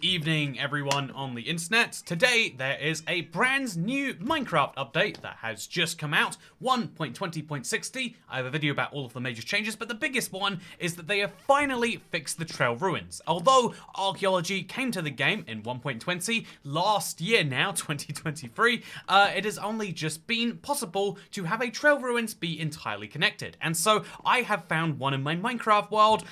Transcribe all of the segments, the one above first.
evening, everyone on the internet. Today there is a brand new Minecraft update that has just come out, 1.20.60. I have a video about all of the major changes, but the biggest one is that they have finally fixed the trail ruins. Although archaeology came to the game in 1.20 last year now, 2023, it has only just been possible to have a trail ruins be entirely connected. And so I have found one in my Minecraft world,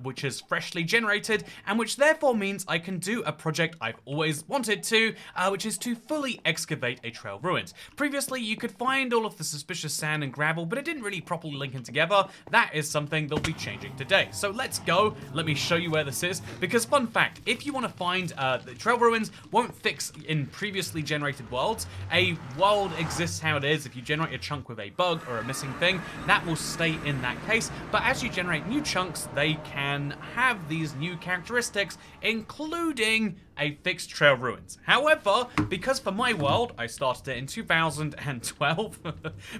which is freshly generated, and which therefore means I can do a project I've always wanted to, which is to fully excavate a trail ruins. Previously, you could find all of the suspicious sand and gravel, but it didn't really properly link in together. That is something they'll be changing today. So let's go. Let me show you where this is, because fun fact, if you want to find the trail ruins won't fix in previously generated worlds. A world exists how it is. If you generate a chunk with a bug or a missing thing, that will stay in that case. But as you generate new chunks, they can have these new characteristics, including a fixed trail ruins. However, because for my world, I started it in 2012,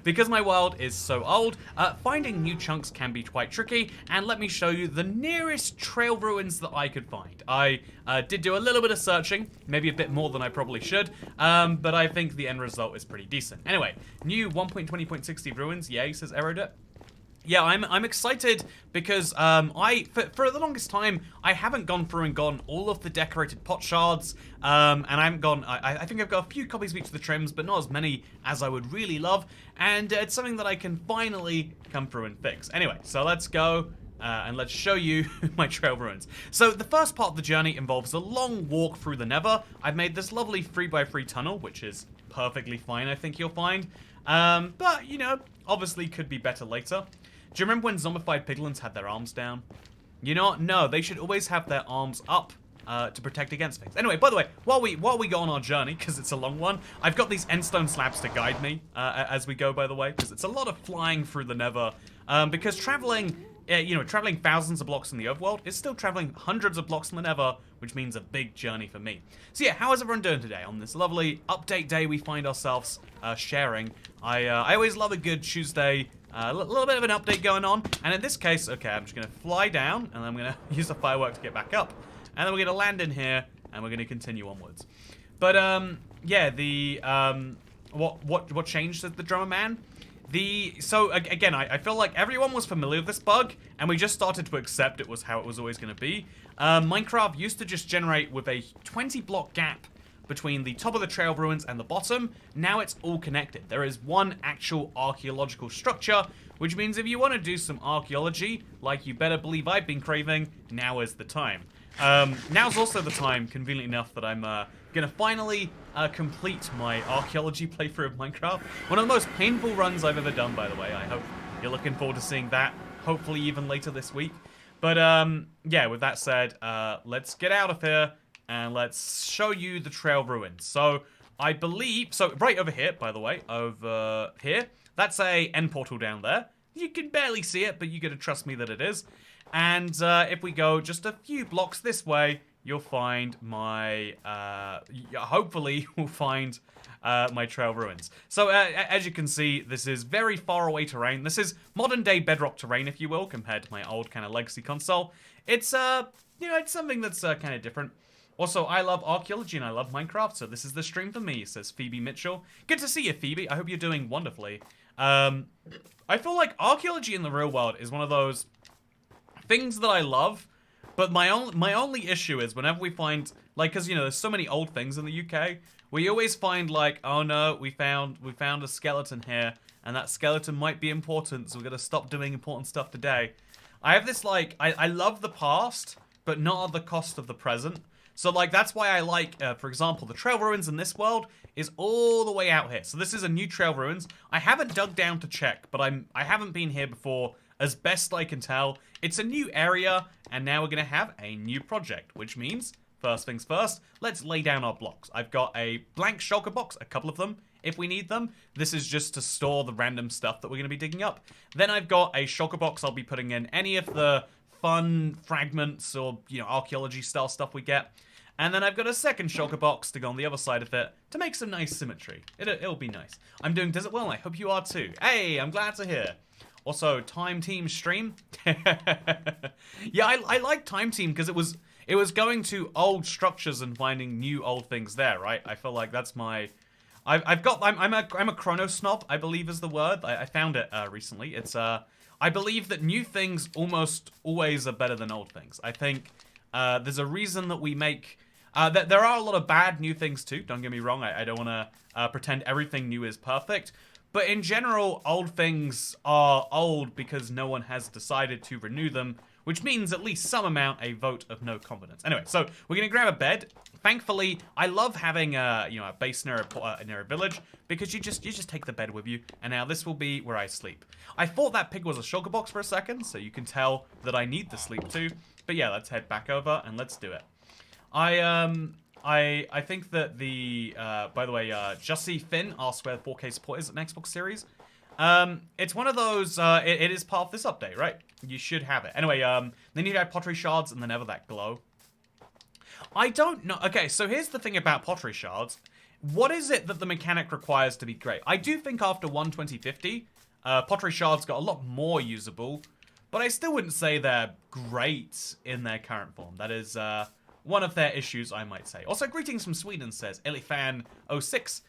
because my world is so old, finding new chunks can be quite tricky, and let me show you the nearest trail ruins that I could find. I did do a little bit of searching, maybe a bit more than I probably should, but I think the end result is pretty decent. Anyway, new 1.20.60 ruins, yay, says Aerodit. Yeah, I'm excited because for the longest time I haven't gone through and gone all of the decorated pot shards, and I haven't gone. I think I've got a few copies of each of the trims, but not as many as I would really love, and it's something that I can finally come through and fix. Anyway, so let's go. And let's show you my trail ruins. So the first part of the journey involves a long walk through the Nether. I've made this lovely 3x3 tunnel, which is perfectly fine, I think you'll find. But, you know, obviously could be better later. Do you remember when zombified piglins had their arms down? You know what? No, they should always have their arms up to protect against things. Anyway, by the way, while we go on our journey, because it's a long one, I've got these endstone slabs to guide me as we go, by the way, because it's a lot of flying through the Nether. Because traveling... traveling thousands of blocks in the overworld is still traveling hundreds of blocks in the Nether, which means a big journey for me. So yeah, how is everyone doing today on this lovely update day we find ourselves sharing? I always love a good Tuesday, a little bit of an update going on, and in this case, okay, I'm just going to fly down, and I'm going to use a firework to get back up, and then we're going to land in here, and we're going to continue onwards. But yeah, the what changed as the drummer man? So again, I feel like everyone was familiar with this bug, and we just started to accept it was how it was always going to be. Minecraft used to just generate with a 20-block gap between the top of the trail ruins and the bottom. Now it's all connected. There is one actual archaeological structure, which means if you want to do some archaeology, like you better believe I've been craving, now is the time. Now's also the time, conveniently enough, that I'm gonna finally complete my archaeology playthrough of Minecraft. One of the most painful runs I've ever done, by the way. I hope you're looking forward to seeing that, hopefully even later this week. But yeah, with that said, let's get out of here and let's show you the trail ruins. So I believe, so right over here, by the way, over here, that's a end portal down there. You can barely see it, but you gotta trust me that it is. And if we go just a few blocks this way, you'll find my, hopefully we'll find my trail ruins. So as you can see, this is very far away terrain. This is modern day bedrock terrain, if you will, compared to my old kind of legacy console. It's, you know, it's something that's kind of different. Also, I love archaeology and I love Minecraft, so this is the stream for me, says Phoebe Mitchell. Good to see you, Phoebe. I hope you're doing wonderfully. I feel like archaeology in the real world is one of those things that I love, but my only issue is whenever we find, like, because, you know, there's so many old things in the UK, we always find, like, oh no, we found a skeleton here, and that skeleton might be important, so we're gonna stop doing important stuff today. I have this, like, I love the past, but not at the cost of the present. So, like, that's why I like, for example, the trail ruins in this world is all the way out here. So this is a new trail ruins. I haven't dug down to check, but I haven't been here before. As best I can tell, it's a new area, and now we're going to have a new project, which means, first things first, let's lay down our blocks. I've got a blank shulker box, a couple of them, if we need them. This is just to store the random stuff that we're going to be digging up. Then I've got a shulker box I'll be putting in any of the fun fragments or, you know, archaeology-style stuff we get. And then I've got a second shulker box to go on the other side of it to make some nice symmetry. It'll be nice. I'm doing Desert well, and I hope you are too. Hey, I'm glad to hear. Also, Time Team stream. Yeah, I like Time Team because It was going to old structures and finding new old things there, right? I feel like that's my... I'm a chrono snob, I believe is the word. I found it recently. It's I believe that new things almost always are better than old things. I think there's a reason that we make... there are a lot of bad new things too, don't get me wrong. I don't want to pretend everything new is perfect. But in general, old things are old because no one has decided to renew them, which means at least some amount a vote of no confidence. Anyway, so we're gonna grab a bed. Thankfully, I love having a base near a village because you just take the bed with you, and now this will be where I sleep. I thought that pig was a shulker box for a second, so you can tell that I need the sleep too. But yeah, let's head back over and let's do it. I think that the by the way, Jussie Finn asks where the 4K support is at an Xbox Series. It's one of those, it is part of this update, right? You should have it. Anyway, then you have pottery shards and then ever that glow. I don't know. Okay, so here's the thing about pottery shards. What is it that the mechanic requires to be great? I do think after 12050, pottery shards got a lot more usable, but I still wouldn't say they're great in their current form. That is, one of their issues, I might say. Also, greetings from Sweden, says Elifan06.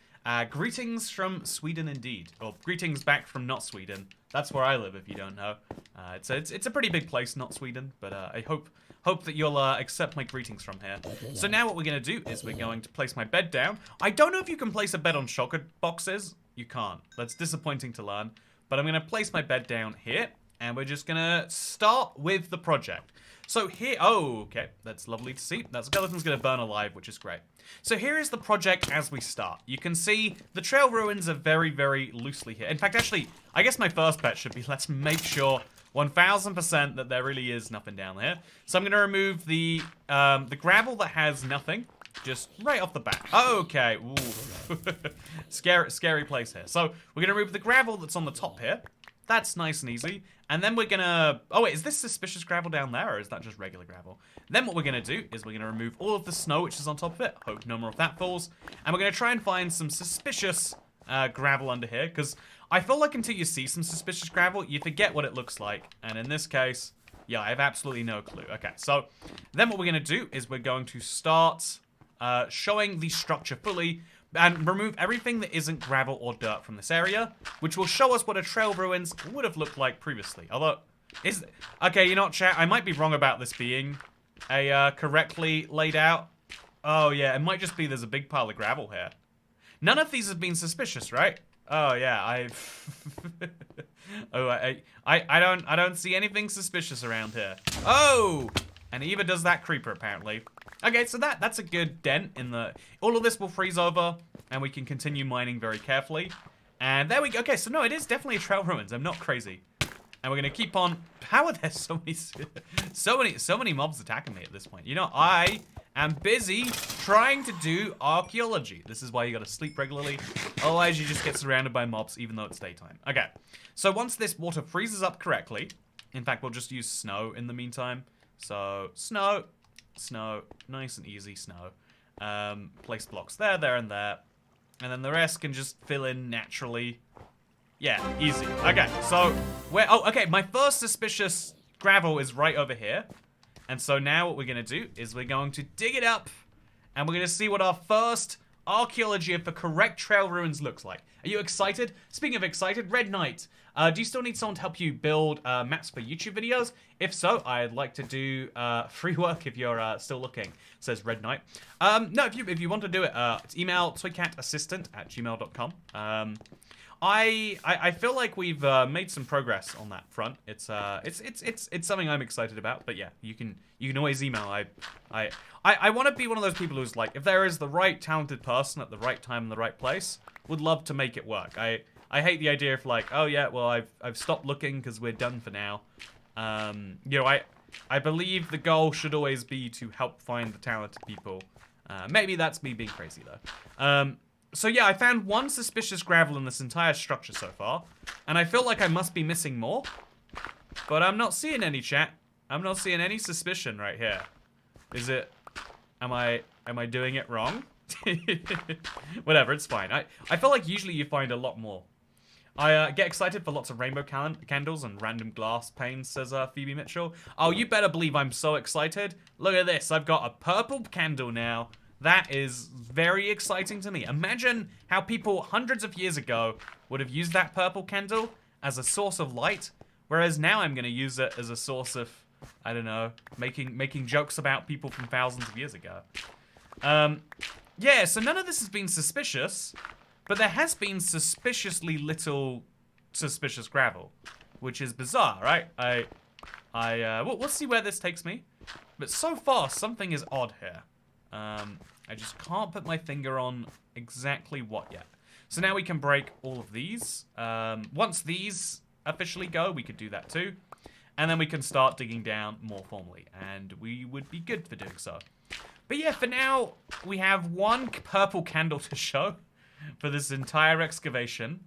Greetings from Sweden indeed. Or greetings back from not Sweden. That's where I live, if you don't know. It's a pretty big place, not Sweden, but I hope that you'll accept my greetings from here. So now what we're going to do is we're going to place my bed down. I don't know if you can place a bed on shulker boxes. You can't. That's disappointing to learn. But I'm going to place my bed down here, and we're just going to start with the project. So here, oh, okay, that's lovely to see. That skeleton's gonna burn alive, which is great. So here is the project as we start. You can see the trail ruins are very, very loosely here. In fact, actually, I guess my first bet should be let's make sure 1000% that there really is nothing down there. So I'm gonna remove the gravel that has nothing, just right off the bat. Okay, ooh. Scary place here. So we're gonna remove the gravel that's on the top here. That's nice and easy. And then we're gonna... Oh wait, is this suspicious gravel down there, or is that just regular gravel? Then what we're gonna do is we're gonna remove all of the snow which is on top of it. Hope no more of that falls. And we're gonna try and find some suspicious gravel under here, because I feel like until you see some suspicious gravel, you forget what it looks like. And in this case, yeah, I have absolutely no clue. Okay, so then what we're gonna do is we're going to start showing the structure fully, and remove everything that isn't gravel or dirt from this area, which will show us what a trail ruins would have looked like previously. Although, okay, you know what, chat? I might be wrong about this being a correctly laid out. Oh yeah, it might just be there's a big pile of gravel here. None of these have been suspicious, right? Oh yeah, I don't see anything suspicious around here. Oh, and Eva does that creeper apparently. Okay, so that's a good dent in the... All of this will freeze over, and we can continue mining very carefully. And there we go. Okay, so no, it is definitely a trail ruins. I'm not crazy. And we're gonna keep on... How are there so many mobs attacking me at this point? You know, I am busy trying to do archaeology. This is why you gotta sleep regularly. Otherwise, you just get surrounded by mobs, even though it's daytime. Okay, so once this water freezes up correctly... In fact, we'll just use snow in the meantime. So, snow... Snow, nice and easy snow. Place blocks there, there, and there. And then the rest can just fill in naturally. Yeah, easy. Okay, so, oh, okay, my first suspicious gravel is right over here. And so now what we're gonna do is we're going to dig it up, and we're gonna see what our first archaeology of the correct trail ruins looks like. Are you excited? Speaking of excited, Red Knight, do you still need someone to help you build maps for YouTube videos? If so, I'd like to do free work if you're still looking, says Red Knight. No, if you want to do it, it's email toycatassistant@gmail.com. I feel like we've made some progress on that front. It's something I'm excited about. But yeah, you can always email. I want to be one of those people who's like, if there is the right talented person at the right time in the right place, would love to make it work. I hate the idea of like, oh yeah, well I've stopped looking because we're done for now. You know, I believe the goal should always be to help find the talented people. Maybe that's me being crazy though. So yeah, I found one suspicious gravel in this entire structure so far, and I feel like I must be missing more, but I'm not seeing any, chat. I'm not seeing any suspicion right here. Is it? Am I doing it wrong? Whatever, it's fine. I feel like usually you find a lot more. I get excited for lots of rainbow candles and random glass panes, says Phoebe Mitchell. Oh, you better believe I'm so excited. Look at this. I've got a purple candle now. That is very exciting to me. Imagine how people hundreds of years ago would have used that purple candle as a source of light, whereas now I'm going to use it as a source of, I don't know, making jokes about people from thousands of years ago. Yeah, so none of this has been suspicious. But there has been suspiciously little suspicious gravel, which is bizarre, right? We'll see where this takes me. But so far, something is odd here. I just can't put my finger on exactly what yet. So now we can break all of these. Once these officially go, we could do that too. And then we can start digging down more formally. And we would be good for doing so. But yeah, for now, we have one purple candle to show for this entire excavation.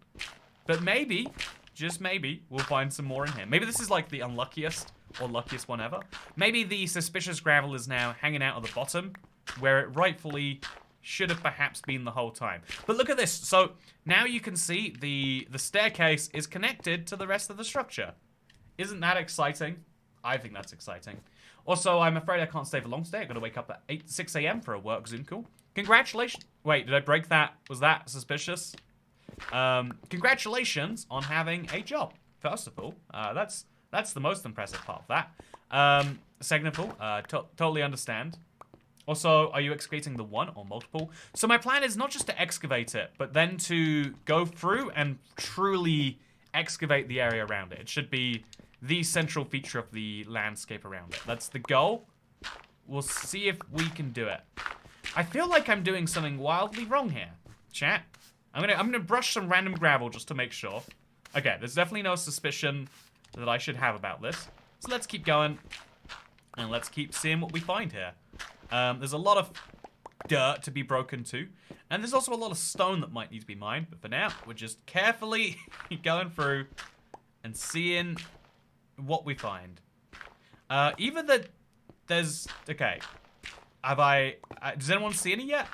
But maybe, just maybe, we'll find some more in here. Maybe this is like the unluckiest or luckiest one ever. Maybe the suspicious gravel is now hanging out at the bottom, where it rightfully should have perhaps been the whole time. But look at this. So now you can see the staircase is connected to the rest of the structure. Isn't that exciting? I think that's exciting. Also, I'm afraid I can't stay for long today. I've got to wake up at 6 a.m. for a work Zoom call. Congratulations. Wait, did I break that? Was that suspicious? Congratulations on having a job, first of all. That's the most impressive part of that. Second of all, totally understand. Also, are you excavating the one or multiple? So my plan is not just to excavate it, but then to go through and truly excavate the area around it. It should be the central feature of the landscape around it. That's the goal. We'll see if we can do it. I feel like I'm doing something wildly wrong here, chat. I'm gonna brush some random gravel just to make sure. Okay, there's definitely no suspicion that I should have about this. So let's keep going, and let's keep seeing what we find here. There's a lot of dirt to be broken too, and there's also a lot of stone that might need to be mined. But for now, we're just carefully going through and seeing what we find. Even that there's okay. Does anyone see any yet?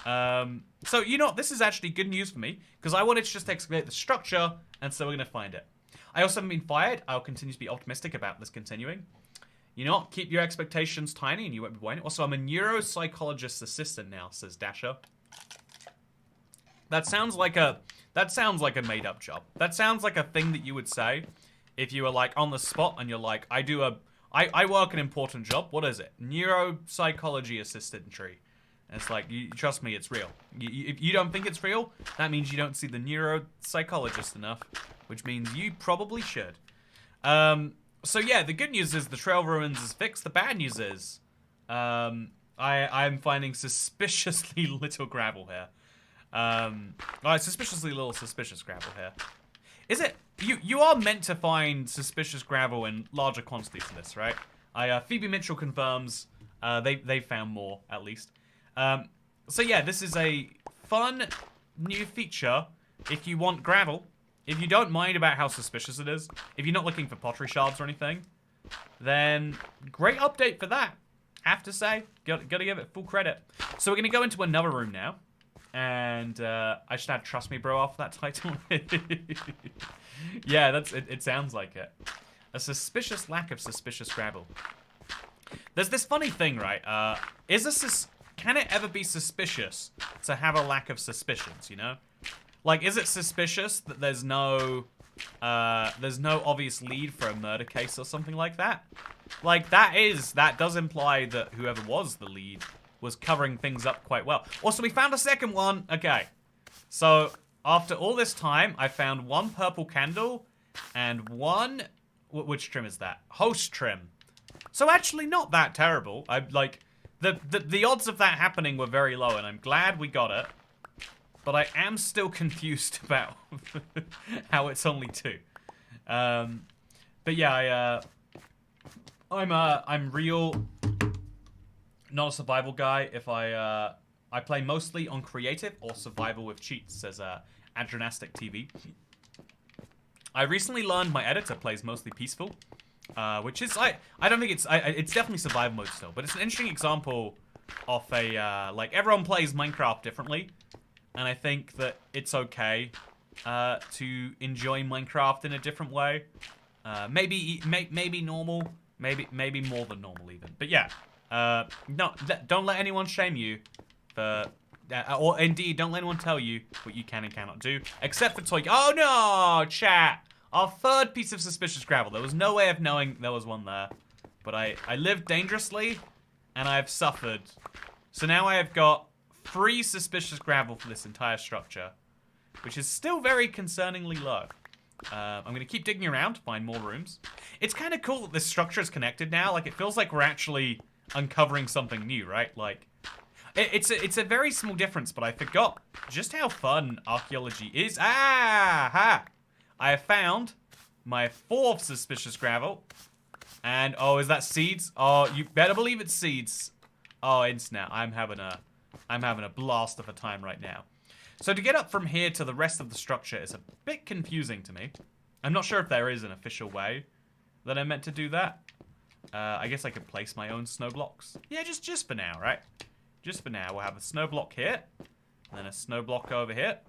So, you know, this is actually good news for me, because I wanted to just excavate the structure, and so we're going to find it. I also haven't been fired. I'll continue to be optimistic about this continuing. You know what? Keep your expectations tiny, and you won't be whining. Also, I'm a neuropsychologist assistant now, says Dasher. That sounds like a made-up job. That sounds like a thing that you would say if you were, like, on the spot, and you're like, I work an important job. What is it? Neuropsychology assistantry. And it's like, you trust me, it's real. If you don't think it's real, that means you don't see the neuropsychologist enough, which means you probably should. So yeah, the good news is the trail ruins is fixed. The bad news is, I'm finding suspiciously little gravel here. Suspiciously little suspicious gravel here. Is it? You are meant to find suspicious gravel in larger quantities in this, right? Phoebe Mitchell confirms they found more, at least. So yeah, this is a fun new feature if you want gravel. If you don't mind about how suspicious it is, if you're not looking for pottery shards or anything, then great update for that. Have to say, gotta give it full credit. So we're gonna go into another room now. And I should add "Trust Me, Bro" off that title. Yeah, it sounds like it. A suspicious lack of suspicious gravel. There's this funny thing, right? Can it ever be suspicious to have a lack of suspicions? You know, like, is it suspicious that there's no obvious lead for a murder case or something like that? Like, that does imply that whoever was the lead was covering things up quite well. Also, we found a second one. Okay. So, after all this time, I found one purple candle and one... Which trim is that? Host trim. So, actually not that terrible. The odds of that happening were very low, and I'm glad we got it. But I am still confused about how it's only two. But yeah, I'm real... not a survival guy. If I play mostly on creative or survival with cheats, says Adrenastic TV. I recently learned my editor plays mostly peaceful, which is I don't think it's definitely survival mode still, but it's an interesting example of a like, everyone plays Minecraft differently, and I think that it's okay to enjoy Minecraft in a different way. Maybe normal, maybe more than normal even. But yeah, no, don't let anyone shame you for, or indeed don't let anyone tell you what you can and cannot do, except for toy. Oh no, chat! Our third piece of suspicious gravel. There was no way of knowing there was one there, but I lived dangerously, and I've suffered. So now I have got 3 suspicious gravel for this entire structure, which is still very concerningly low. I'm going to keep digging around to find more rooms. It's kind of cool that this structure is connected now. Like, it feels like we're actually uncovering something new, right? Like, it's a very small difference, but I forgot just how fun archaeology is. Ha! I have found my 4th suspicious gravel. And, oh, is that seeds? Oh, you better believe it's seeds. Oh, instant. I'm having a blast of a time right now. So to get up from here to the rest of the structure is a bit confusing to me. I'm not sure if there is an official way that I'm meant to do that. I guess I could place my own snow blocks. Yeah, just for now, right? Just for now. We'll have a snow block here, and then a snow block over here.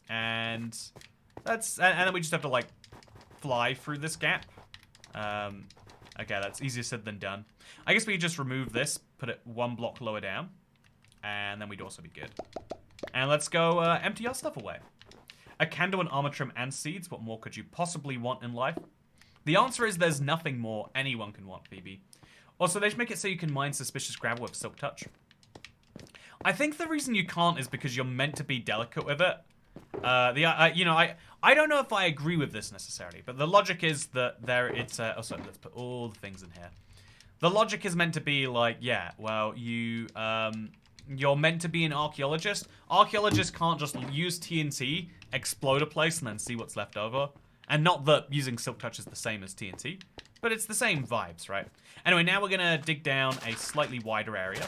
And then we just have to, like, fly through this gap. Okay, that's easier said than done. I guess we could just remove this, put it 1 block lower down, and then we'd also be good. And let's go empty our stuff away. A candle, an armor trim, and seeds. What more could you possibly want in life? The answer is there's nothing more anyone can want, Phoebe. Also, they should make it so you can mine suspicious gravel with Silk Touch. I think the reason you can't is because you're meant to be delicate with it. I don't know if I agree with this necessarily, but the logic is that oh, sorry, let's put all the things in here. The logic is meant to be like, yeah, well, you're meant to be an archaeologist. Archaeologists can't just use TNT, explode a place, and then see what's left over. And not that using Silk Touch is the same as TNT, but it's the same vibes, right? Anyway, now we're gonna dig down a slightly wider area,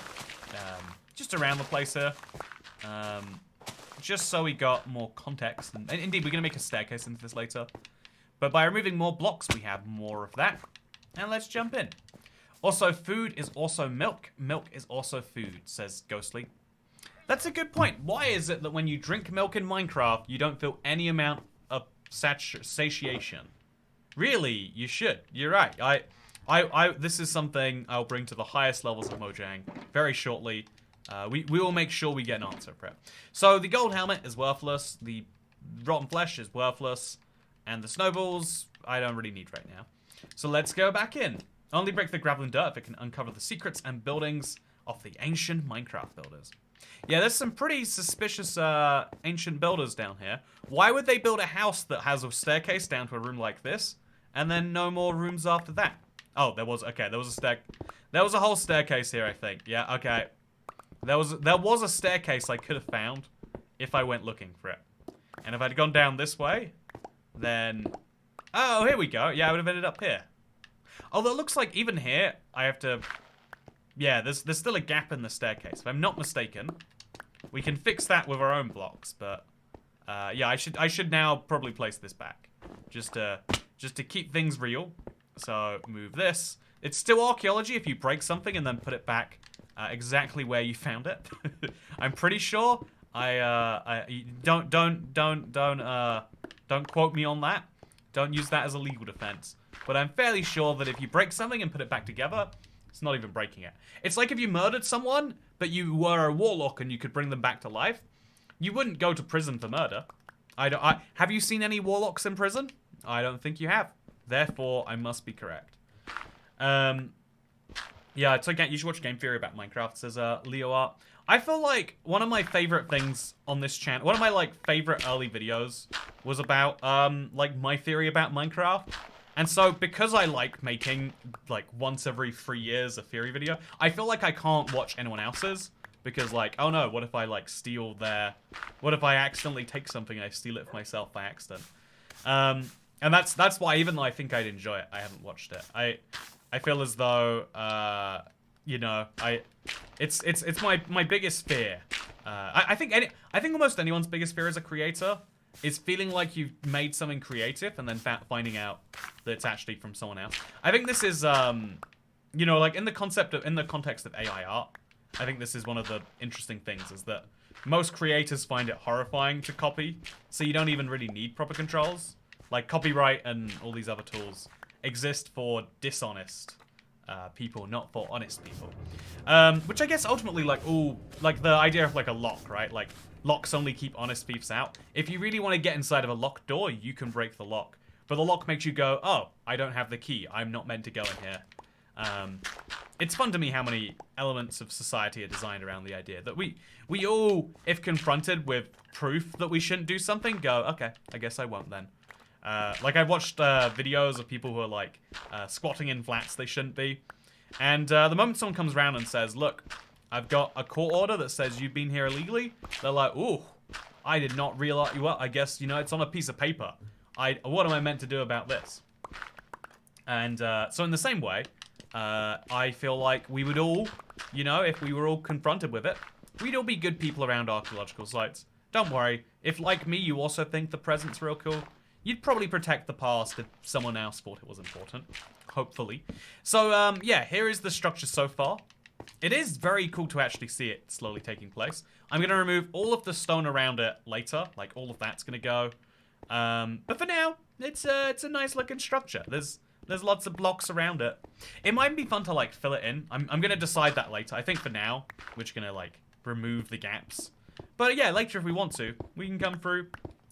just around the place here. Just so we got more context. And indeed, we're going to make a staircase into this later. But by removing more blocks, we have more of that. And let's jump in. Also, food is also milk. Milk is also food, says Ghostly. That's a good point. Why is it that when you drink milk in Minecraft, you don't feel any amount of satiation? Really, you should. You're right. This is something I'll bring to the highest levels of Mojang very shortly. We will make sure we get an answer for it. So the gold helmet is worthless, the rotten flesh is worthless, and the snowballs I don't really need right now. So let's go back in. Only break the gravel and dirt if it can uncover the secrets and buildings of the ancient Minecraft builders. Yeah, there's some pretty suspicious ancient builders down here. Why would they build a house that has a staircase down to a room like this, and then no more rooms after that? Oh, there was a whole staircase here, I think. Yeah, okay. There was a staircase I could have found if I went looking for it. And if I'd gone down this way, then... Oh, here we go. Yeah, I would have ended up here. Although it looks like even here, I have to... Yeah, there's still a gap in the staircase. If I'm not mistaken, we can fix that with our own blocks. But, yeah, I should now probably place this back. Just to keep things real. So, move this. It's still archaeology if you break something and then put it back exactly where you found it. I'm pretty sure. Don't quote me on that. Don't use that as a legal defense. But I'm fairly sure that if you break something and put it back together, it's not even breaking it. It's like if you murdered someone, but you were a warlock and you could bring them back to life. You wouldn't go to prison for murder. Have you seen any warlocks in prison? I don't think you have. Therefore, I must be correct. Yeah, toycat, you should watch Game Theory about Minecraft, says Leo Art. I feel like one of my favorite things on this channel, one of my like favorite early videos was about like my theory about Minecraft. And so because I like making like once every 3 years a theory video, I feel like I can't watch anyone else's because like, oh no, what if I like steal what if I accidentally take something and I steal it for myself by accident? And that's why even though I think I'd enjoy it, I haven't watched it. I feel as though, you know, it's my biggest fear. I think almost anyone's biggest fear as a creator is feeling like you've made something creative and then finding out that it's actually from someone else. I think this is, you know, like in the context of AI art, I think this is one of the interesting things is that most creators find it horrifying to copy, so you don't even really need proper controls. Like copyright and all these other tools exist for dishonest people, not for honest people. Which I guess ultimately, like the idea of like a lock, right? Like locks only keep honest thieves out. If you really want to get inside of a locked door, you can break the lock. But the lock makes you go, oh, I don't have the key. I'm not meant to go in here. It's fun to me how many elements of society are designed around the idea that we all, if confronted with proof that we shouldn't do something, go, okay, I guess I won't then. Like I've watched videos of people who are like squatting in flats they shouldn't be. And the moment someone comes around and says, look, I've got a court order that says you've been here illegally, they're like, ooh, I did not realize, well, I guess, you know, it's on a piece of paper. What am I meant to do about this? And so in the same way, I feel like we would all, you know, if we were all confronted with it, we'd all be good people around archaeological sites. Don't worry, if like me, you also think the present's real cool, you'd probably protect the past if someone else thought it was important. Hopefully. So, yeah, here is the structure so far. It is very cool to actually see it slowly taking place. I'm going to remove all of the stone around it later. Like, all of that's going to go. But for now, it's a nice looking structure. There's lots of blocks around it. It might be fun to, like, fill it in. I'm going to decide that later. I think for now, we're just going to, like, remove the gaps. But, yeah, later if we want to, we can come through.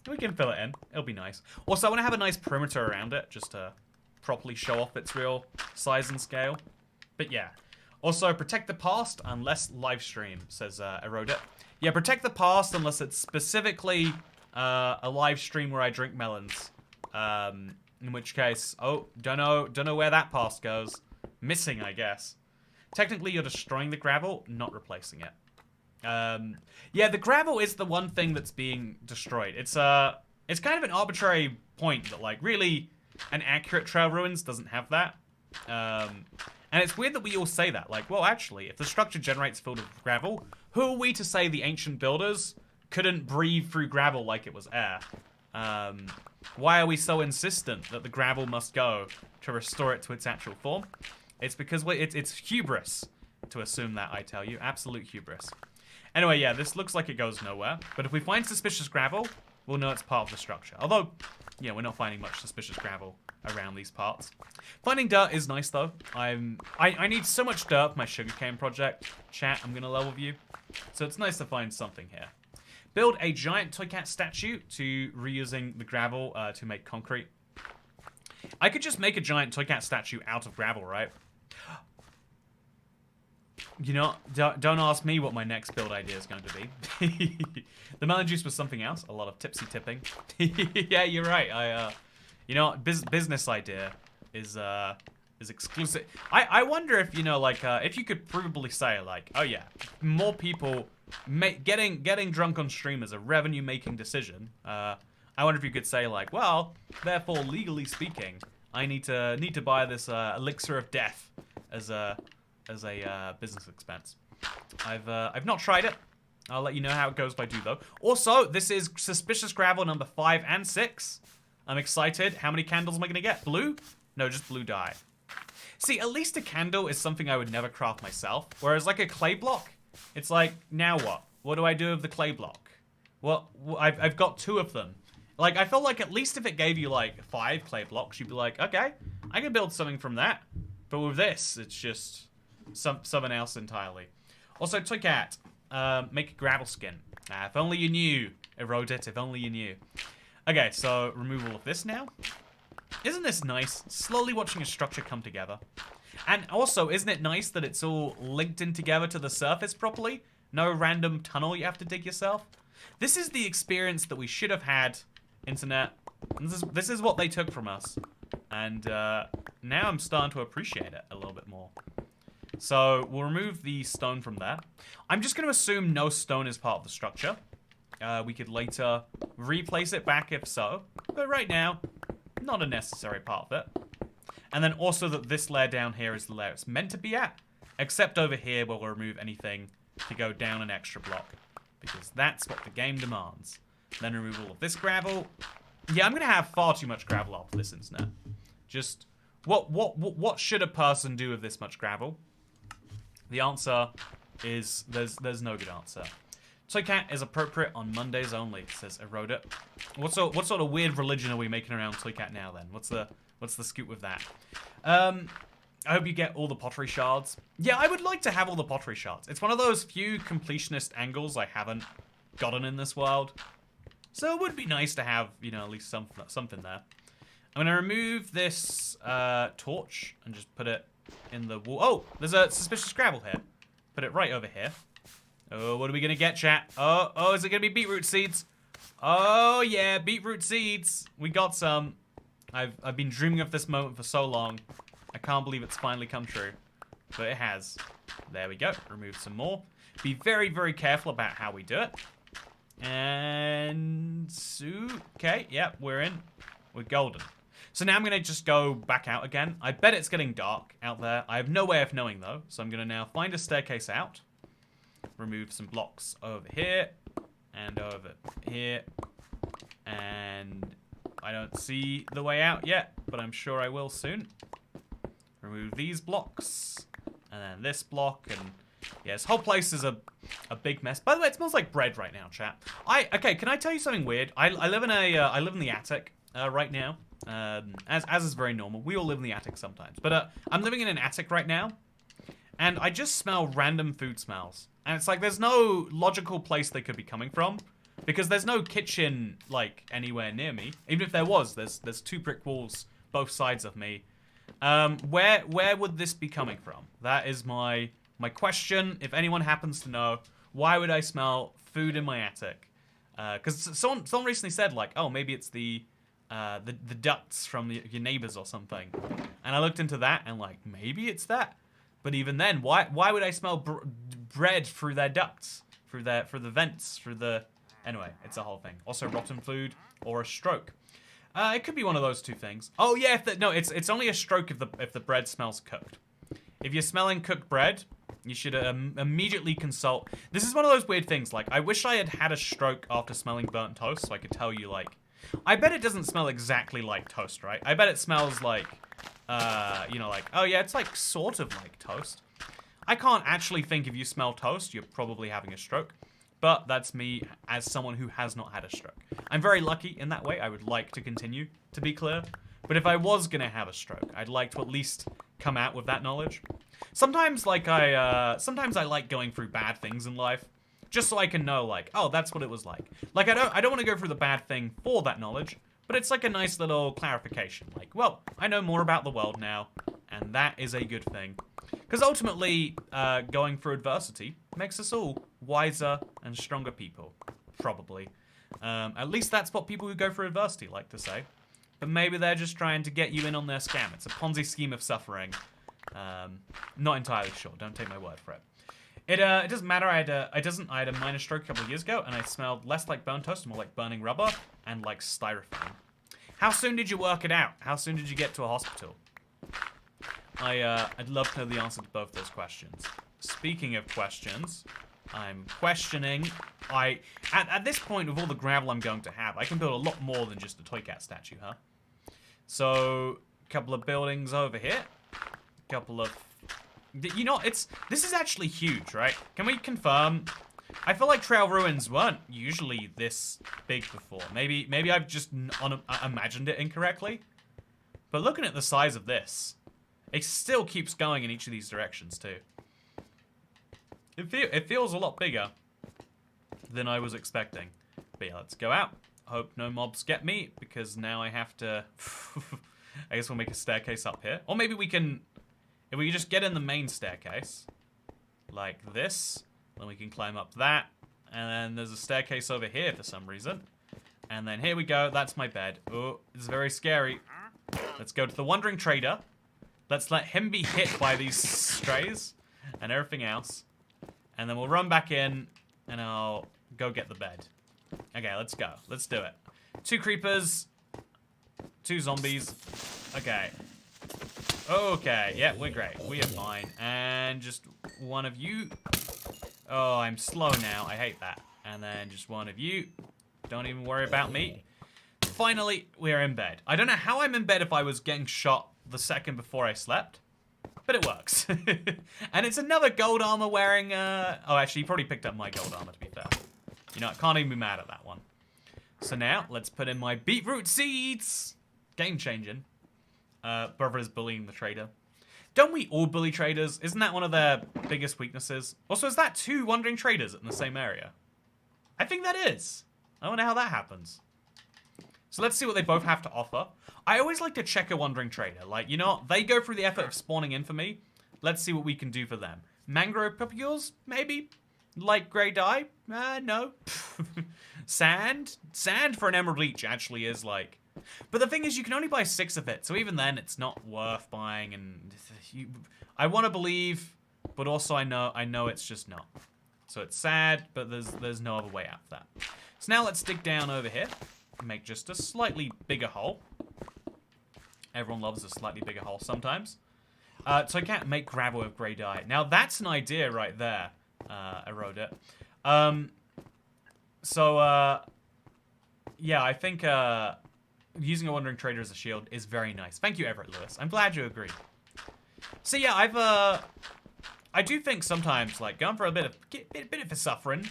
We can fill it in. It'll be nice. Also, I want to have a nice perimeter around it, just to properly show off its real size and scale. But yeah. Also, protect the past unless live stream, says Erodit. Yeah, protect the past unless it's specifically a live stream where I drink melons. In which case, oh, don't know where that past goes. Missing, I guess. Technically, you're destroying the gravel, not replacing it. Yeah, the gravel is the one thing that's being destroyed. It's kind of an arbitrary point that, like, really an accurate trail ruins doesn't have that. And it's weird that we all say that. Like, well, actually, if the structure generates filled with gravel, who are we to say the ancient builders couldn't breathe through gravel like it was air? Why are we so insistent that the gravel must go to restore it to its actual form? It's because it's hubris to assume that, I tell you. Absolute hubris. Anyway, yeah, this looks like it goes nowhere. But if we find suspicious gravel, we'll know it's part of the structure. Although, yeah, we're not finding much suspicious gravel around these parts. Finding dirt is nice, though. I need so much dirt for my sugarcane project. Chat, I'm going to level view. So it's nice to find something here. Build a giant toycat statue to reusing the gravel to make concrete. I could just make a giant toycat statue out of gravel, right? You know, don't ask me what my next build idea is going to be. The melon juice was something else. A lot of tipsy tipping. Yeah, you're right. You know, business idea is exclusive. I wonder if, you know, like, if you could provably say, like, oh yeah, more people getting drunk on stream is a revenue-making decision. I wonder if you could say, like, well, therefore, legally speaking, I need to buy this elixir of death as a business expense. I've not tried it. I'll let you know how it goes if I do, though. Also, this is suspicious gravel number 5 and 6. I'm excited. How many candles am I gonna get? Blue? No, just blue dye. See, at least a candle is something I would never craft myself. Whereas, like, a clay block, it's like, now what? What do I do with the clay block? Well, I've got 2 of them. Like, I feel like at least if it gave you, like, 5 clay blocks, you'd be like, okay, I can build something from that. But with this, it's just something else entirely. Also, toycat, make a gravel skin. If only you knew, Erodit, if only you knew. Okay, so removal of this now. Isn't this nice? Slowly watching a structure come together. And also, isn't it nice that it's all linked in together to the surface properly? No random tunnel you have to dig yourself. This is the experience that we should have had, internet. This is what they took from us. And now I'm starting to appreciate it a little bit more. So we'll remove the stone from there. I'm just going to assume no stone is part of the structure. We could later replace it back if so. But right now, not a necessary part of it. And then also that this layer down here is the layer it's meant to be at. Except over here we'll remove anything to go down an extra block. Because that's what the game demands. Then removal of this gravel. Yeah, I'm going to have far too much gravel after this internet. Just, what should a person do with this much gravel? The answer is, there's no good answer. Toycat is appropriate on Mondays only, says Eroda. What sort of weird religion are we making around Toycat now then? What's the scoop with that? I hope you get all the pottery shards. Yeah, I would like to have all the pottery shards. It's one of those few completionist angles I haven't gotten in this world. So it would be nice to have, you know, at least something there. I'm gonna remove this torch and just put it in the wall. Oh, there's a suspicious gravel here. Put it right over here. Oh, what are we gonna get, chat? Oh, is it gonna be beetroot seeds? Oh yeah, beetroot seeds. We got some. I've been dreaming of this moment for so long. I can't believe it's finally come true. But it has. There we go. Remove some more. Be very, very careful about how we do it. And okay, yep, we're in. We're golden. So now I'm gonna just go back out again. I bet it's getting dark out there. I have no way of knowing though. So I'm gonna now find a staircase out. Remove some blocks over here and over here. And I don't see the way out yet, but I'm sure I will soon. Remove these blocks and then this block, and yeah, this whole place is a big mess. By the way, it smells like bread right now, chat. Okay, can I tell you something weird? I live in I live in the attic right now. As is very normal. We all live in the attic sometimes. But I'm living in an attic right now, and I just smell random food smells. And it's like there's no logical place they could be coming from, because there's no kitchen like anywhere near me. Even if there was, there's 2 brick walls both sides of me. Where would this be coming from? That is my question. If anyone happens to know, why would I smell food in my attic? Because someone recently said like, oh, maybe it's the ducts from your neighbors or something. And I looked into that and like, maybe it's that. But even then, why would I smell bread through their ducts, through the vents, through the... Anyway, it's a whole thing. Also, rotten food or a stroke. It could be one of those 2 things. Oh yeah, no, it's only a stroke if the bread smells cooked. If you're smelling cooked bread, you should immediately consult. This is one of those weird things. Like, I wish I had had a stroke after smelling burnt toast, so I could tell you like. I bet it doesn't smell exactly like toast, right? I bet it smells like, you know, like, oh yeah, it's like sort of like toast. I can't actually think if you smell toast, you're probably having a stroke. But that's me as someone who has not had a stroke. I'm very lucky in that way. I would like to continue, to be clear. But if I was gonna have a stroke, I'd like to at least come out with that knowledge. Sometimes, like, sometimes I like going through bad things in life, just so I can know, like, oh, that's what it was like. Like, I don't want to go through the bad thing for that knowledge, but it's like a nice little clarification. Like, well, I know more about the world now, and that is a good thing. Because ultimately, going through adversity makes us all wiser and stronger people, probably. At least that's what people who go through adversity like to say. But maybe they're just trying to get you in on their scam. It's a Ponzi scheme of suffering. Not entirely sure. Don't take my word for it. It doesn't matter. I had a minor stroke a couple of years ago, and I smelled less like burnt toast, more like burning rubber and like styrofoam. How soon did you work it out? How soon did you get to a hospital? I'd love to know the answer to both those questions. Speaking of questions, I'm questioning. At this point, with all the gravel I'm going to have, I can build a lot more than just a Toycat statue, huh? So, a couple of buildings over here. A couple of... You know, this is actually huge, right? Can we confirm? I feel like Trail Ruins weren't usually this big before. Maybe I've just imagined it incorrectly. But looking at the size of this, it still keeps going in each of these directions too. It feels a lot bigger than I was expecting. But yeah, let's go out. Hope no mobs get me, because now I have to... I guess we'll make a staircase up here. Or maybe we can... If we just get in the main staircase, like this, then we can climb up that. And then there's a staircase over here for some reason. And then here we go. That's my bed. Oh, it's very scary. Let's go to the Wandering Trader. Let's let him be hit by these strays and everything else. And then we'll run back in, and I'll go get the bed. Okay, let's go. Let's do it. 2 creepers. 2 zombies. Okay. Okay, yeah, we're great. We are fine. And just one of you. Oh, I'm slow now. I hate that. And then just one of you. Don't even worry about me. Finally, we're in bed. I don't know how I'm in bed if I was getting shot the second before I slept. But it works. And it's another gold armor wearing, oh, actually, he probably picked up my gold armor, to be fair. You know, I can't even be mad at that one. So now, let's put in my beetroot seeds. Game changing. Brother is bullying the trader. Don't we all bully traders? Isn't that one of their biggest weaknesses? Also, is that 2 wandering traders in the same area? I think that is. I wonder how that happens. So let's see what they both have to offer. I always like to check a wandering trader. Like, you know what? They go through the effort of spawning in for me. Let's see what we can do for them. Mangrove pupules? Maybe. Light grey dye? No. Sand? Sand for an emerald leech actually is like... But the thing is, you can only buy 6 of it. So even then, it's not worth buying. And I want to believe, but also I know it's just not. So it's sad, but there's no other way out of that. So now let's dig down over here. Make just a slightly bigger hole. Everyone loves a slightly bigger hole sometimes. So I can't make gravel with grey dye. Now that's an idea right there. I wrote it. Yeah, I think using a wandering trader as a shield is very nice. Thank you, Everett Lewis. I'm glad you agree. So yeah, I do think sometimes like going for a bit of a suffering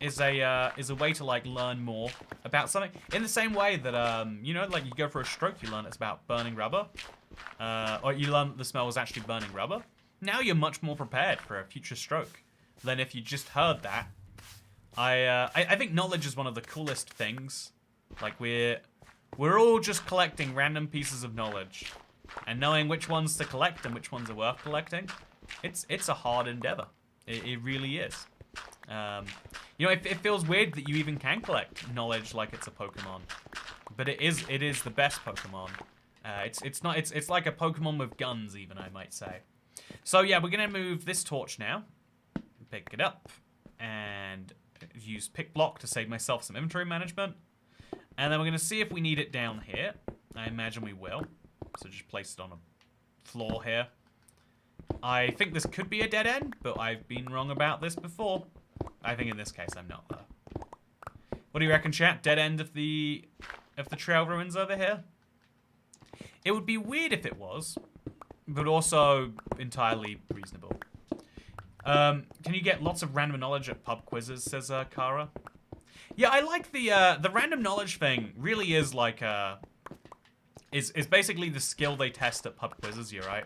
is a way to like learn more about something. In the same way that you know, like you go for a stroke, you learn it's about burning rubber, or you learn that the smell was actually burning rubber. Now you're much more prepared for a future stroke than if you just heard that. I think knowledge is one of the coolest things. Like we're all just collecting random pieces of knowledge, and knowing which ones to collect and which ones are worth collecting. It's a hard endeavor. It really is. You know, it feels weird that you even can collect knowledge like it's a Pokemon, but it is the best Pokemon. It's like a Pokemon with guns, even, I might say. So yeah, we're gonna move this torch now. Pick it up and use pick block to save myself some inventory management. And then we're gonna see if we need it down here. I imagine we will. So just place it on a floor here. I think this could be a dead end, but I've been wrong about this before. I think in this case I'm not though. What do you reckon, chat? Dead end of the trail ruins over here? It would be weird if it was, but also entirely reasonable. Can you get lots of random knowledge at pub quizzes, says Kara. Yeah, I like the random knowledge thing. Really is like is basically the skill they test at pub quizzes. You're right.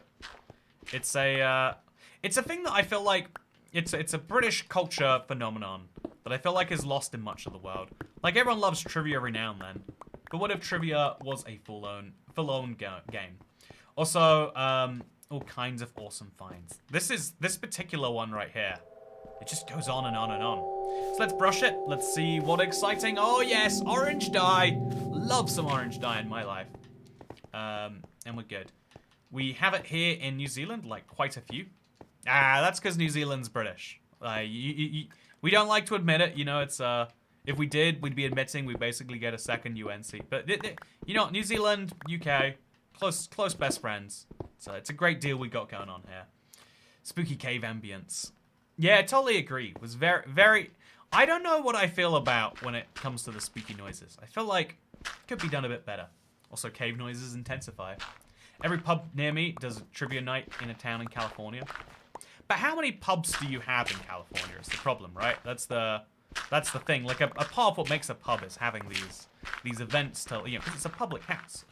It's a thing that I feel like it's a British culture phenomenon that I feel like is lost in much of the world. Like everyone loves trivia every now and then, but what if trivia was a full-on game? Also, all kinds of awesome finds. This particular one right here. It just goes on and on and on. So let's brush it. Let's see what exciting. Oh yes, orange dye. Love some orange dye in my life. And we're good. We have it here in New Zealand, like quite a few. That's because New Zealand's British. We don't like to admit it. You know, it's if we did, we'd be admitting we basically get a second UN seat. But you know, New Zealand, UK, close best friends. So it's a great deal we got going on here. Spooky cave ambience. Yeah, I totally agree. It was very. I don't know what I feel about when it comes to the spooky noises. I feel like it could be done a bit better. Also, cave noises intensify. Every pub near me does a trivia night in a town in California. But how many pubs do you have in California is the problem, right? That's the thing. Like a part of what makes a pub is having these events to, you know, because it's a public house.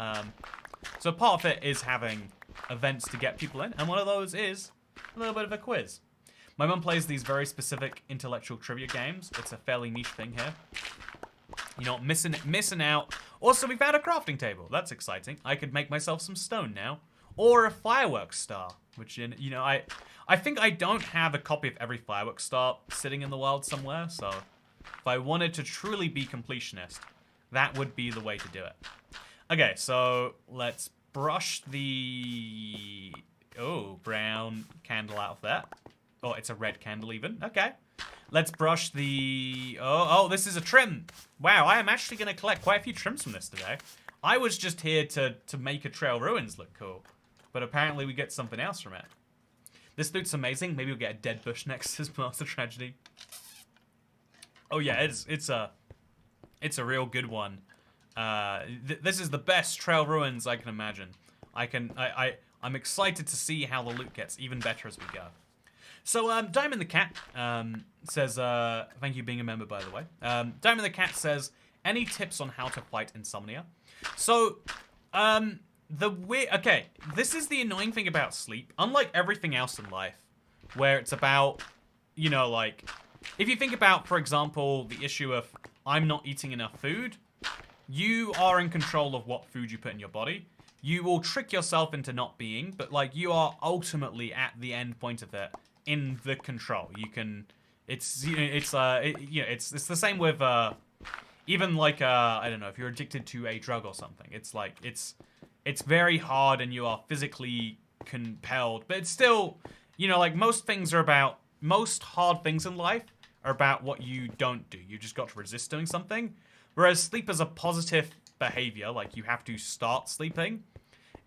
So part of it is having events to get people in, and one of those is a little bit of a quiz. My mum plays these very specific intellectual trivia games. It's a fairly niche thing here. You know, missing out. Also, we found a crafting table. That's exciting. I could make myself some stone now. Or a fireworks star, which, you know, I think I don't have a copy of every fireworks star sitting in the world somewhere, so if I wanted to truly be completionist, that would be the way to do it. Okay, so let's brush the brown candle out of that. Oh, it's a red candle even. Okay. Let's brush the... Oh, this is a trim. Wow, I am actually going to collect quite a few trims from this today. I was just here to make a trail ruins look cool. But apparently we get something else from it. This loot's amazing. Maybe we'll get a dead bush next as Master Tragedy. Oh yeah, it's a real good one. This is the best trail ruins I can imagine. I'm excited to see how the loot gets even better as we go. So, Diamond the Cat says, thank you being a member, by the way. Diamond the Cat says, any tips on how to fight insomnia? So, okay, this is the annoying thing about sleep. Unlike everything else in life, where it's about, you know, like, if you think about, for example, the issue of I'm not eating enough food, you are in control of what food you put in your body. You will trick yourself into not being, but, like, you are ultimately at the end point of it in the control. You can, it's the same with, even like, I don't know, if you're addicted to a drug or something, it's like, it's very hard and you are physically compelled, but it's still, you know, like most hard things in life are about what you don't do. You just got to resist doing something. Whereas sleep is a positive behavior, like you have to start sleeping.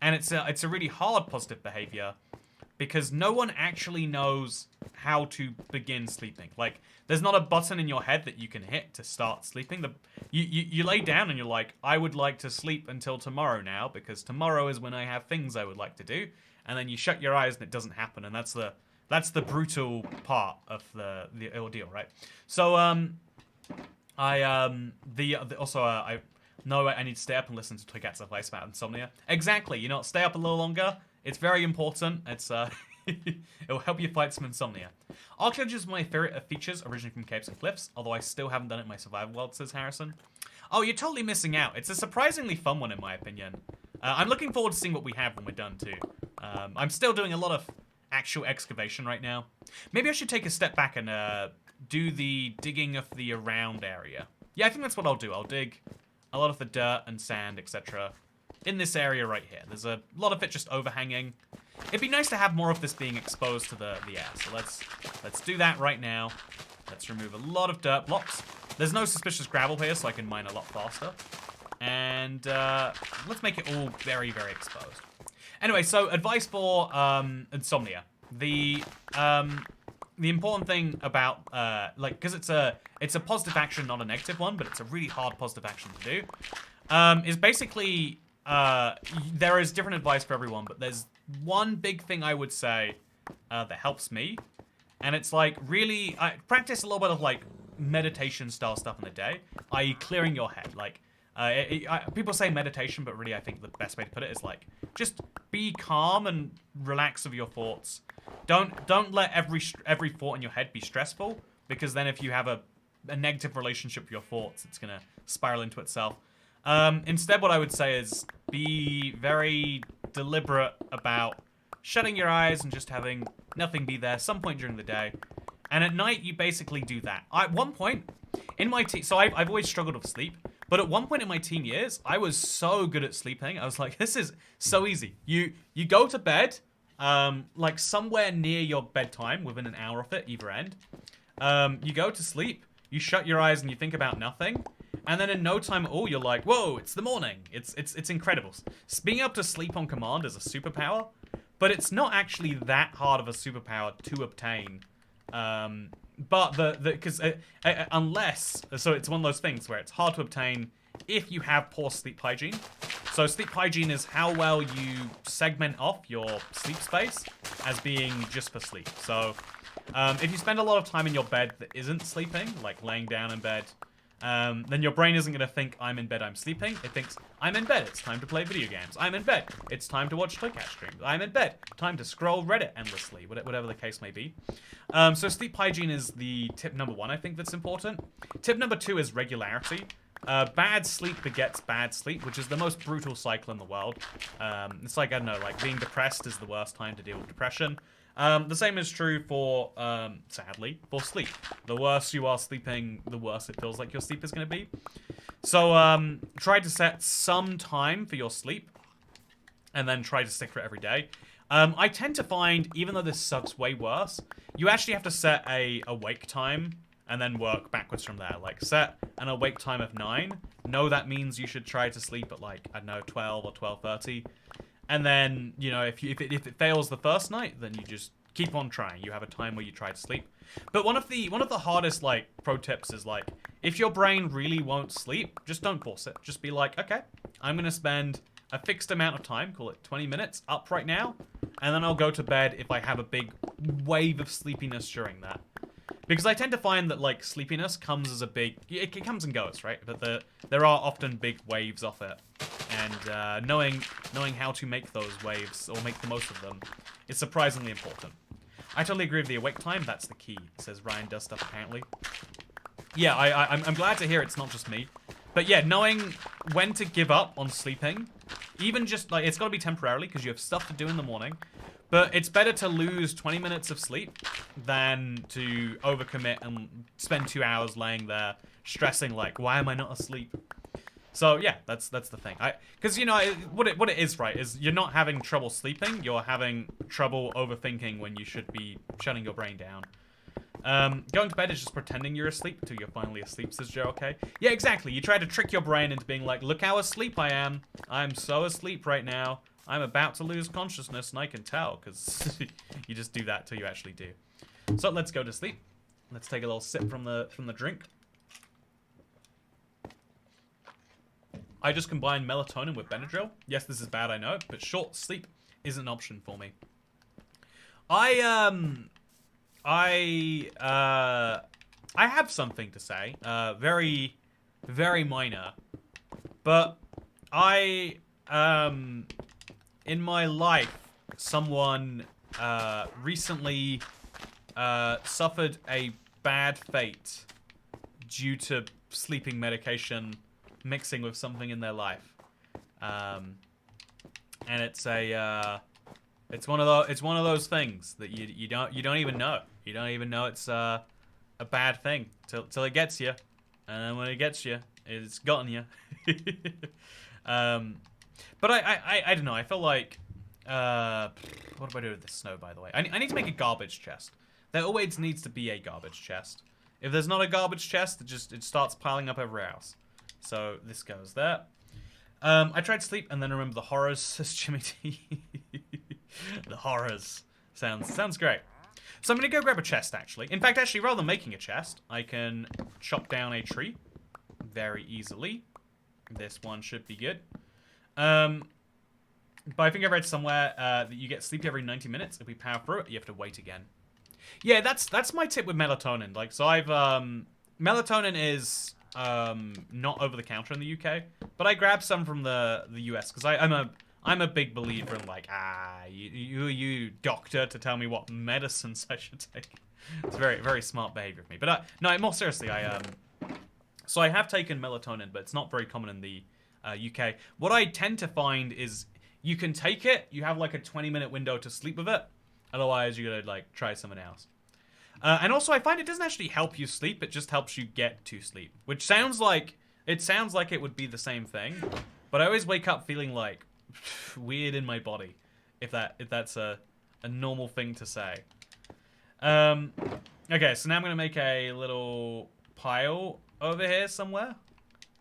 And it's a really hard positive behavior because no one actually knows how to begin sleeping. Like, there's not a button in your head that you can hit to start sleeping. You lay down and you're like, I would like to sleep until tomorrow now because tomorrow is when I have things I would like to do. And then you shut your eyes and it doesn't happen. And that's the brutal part of the ordeal, right? So, I know I need to stay up and listen to Toycat's advice about insomnia. Exactly, you know, stay up a little longer. It's very important. It's it will help you fight some insomnia. Archaeology is my favorite of features, originally from Caves and Cliffs, although I still haven't done it in my survival world, says Harrison. Oh, you're totally missing out. It's a surprisingly fun one, in my opinion. I'm looking forward to seeing what we have when we're done, too. I'm still doing a lot of actual excavation right now. Maybe I should take a step back and do the digging of the around area. Yeah, I think that's what I'll do. I'll dig a lot of the dirt and sand, etc. in this area right here. There's a lot of it just overhanging. It'd be nice to have more of this being exposed to the air. So let's do that right now. Let's remove a lot of dirt blocks. There's no suspicious gravel here, so I can mine a lot faster. And let's make it all very, very exposed. Anyway, so advice for insomnia. The important thing about because it's a positive action, not a negative one, but it's a really hard positive action to do. Is basically there is different advice for everyone, but there's one big thing I would say that helps me, and it's like really practice a little bit of like meditation style stuff in the day, i.e. clearing your head. Like people say meditation, but really I think the best way to put it is like just be calm and relax with your thoughts. Don't let every thought in your head be stressful, because then if you have a negative relationship with your thoughts, it's gonna spiral into itself. Instead, what I would say is be very deliberate about shutting your eyes and just having nothing be there some point during the day. And at night, you basically do that. At one point in my so I've always struggled with sleep, but at one point in my teen years, I was so good at sleeping. I was like, this is so easy. You go to bed, like somewhere near your bedtime, within an hour of it, either end. You go to sleep, you shut your eyes and you think about nothing. And then in no time at all, you're like, whoa, it's the morning. It's incredible. Being able to sleep on command is a superpower, but it's not actually that hard of a superpower to obtain. But because unless, so it's one of those things where it's hard to obtain if you have poor sleep hygiene. So sleep hygiene is how well you segment off your sleep space as being just for sleep. So if you spend a lot of time in your bed that isn't sleeping, like laying down in bed, then your brain isn't going to think, I'm in bed, I'm sleeping. It thinks, I'm in bed, it's time to play video games. I'm in bed, it's time to watch Toycat streams. I'm in bed, time to scroll Reddit endlessly, whatever the case may be. So sleep hygiene is the tip number one, I think, that's important. Tip number two is regularity. Bad sleep begets bad sleep, which is the most brutal cycle in the world. It's like, I don't know, like being depressed is the worst time to deal with depression. The same is true for, sadly, for sleep. The worse you are sleeping, the worse it feels like your sleep is going to be. So, try to set some time for your sleep, and then try to stick for it every day. I tend to find, even though this sucks way worse, you actually have to set a awake time, and then work backwards from there. Like, set an awake time of 9. Know that means you should try to sleep at, like, I don't know, 12 or 12:30. And then, you know, if it fails the first night, then you just keep on trying. You have a time where you try to sleep. But one of the hardest, like, pro tips is, like, if your brain really won't sleep, just don't force it. Just be like, okay, I'm going to spend a fixed amount of time, call it 20 minutes, up right now. and then I'll go to bed if I have a big wave of sleepiness during that. Because I tend to find that, like, sleepiness comes as a big... It comes and goes, right? But there are often big waves off it. And knowing how to make those waves, or make the most of them, is surprisingly important. I totally agree with the awake time. That's the key, says Ryan does stuff, apparently. Yeah, I'm glad to hear it's not just me. But yeah, knowing when to give up on sleeping, even just, like, it's got to be temporarily, because you have stuff to do in the morning. But it's better to lose 20 minutes of sleep than to overcommit and spend 2 hours laying there stressing like, why am I not asleep? So yeah, that's the thing. Because you know what it is, right? Is you're not having trouble sleeping, you're having trouble overthinking when you should be shutting your brain down. Going to bed is just pretending you're asleep until you're finally asleep, says Joe. Okay. Yeah, exactly. You try to trick your brain into being like, look how asleep I am. I'm so asleep right now. I'm about to lose consciousness, and I can tell, because you just do that till you actually do. So let's go to sleep. Let's take a little sip from the drink. I just combined melatonin with Benadryl. Yes, this is bad, I know, but short sleep is an option for me. I have something to say. Very, very minor, but in my life, someone recently suffered a bad fate due to sleeping medication mixing with something in their life, and it's one of those things that you don't even know. You don't even know it's a bad thing till it gets you, and then when it gets you, it's gotten you. But I don't know. I feel like, what do I do with this snow, by the way? I need to make a garbage chest. There always needs to be a garbage chest. If there's not a garbage chest, it starts piling up everywhere else. So this goes there. I tried to sleep and then remember the horrors, says Jimmy T. The horrors. Sounds great. So I'm gonna go grab a chest, actually. In fact, actually, rather than making a chest, I can chop down a tree very easily. This one should be good. But I think I read somewhere that you get sleepy every 90 minutes. If we power through it, you have to wait again. Yeah, that's my tip with melatonin. Like, so I've melatonin is not over the counter in the UK, but I grabbed some from the US because I'm a big believer in like you doctor to tell me what medicines I should take. It's very, very smart behavior of me. But no, more seriously, so I have taken melatonin, but it's not very common in the UK. What I tend to find is you can take it, you have like a 20-minute window to sleep with it. Otherwise, you gotta like try something else. And also, I find it doesn't actually help you sleep; it just helps you get to sleep, which sounds like it would be the same thing. But I always wake up feeling like weird in my body, if that's a normal thing to say. Okay, so now I'm gonna make a little pile over here somewhere,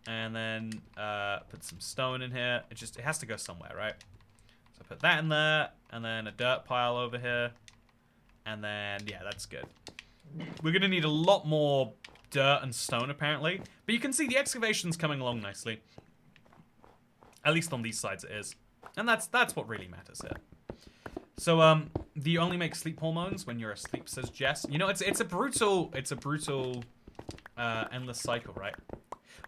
and then put some stone in here. It has to go somewhere, right? So put that in there, and then a dirt pile over here, and then yeah, that's good. We're gonna need a lot more dirt and stone apparently, but you can see the excavation's coming along nicely. At least on these sides it is, and that's what really matters here. So do you only make sleep hormones when you're asleep, says Jess. You know, it's a brutal endless cycle, right?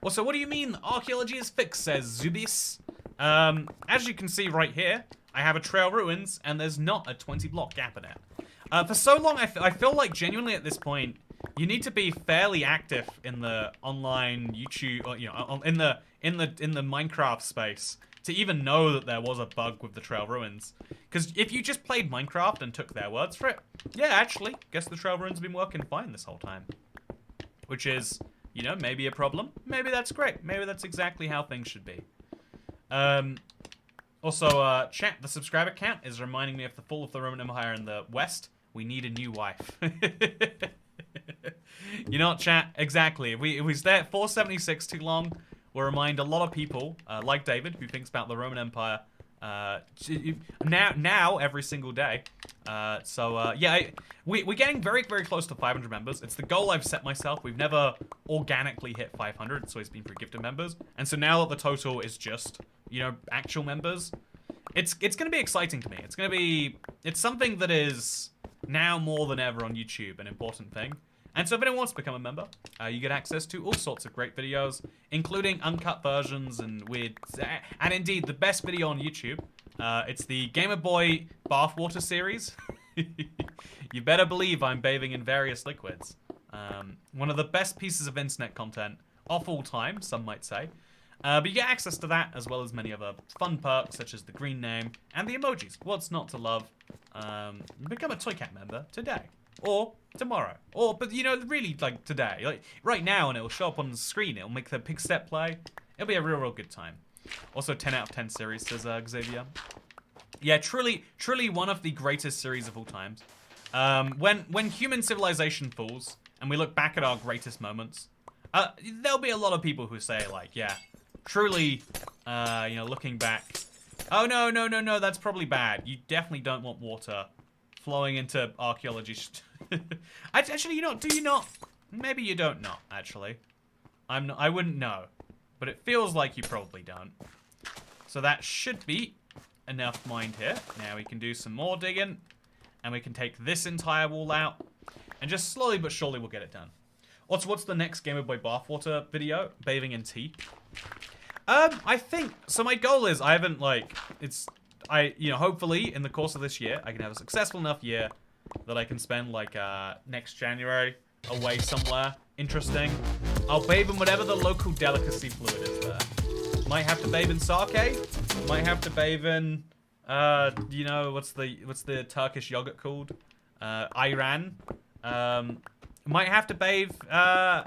Also, what do you mean archaeology is fixed, says Zubis. As you can see right here, I have a trail ruins, and there's not a 20-block gap in it. For so long, I feel like genuinely at this point, you need to be fairly active in the online YouTube, or, you know, in the Minecraft space to even know that there was a bug with the trail ruins. Because if you just played Minecraft and took their words for it, yeah, actually, guess the trail ruins have been working fine this whole time. Which is, you know, maybe a problem. Maybe that's great. Maybe that's exactly how things should be. Also, chat, the subscriber count is reminding me of the fall of the Roman Empire in the West. We need a new wife. You know what, chat? Exactly. If we stay at 476 too long, we'll remind a lot of people, like David, who thinks about the Roman Empire now every single day. Yeah, we're getting very, very close to 500 members. It's the goal I've set myself. We've never organically hit 500. It's always been for gifted members. And so now that the total is just, you know, actual members, it's gonna be exciting to me. It's something that is now more than ever on YouTube an important thing. And so if anyone wants to become a member, you get access to all sorts of great videos, including uncut versions and weird, and indeed the best video on YouTube. It's the Game Boy bathwater series. You better believe I'm bathing in various liquids. One of the best pieces of internet content of all time, some might say. But you get access to that, as well as many other fun perks, such as the green name and the emojis. What's not to love? Become a Toycat member today. Or tomorrow. Or, but you know, really, like, today. Like, right now, and it'll show up on the screen. It'll make the pig step play. It'll be a real good time. Also, 10 out of 10 series, says Xavier. Yeah, truly one of the greatest series of all times. When human civilization falls, and we look back at our greatest moments, there'll be a lot of people who say, like, yeah, truly, you know, looking back. Oh, no, that's probably bad. You definitely don't want water flowing into archaeology. Actually, you know, do you not? Maybe you don't know, actually. I wouldn't know. But it feels like you probably don't. So that should be enough mined here. Now we can do some more digging. And we can take this entire wall out. And just slowly but surely we'll get it done. What's the next Game Boy bathwater video? Bathing in tea. I think, so my goal is, I haven't, like, you know, hopefully in the course of this year, I can have a successful enough year that I can spend, like, next January away somewhere interesting. I'll bathe in whatever the local delicacy fluid is there. Might have to bathe in sake. Might have to bathe in, you know, what's the Turkish yogurt called? Iran. Might have to bathe,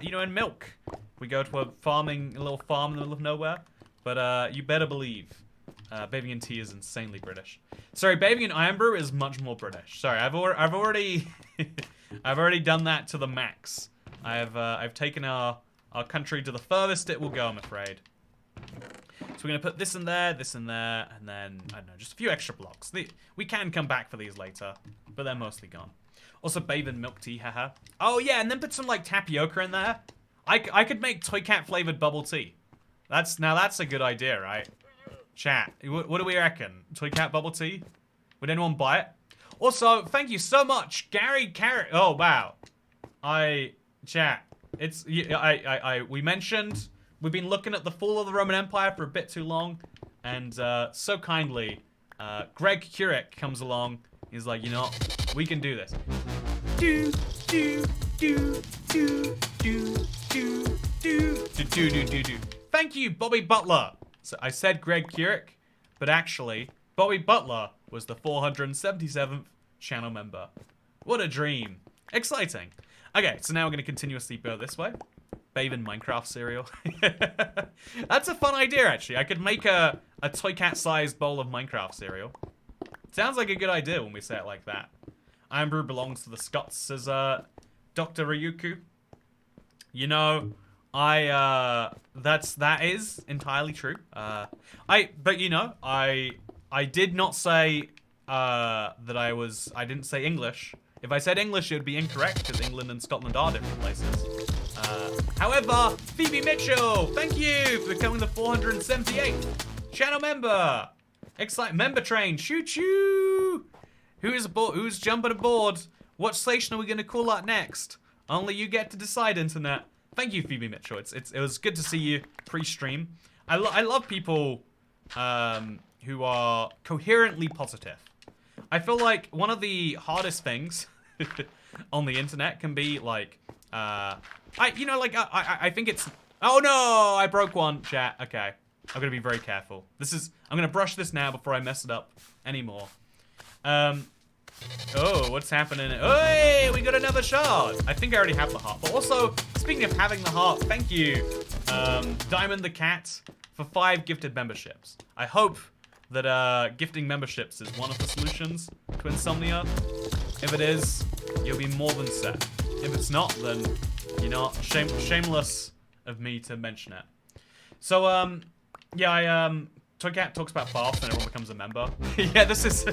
you know, in milk. We go to a little farm in the middle of nowhere. But you better believe, bathing in tea is insanely British. Sorry, bathing in iron brew is much more British. Sorry, I've already I've already done that to the max. I've taken our country to the furthest it will go, I'm afraid. So we're gonna put this in there, and then I don't know, just a few extra blocks. We can come back for these later, but they're mostly gone. Also, bathe in milk tea, haha. Oh yeah, and then put some like tapioca in there. I could make Toycat flavored bubble tea. That's a good idea, right? Chat, what do we reckon? Toycat bubble tea? Would anyone buy it? Also, thank you so much, Gary Carrot. Oh wow, chat. We mentioned we've been looking at the fall of the Roman Empire for a bit too long, and so kindly, Greg Kurek comes along. He's like, you know, we can do this. Thank you, Bobby Butler. So I said Greg Kurek, but actually, Bobby Butler was the 477th channel member. What a dream. Exciting. Okay, so now we're going to continuously go this way. Bathe in Minecraft cereal. That's a fun idea, actually. I could make a Toycat-sized bowl of Minecraft cereal. Sounds like a good idea when we say it like that. Iron Brew belongs to the Scots, says Dr. Ryuku. You know, that is entirely true. But you know, I did not say I didn't say English. If I said English, it would be incorrect because England and Scotland are different places. However, Phoebe Mitchell, thank you for becoming the 478th channel member. Excite member train, choo choo. Who's jumping aboard? What station are we gonna call out next? Only you get to decide, internet. Thank you, Phoebe Mitchell. It was good to see you pre-stream. I love people who are coherently positive. I feel like one of the hardest things on the internet can be like, I think it's. Oh no! I broke one. Chat. Okay, I'm gonna be very careful. I'm gonna brush this now before I mess it up anymore. Oh, what's happening? Hey, we got another shard. I think I already have the heart. But also, speaking of having the heart, thank you, Diamond the Cat, for 5 gifted memberships. I hope that gifting memberships is one of the solutions to insomnia. If it is, you'll be more than set. If it's not, then, you know, shameless of me to mention it. So, yeah, Toycat talks about baths and everyone becomes a member. Yeah, this is...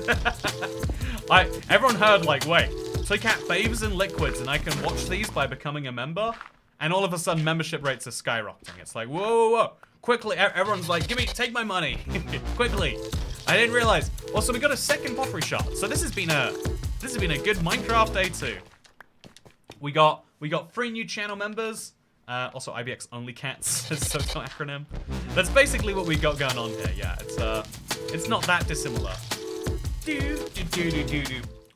everyone heard, like, wait, Toycat bathes in liquids and I can watch these by becoming a member? And all of a sudden, membership rates are skyrocketing. It's like, whoa, whoa, whoa. Quickly, everyone's like, take my money. Quickly. I didn't realize. Also, we got a second pottery shard. So this has been a good Minecraft day too. We got 3 new channel members. Also, ibxtoycat is social acronym. That's basically what we got going on here. Yeah, it's not that dissimilar.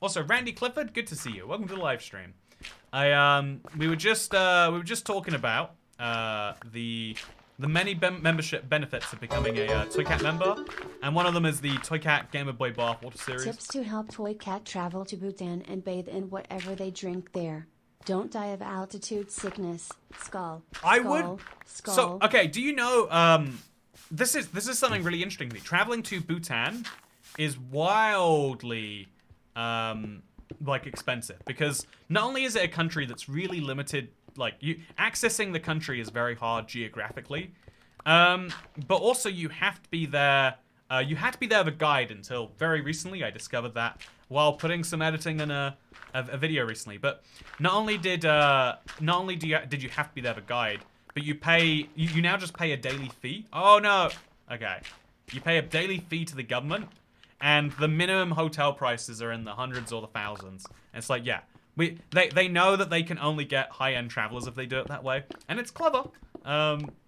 Also, Randy Clifford, good to see you. Welcome to the live stream. We were just talking about the many membership benefits of becoming a Toycat member, and one of them is the Toycat Game Boy Bath Water Series. Tips to help Toycat travel to Bhutan and bathe in whatever they drink there. Don't die of altitude sickness. Skull. I would. So, okay, do you know, this is something really interesting to me. Traveling to Bhutan is wildly, like, expensive, because not only is it a country that's really limited, like, accessing the country is very hard geographically, but also you have to be there, with a guide until very recently. I discovered that while putting some editing in a video recently. But not only did you have to be there with a guide, but you now just pay a daily fee. Oh no. Okay. You pay a daily fee to the government, and the minimum hotel prices are in the hundreds or the thousands. And it's like, yeah, they know that they can only get high-end travelers if they do it that way, and it's clever.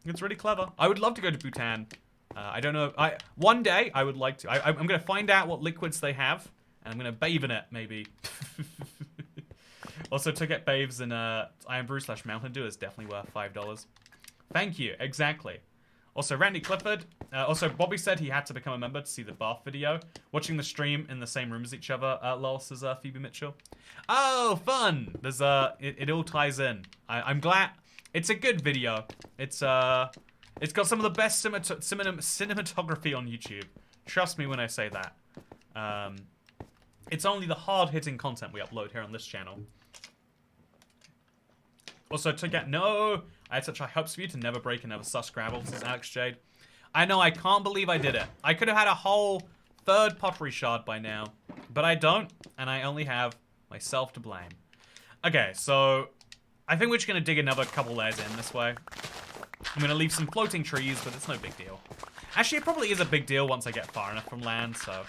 It's really clever. I would love to go to Bhutan. I don't know. One day I would like to. I'm gonna find out what liquids they have, and I'm gonna bathe in it maybe. Also, to get bathes in Iron Brew / Mountain Dew is definitely worth $5. Thank you. Exactly. Also, Randy Clifford. Also, Bobby said he had to become a member to see the bath video. Watching the stream in the same room as each other. Lol, says Phoebe Mitchell. Oh, fun! There's it all ties in. I'm glad. It's a good video. It's got some of the best cinematography on YouTube. Trust me when I say that. It's only the hard-hitting content we upload here on this channel. Also, no! I had such high hopes for you to never break another sus Scrabble, says Alex Jade. I know, I can't believe I did it. I could have had a whole 3rd pottery shard by now, but I don't, and I only have myself to blame. Okay, so I think we're just gonna dig another couple layers in this way. I'm gonna leave some floating trees, but it's no big deal. Actually, it probably is a big deal once I get far enough from land, so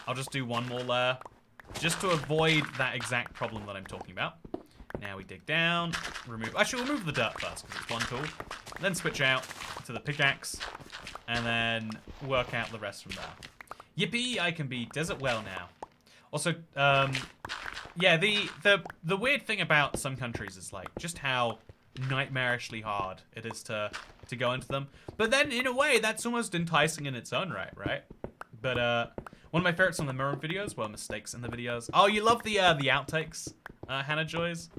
I'll just do one more layer, just to avoid that exact problem that I'm talking about. Now we dig down, actually we'll remove the dirt first, because it's one tool. Then switch out to the pickaxe, and then work out the rest from there. Yippee, I can be desert well now. Also, yeah, the weird thing about some countries is, like, just how nightmarishly hard it is to go into them. But then, in a way, that's almost enticing in its own right? But, one of my favorites on the Mirror videos were mistakes in the videos. Oh, you love the outtakes, Hannah Joys?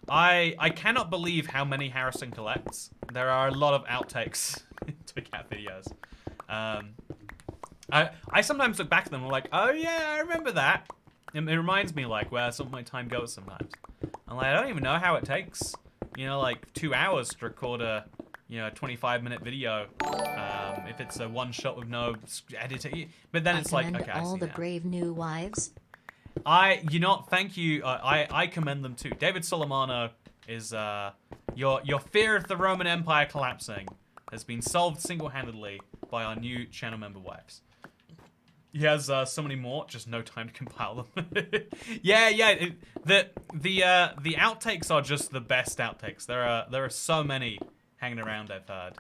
I cannot believe how many Harrison collects. There are a lot of outtakes in Toycat videos. I sometimes look back at them and I'm like, oh yeah, I remember that. It reminds me, like, where some of my time goes sometimes. I'm like, I don't even know how it takes, you know, like 2 hours to record a, you know, a 25-minute video. If it's a one shot with no editing. But then it's like, okay, I see all the now. brave new wives. You know, thank you. I commend them too. David Solomano is your fear of the Roman Empire collapsing has been solved single-handedly by our new channel member wives. He has so many more, just no time to compile them. yeah. The outtakes are just the best outtakes. There are so many hanging around, I've heard.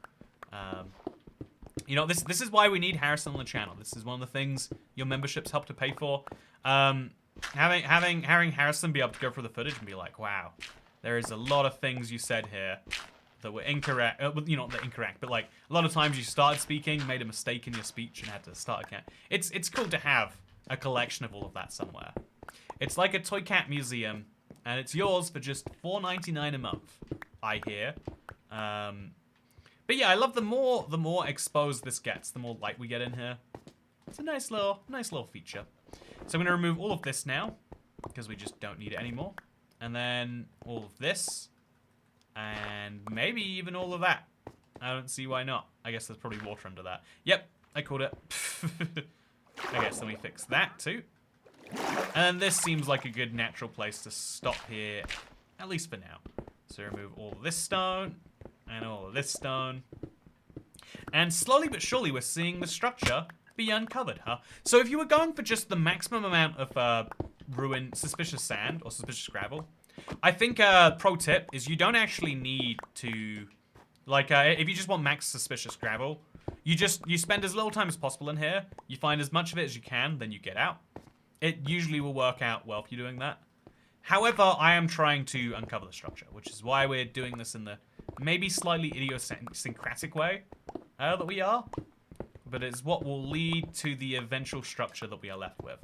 You know, this is why we need Harrison on the channel. This is one of the things your memberships help to pay for. Having Harrison be able to go through the footage and be like, wow, there is a lot of things you said here that were incorrect. You know, not incorrect, but like a lot of times you started speaking, made a mistake in your speech, and had to start again. It's cool to have a collection of all of that somewhere. It's like a Toycat museum, and it's yours for just $4.99 a month. I hear. But yeah, I love the more exposed this gets, the more light we get in here. It's a nice little feature. So I'm gonna remove all of this now, because we just don't need it anymore. And then all of this, and maybe even all of that. I don't see why not. I guess there's probably water under that. Yep, I called it. I guess let me fix that too. And then this seems like a good natural place to stop here, at least for now. So remove all of this stone, and all of this stone. And slowly but surely we're seeing the structure be uncovered, huh? So if you were going for just the maximum amount of suspicious sand or suspicious gravel, I think pro tip is you don't actually need to, like, if you just want max suspicious gravel, you spend as little time as possible in here, you find as much of it as you can, then you get out. It usually will work out well for you doing that. However, I am trying to uncover the structure, which is why we're doing this in the maybe slightly idiosyncratic way that we are. But it's what will lead to the eventual structure that we are left with.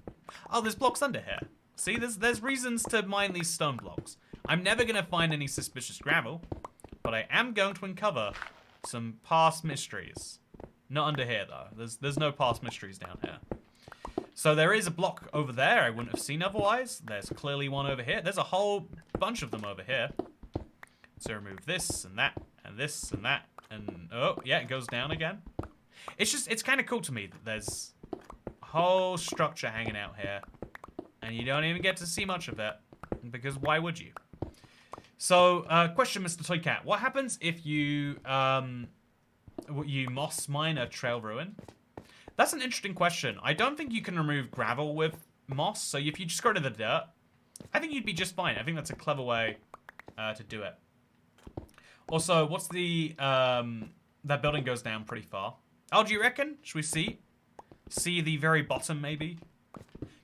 Oh, there's blocks under here. See, there's reasons to mine these stone blocks. I'm never going to find any suspicious gravel, but I am going to uncover some past mysteries. Not under here, though. There's no past mysteries down here. So there is a block over there I wouldn't have seen otherwise. There's clearly one over here. There's a whole bunch of them over here. So remove this and that and this and that. And, oh, yeah, it goes down again. It's kind of cool to me that there's a whole structure hanging out here. And you don't even get to see much of it. Because why would you? So, question, Mr. Toycat. What happens if you moss mine a trail ruin? That's an interesting question. I don't think you can remove gravel with moss, so if you just go to the dirt, I think you'd be just fine. I think that's a clever way to do it. Also, what's the... that building goes down pretty far. Oh, do you reckon? Should we see? See the very bottom, maybe?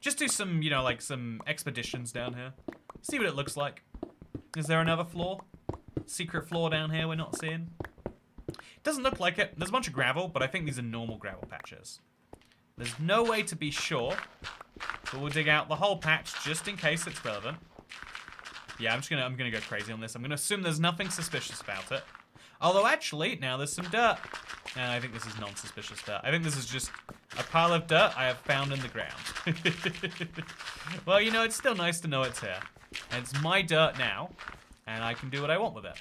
Just do some, you know, like some expeditions down here. See what it looks like. Is there another floor? Secret floor down here we're not seeing? Doesn't look like it. There's a bunch of gravel, but I think these are normal gravel patches. There's no way to be sure, but we'll dig out the whole patch just in case it's relevant. Yeah, I'm gonna go crazy on this. I'm gonna assume there's nothing suspicious about it. Although actually, now there's some dirt. And I think this is non-suspicious dirt. I think this is just a pile of dirt I have found in the ground. Well, you know, it's still nice to know it's here. And it's my dirt now, and I can do what I want with it.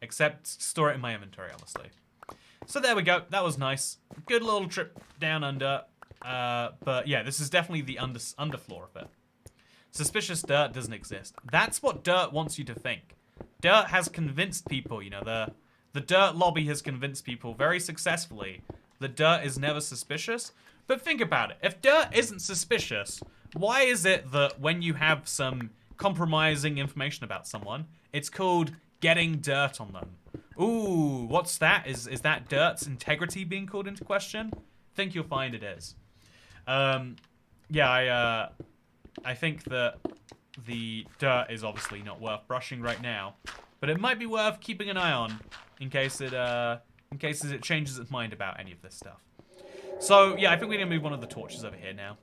Except store it in my inventory, honestly. So there we go. That was nice. Good little trip down under. But yeah, this is definitely the underfloor of it. Suspicious dirt doesn't exist. That's what dirt wants you to think. Dirt has convinced people, you know, the dirt lobby has convinced people very successfully that dirt is never suspicious. But think about it. If dirt isn't suspicious, why is it that when you have some compromising information about someone, it's called getting dirt on them? Ooh, what's that? Is that dirt's integrity being called into question? Think you'll find it is. Yeah, I think that the dirt is obviously not worth brushing right now, but it might be worth keeping an eye on in case it changes its mind about any of this stuff. So yeah, I think we're gonna move one of the torches over here now.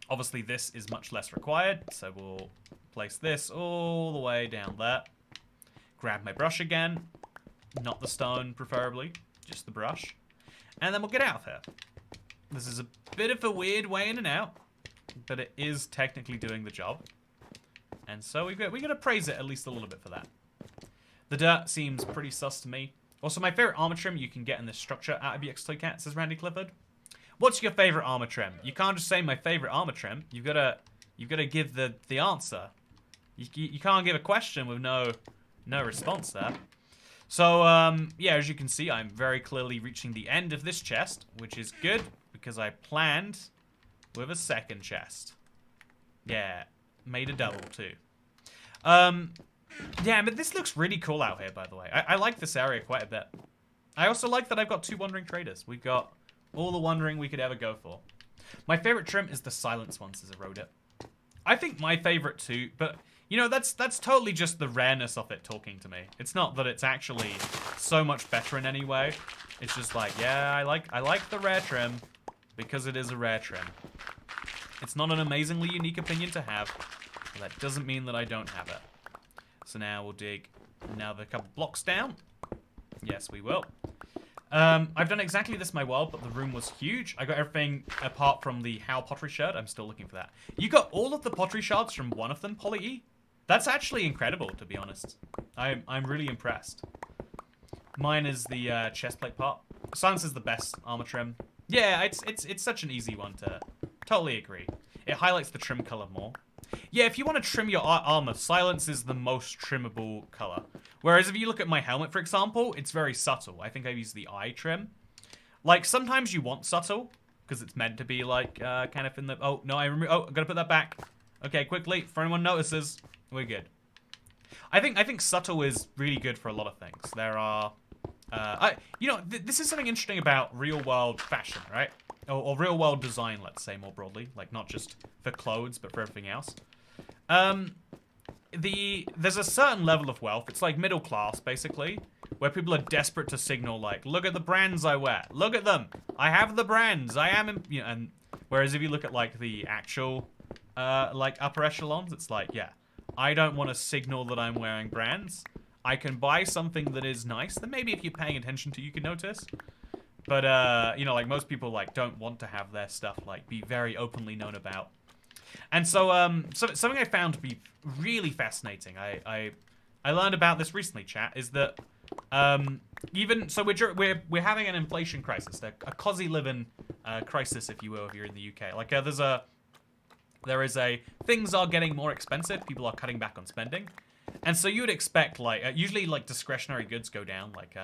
Obviously, this is much less required, so we'll place this all the way down there. Grab my brush again. Not the stone, preferably. Just the brush. And then we'll get out of here. This is a bit of a weird way in and out, but it is technically doing the job. And so we gotta praise it at least a little bit for that. The dirt seems pretty sus to me. Also, my favorite armor trim you can get in this structure at ibxtoycat, says Randy Clifford. What's your favorite armor trim? You can't just say my favorite armor trim. You've gotta give the answer. You can't give a question with no response there. So, yeah, as you can see, I'm very clearly reaching the end of this chest, which is good, because I planned with a second chest. Yeah, made a double, too. Yeah, but this looks really cool out here, by the way. I like this area quite a bit. I also like that I've got 2 wandering traders. We've got all the wandering we could ever go for. My favorite trim is the silence one, says Erode It. I think my favorite, too, but... You know, that's totally just the rareness of it talking to me. It's not that it's actually so much better in any way. It's just like, yeah, I like the rare trim because it is a rare trim. It's not an amazingly unique opinion to have, but that doesn't mean that I don't have it. So now we'll dig another couple blocks down. Yes, we will. I've done exactly this in my world, but the room was huge. I got everything apart from the How pottery shard. I'm still looking for that. You got all of the pottery shards from one of them, Polly E? That's actually incredible, to be honest. I'm really impressed. Mine is the chestplate part. Silence is the best armor trim. Yeah, it's such an easy one to totally agree. It highlights the trim color more. Yeah, if you want to trim your armor, silence is the most trimmable color. Whereas if you look at my helmet, for example, it's very subtle. I think I use the eye trim. Like, sometimes you want subtle, because it's meant to be like kind of in the. Oh no, I gotta put that back. Okay, quickly, if anyone notices, we're good. I think subtle is really good for a lot of things. There are, this is something interesting about real world fashion, right? Or real world design, let's say more broadly, like not just for clothes but for everything else. There's a certain level of wealth. It's like middle class, basically, where people are desperate to signal, like, look at the brands I wear. Look at them. I have the brands. I am, and whereas if you look at like the actual, like upper echelons, it's like, yeah, I don't want to signal that I'm wearing brands. I can buy something that is nice that maybe if you're paying attention to, you can notice. But, like most people like don't want to have their stuff like be very openly known about. And so, something I found to be really fascinating, I learned about this recently, chat, is that, even, so we're having an inflation crisis, a cozy living, crisis, if you will, if you're in the UK. Like, things are getting more expensive, people are cutting back on spending. And so you would expect, like, usually, like, discretionary goods go down, like,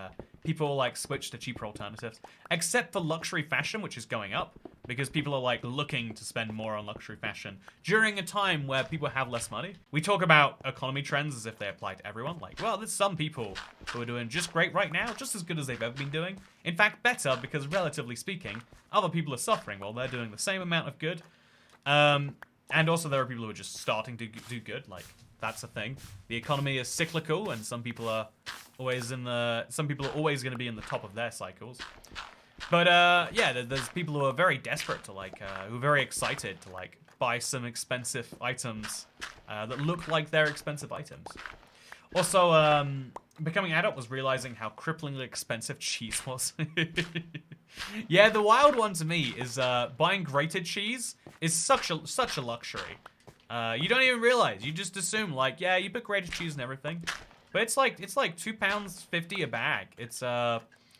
people, like, switch to cheaper alternatives. Except for luxury fashion, which is going up, because people are, like, looking to spend more on luxury fashion during a time where people have less money. We talk about economy trends as if they apply to everyone. Like, well, there's some people who are doing just great right now, just as good as they've ever been doing. In fact, better, because relatively speaking, other people are suffering while they're doing the same amount of good. And also there are people who are just starting to do good, like, that's a thing. The economy is cyclical, and some people are always going to be in the top of their cycles. But yeah, there's people who are very desperate to like, who are very excited to like buy some expensive items that look like they're expensive items. Also, becoming adult was realizing how cripplingly expensive cheese was. Yeah, the wild one to me is buying grated cheese is such a luxury. You don't even realize. You just assume, like, yeah, you put grated cheese and everything. But it's like £2.50 a bag. It's,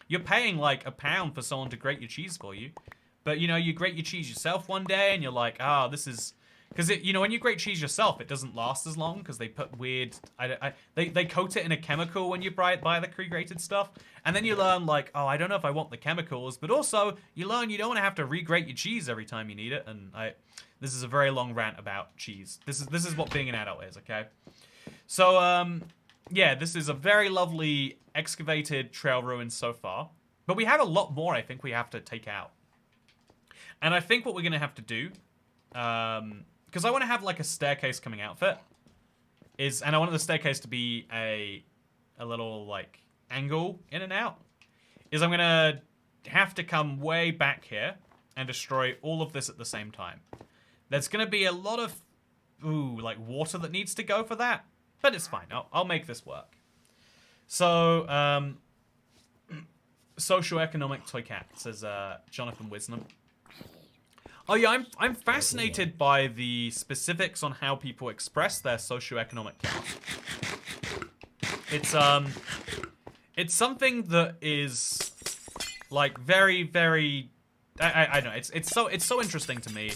you're paying, like, £1 for someone to grate your cheese for you. But, you grate your cheese yourself one day, and you're like, this is... Because, when you grate cheese yourself, it doesn't last as long, because they put weird... They coat it in a chemical when you buy the pre-grated stuff. And then you learn, like, I don't know if I want the chemicals. But also, you learn you don't want to have to re-grate your cheese every time you need it. And this is a very long rant about cheese. This is what being an adult is, okay? So, yeah, this is a very lovely excavated trail ruin so far. But we have a lot more I think we have to take out. And I think what we're going to have to do... because I want to have, like, a staircase coming outfit. And I want the staircase to be a little, like, angle in and out. I'm going to have to come way back here and destroy all of this at the same time. There's going to be a lot of, like, water that needs to go for that. But it's fine. I'll make this work. So, socioeconomic toy cat, says Jonathan Wisdom. Oh yeah, I'm fascinated by the specifics on how people express their socioeconomic class. It's something that is like very, very, I don't know. It's so interesting to me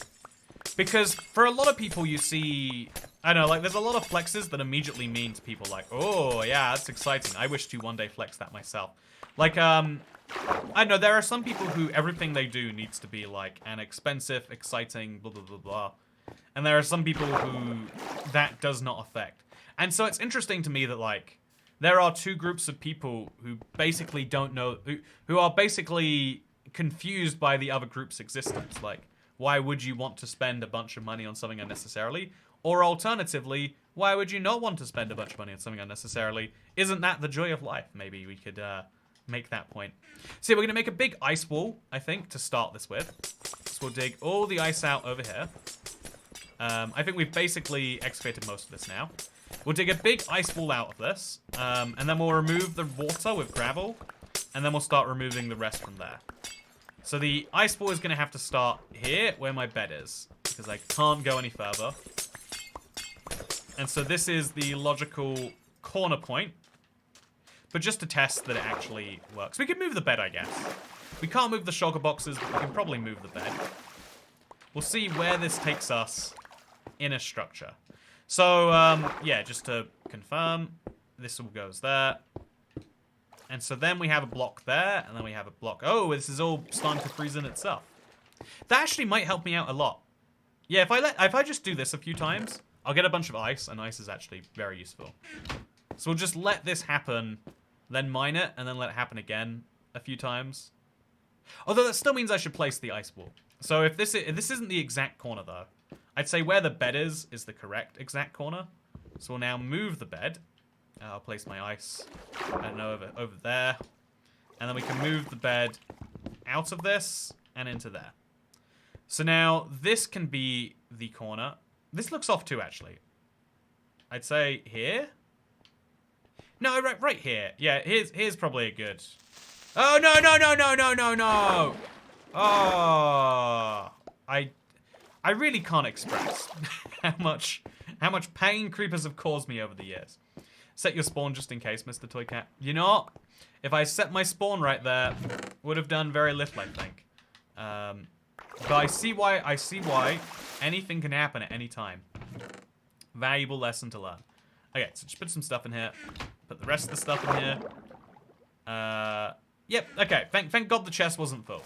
because for a lot of people you see, I don't know, like there's a lot of flexes that immediately mean to people like, oh yeah, that's exciting. I wish to one day flex that myself. Like I know there are some people who everything they do needs to be like an expensive, exciting, blah, blah, blah, blah. And there are some people who that does not affect. And so it's interesting to me that like, there are two groups of people who basically don't know, who are basically confused by the other group's existence. Like, why would you want to spend a bunch of money on something unnecessarily? Or alternatively, why would you not want to spend a bunch of money on something unnecessarily? Isn't that the joy of life? Maybe we could, make that point. So we're going to make a big ice wall, I think, to start this with. So we'll dig all the ice out over here. I think we've basically excavated most of this now. We'll dig a big ice wall out of this, and then we'll remove the water with gravel, and then we'll start removing the rest from there. So the ice wall is going to have to start here, where my bed is, because I can't go any further. And so this is the logical corner point. But just to test that it actually works. We can move the bed, I guess. We can't move the shulker boxes, but we can probably move the bed. We'll see where this takes us in a structure. So, yeah, just to confirm, this all goes there. And so then we have a block there, and then we have a block. Oh, this is all starting to freeze in itself. That actually might help me out a lot. Yeah, if I just do this a few times, I'll get a bunch of ice, and ice is actually very useful. So we'll just let this happen, then mine it, and then let it happen again a few times. Although that still means I should place the ice wall. So if this isn't the exact corner though, I'd say where the bed is the correct exact corner. So we'll now move the bed. I'll place my ice, I don't know, over there. And then we can move the bed out of this and into there. So now this can be the corner. This looks off too, actually. I'd say here. No, right here. Yeah, here's probably a good. Oh no no no no no no no! Oh, I really can't express how much pain creepers have caused me over the years. Set your spawn just in case, Mr. Toycat. You know what? If I set my spawn right there, would have done very little, I think. But I see why anything can happen at any time. Valuable lesson to learn. Okay, so just put some stuff in here. Put the rest of the stuff in here. Yep, okay. Thank God the chest wasn't full.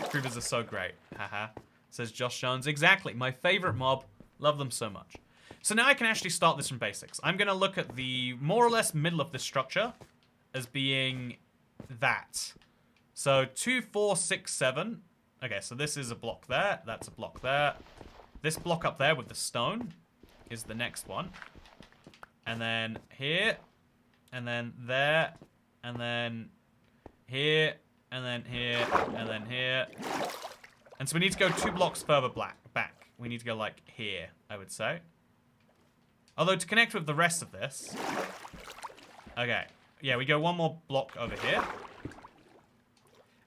Creepers are so great. Haha. Says Josh Jones. Exactly. My favorite mob. Love them so much. So now I can actually start this from basics. I'm going to look at the more or less middle of this structure as being that. So 2, 4, 6, 7. Okay, so this is a block there. That's a block there. This block up there with the stone is the next one. And then here. And then there. And then here. And then here. And then here. And so we need to go 2 blocks further back. We need to go like here, I would say. Although to connect with the rest of this. Okay. Yeah, we go 1 more block over here.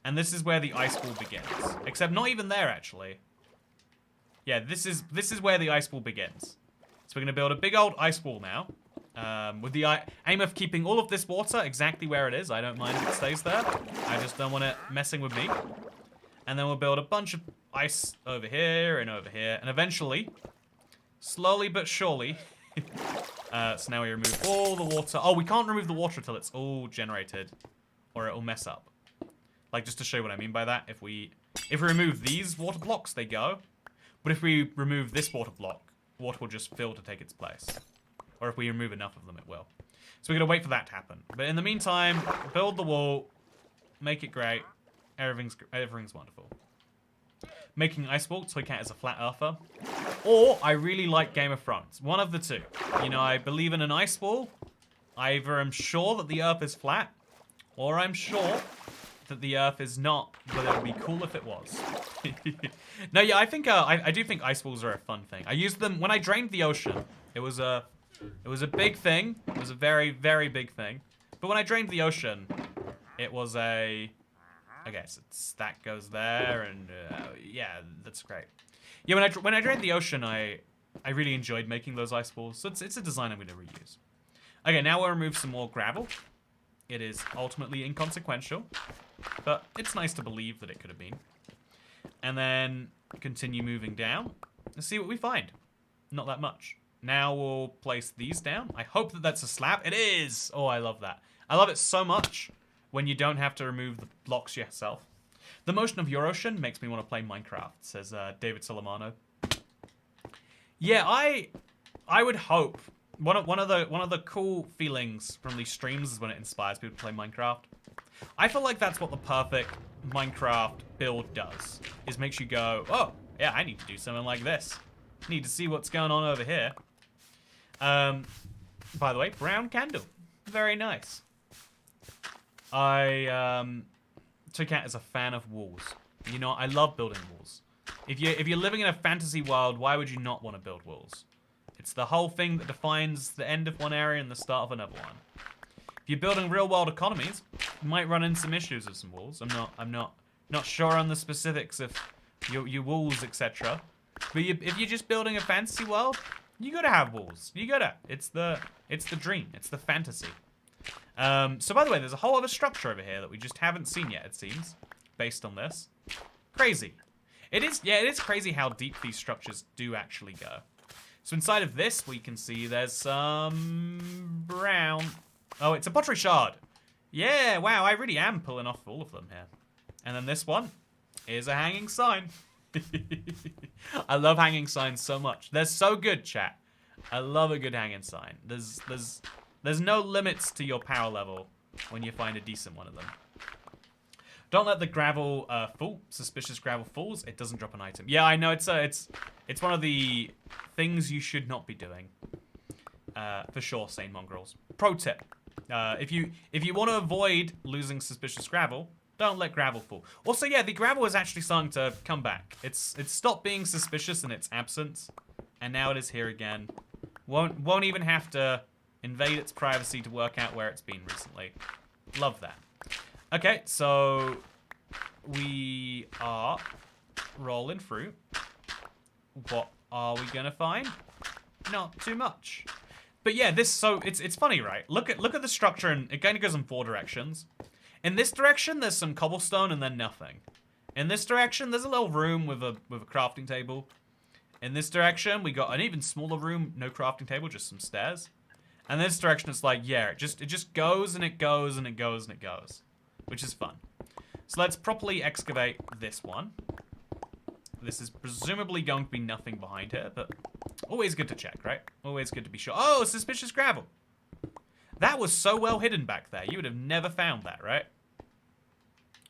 And this is where the ice wall begins. Except not even there, actually. Yeah, this is where the ice wall begins. So we're going to build a big old ice wall now. With the aim of keeping all of this water exactly where it is. I don't mind if it stays there. I just don't want it messing with me. And then we'll build a bunch of ice over here and over here. And eventually, slowly but surely... so now we remove all the water. Oh, we can't remove the water until it's all generated. Or it'll mess up. Like, just to show you what I mean by that. If we remove these water blocks, they go. But if we remove this water block, water will just fill to take its place. Or if we remove enough of them, it will. So we're going to wait for that to happen. But in the meantime, build the wall. Make it great. Everything's wonderful. Making ice wall, Toycat is a flat earther. Or I really like Game of Thrones. One of the two. You know, I believe in an ice wall. Either I'm sure that the earth is flat, or I'm sure that the earth is not, but it would be cool if it was. No, yeah, I think I do think ice walls are a fun thing. I used them when I drained the ocean. It was a big thing. It was a very, very big thing. But when I drained the ocean, it was a... I guess that goes there, and yeah, that's great. Yeah, when I drained the ocean, I really enjoyed making those ice walls. So it's a design I'm going to reuse. Okay, now we'll remove some more gravel. It is ultimately inconsequential, but it's nice to believe that it could have been. And then continue moving down and see what we find. Not that much. Now we'll place these down. I hope that that's a slab. It is! Oh, I love that. I love it so much when you don't have to remove the blocks yourself. The motion of your ocean makes me want to play Minecraft, says David Solomano. Yeah, I would hope one of the cool feelings from these streams is when it inspires people to play Minecraft. I feel like that's what the perfect Minecraft build does. Is makes you go, oh yeah, I need to do something like this. Need to see what's going on over here. By the way, brown candle, very nice. Toycat is a fan of walls. You know, I love building walls. If you're living in a fantasy world, why would you not want to build walls? It's the whole thing that defines the end of one area and the start of another one. If you're building real-world economies, you might run into some issues with some walls. I'm not sure on the specifics of your walls, etc. But if you're just building a fantasy world, you gotta have walls. You gotta. It's the dream. It's the fantasy. So by the way, there's a whole other structure over here that we just haven't seen yet, it seems, based on this. Crazy. It is crazy how deep these structures do actually go. So inside of this, we can see there's some brown... Oh, it's a pottery shard. Yeah, wow, I really am pulling off all of them here. And then this one is a hanging sign. I love hanging signs so much. They're so good, chat. I love a good hanging sign. There's no limits to your power level when you find a decent one of them. Don't let the gravel fall. Suspicious gravel falls. It doesn't drop an item. Yeah, I know. It's one of the things you should not be doing. For sure, Sane Mongrels. Pro tip: if you want to avoid losing suspicious gravel, don't let gravel fall. Also, yeah, the gravel is actually starting to come back. It's stopped being suspicious in its absence, and now it is here again. Won't even have to invade its privacy to work out where it's been recently. Love that. Okay, so we are rolling through. What are we gonna find? Not too much. But yeah, it's funny, right? Look at the structure, and it kind of goes in 4 directions. In this direction, there's some cobblestone and then nothing. In this direction, there's a little room with a crafting table. In this direction, we got an even smaller room, no crafting table, just some stairs. And this direction, it's like, yeah, it just goes and it goes and it goes and it goes, which is fun. So let's properly excavate this one. This is presumably going to be nothing behind here, but always good to check, right? Always good to be sure. Oh, suspicious gravel. That was so well hidden back there. You would have never found that, right?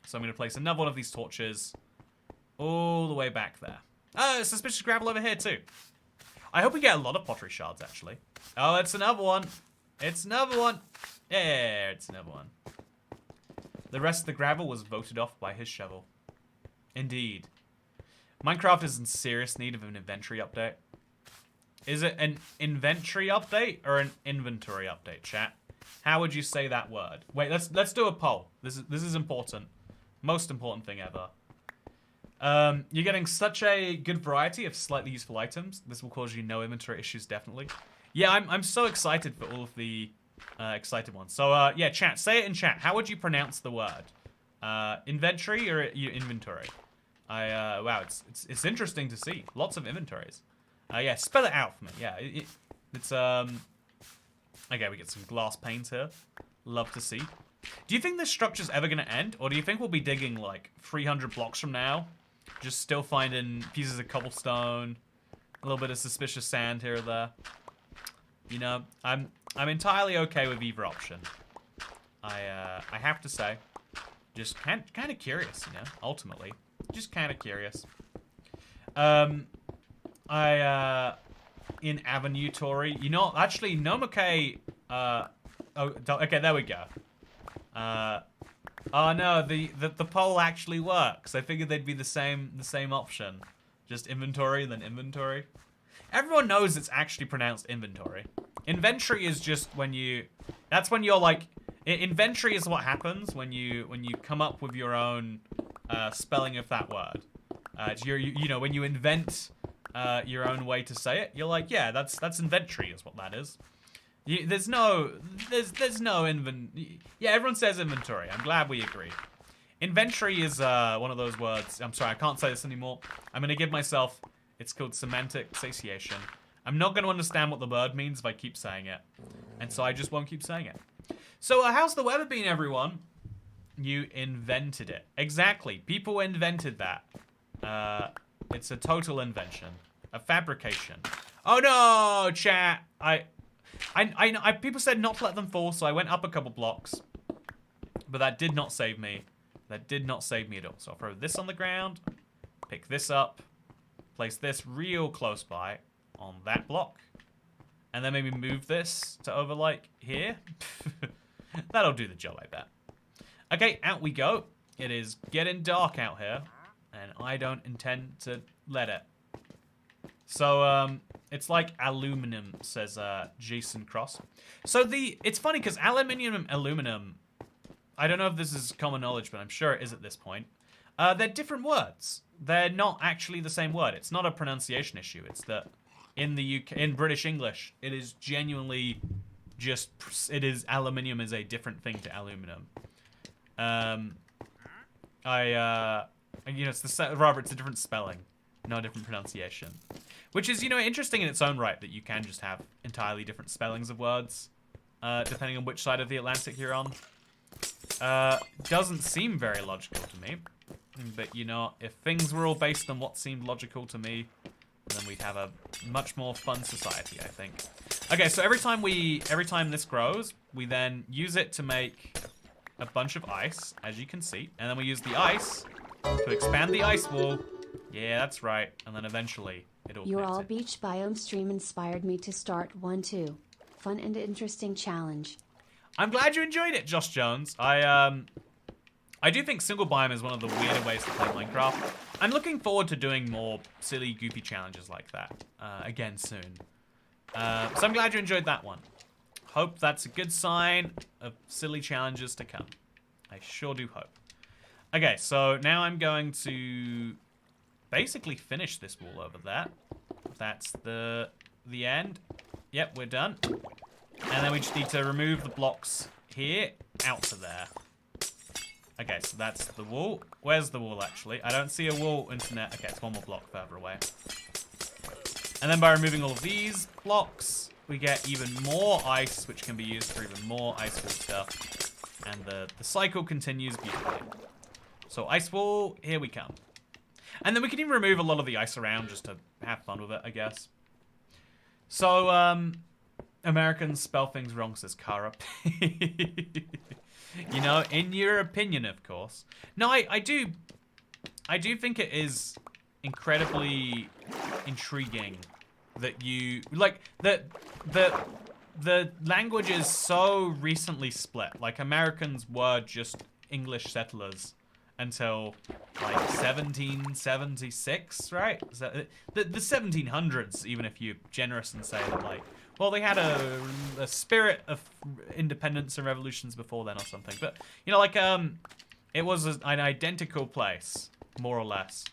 So I'm going to place another one of these torches all the way back there. Oh, suspicious gravel over here too. I hope we get a lot of pottery shards, actually. Oh, it's another one. It's another one. Yeah, it's another one. The rest of the gravel was voted off by his shovel. Indeed. Minecraft is in serious need of an inventory update. Is it an inventory update or an inventory update, chat? How would you say that word? Wait, let's do a poll. This is important. Most important thing ever. You're getting such a good variety of slightly useful items. This will cause you no inventory issues, definitely. Yeah, I'm so excited for all of the excited ones. So yeah, chat, say it in chat. How would you pronounce the word? Inventory or inventory? Wow, it's interesting to see. Lots of inventories. Yeah, spell it out for me. Yeah, it's okay, we get some glass panes here. Love to see. Do you think this structure's ever gonna end, or do you think we'll be digging like 300 blocks from now, just still finding pieces of cobblestone, a little bit of suspicious sand here or there? You know, I'm entirely okay with either option. I have to say, just kind of curious, you know. Ultimately, just kind of curious. In Avenue Tory, you know, actually, Nomake. Oh, okay, there we go. Oh no, the poll actually works. I figured they'd be the same option. Just inventory, then inventory. Everyone knows it's actually pronounced inventory. Inventory is just when you. That's when you're like. Inventory is what happens when you come up with your own spelling of that word. You know, when you invent your own way to say it, you're like, yeah, that's inventory is what that is. There's no yeah, everyone says inventory. I'm glad we agree. Inventory is one of those words. I'm sorry, I can't say this anymore. I'm gonna give myself. It's called semantic satiation. I'm not gonna understand what the word means if I keep saying it, and so I just won't keep saying it. So how's the weather been, everyone? You invented it. Exactly. People invented that. It's a total invention, a fabrication. Oh no, chat. People said not to let them fall, so I went up a couple blocks. But that did not save me. That did not save me at all. So I'll throw this on the ground, pick this up, place this real close by on that block, and then maybe move this to over like here. That'll do the job, I bet. Okay, out we go. It is getting dark out here, and I don't intend to let it. So, it's like aluminum, says Jason Cross. So it's funny because aluminium and aluminum, I don't know if this is common knowledge, but I'm sure it is at this point. They're different words. They're not actually the same word. It's not a pronunciation issue. It's that in the UK, in British English, it is genuinely just, aluminium is a different thing to aluminum. You know, it's a different spelling, not a different pronunciation. Which is, you know, interesting in its own right that you can just have entirely different spellings of words, depending on which side of the Atlantic you're on. Doesn't seem very logical to me. But you know, if things were all based on what seemed logical to me, then we'd have a much more fun society, I think. Okay, so every time this grows, we then use it to make a bunch of ice, as you can see. And then we use the ice to expand the ice wall. Yeah, that's right. And then eventually, it'll Your connect all it. beach biome stream inspired me to start one too. Fun and interesting challenge. I'm glad you enjoyed it, Josh Jones. I do think single biome is one of the weirder ways to play Minecraft. I'm looking forward to doing more silly, goofy challenges like that again soon. So I'm glad you enjoyed that one. Hope that's a good sign of silly challenges to come. I sure do hope. Okay, so now I'm going to basically finish this wall over there. That's the end. Yep, we're done. And then we just need to remove the blocks here out to there. Okay, so that's the wall. Where's the wall, actually? I don't see a wall, internet. Okay, it's one more block further away. And then by removing all of these blocks, we get even more ice, which can be used for even more ice wall stuff. And the cycle continues beautifully. So ice wall, here we come. And then we can even remove a lot of the ice around just to have fun with it, I guess. So, Americans spell things wrong, says Kara. You know, in your opinion, of course. No, I do think it is incredibly intriguing that you like that the language is so recently split. Like Americans were just English settlers until like 1776, right? So the 1700s, even if you're generous and say that like, well, they had a spirit of independence and revolutions before then or something. But, you know, like, it was an identical place, more or less.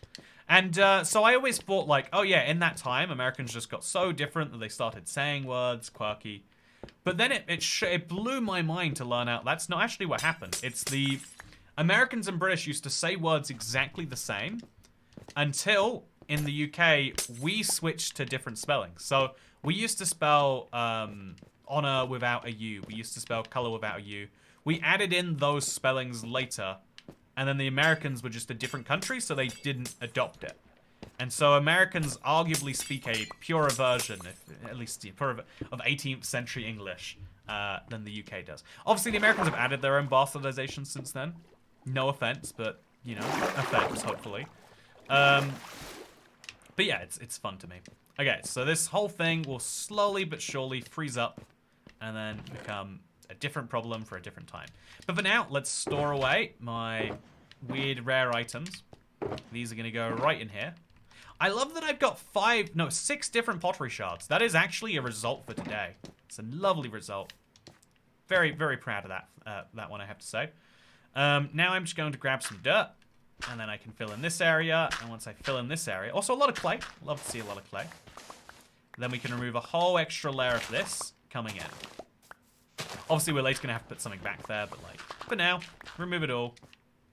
And so I always thought, like, oh, yeah, in that time, Americans just got so different that they started saying words, quirky. But then it blew my mind to learn out that's not actually what happened. It's the Americans and British used to say words exactly the same until, in the UK, we switched to different spellings. So we used to spell honor without a U. We used to spell color without a U. We added in those spellings later, and then the Americans were just a different country, so they didn't adopt it. And so Americans arguably speak a purer version, at least of 18th century English than the UK does. Obviously, the Americans have added their own bastardization since then. No offense, but, you know, offense, hopefully. But yeah, it's fun to me. Okay, so this whole thing will slowly but surely freeze up and then become a different problem for a different time. But for now, let's store away my weird rare items. These are going to go right in here. I love that I've got 6 different pottery shards. That is actually a result for today. It's a lovely result. Very, very proud of that one, I have to say. Now I'm just going to grab some dirt. And then I can fill in this area. And once I fill in this area... Also, a lot of clay. Love to see a lot of clay. Then we can remove a whole extra layer of this coming in. Obviously, we're later going to have to put something back there. But, like, for now, remove it all.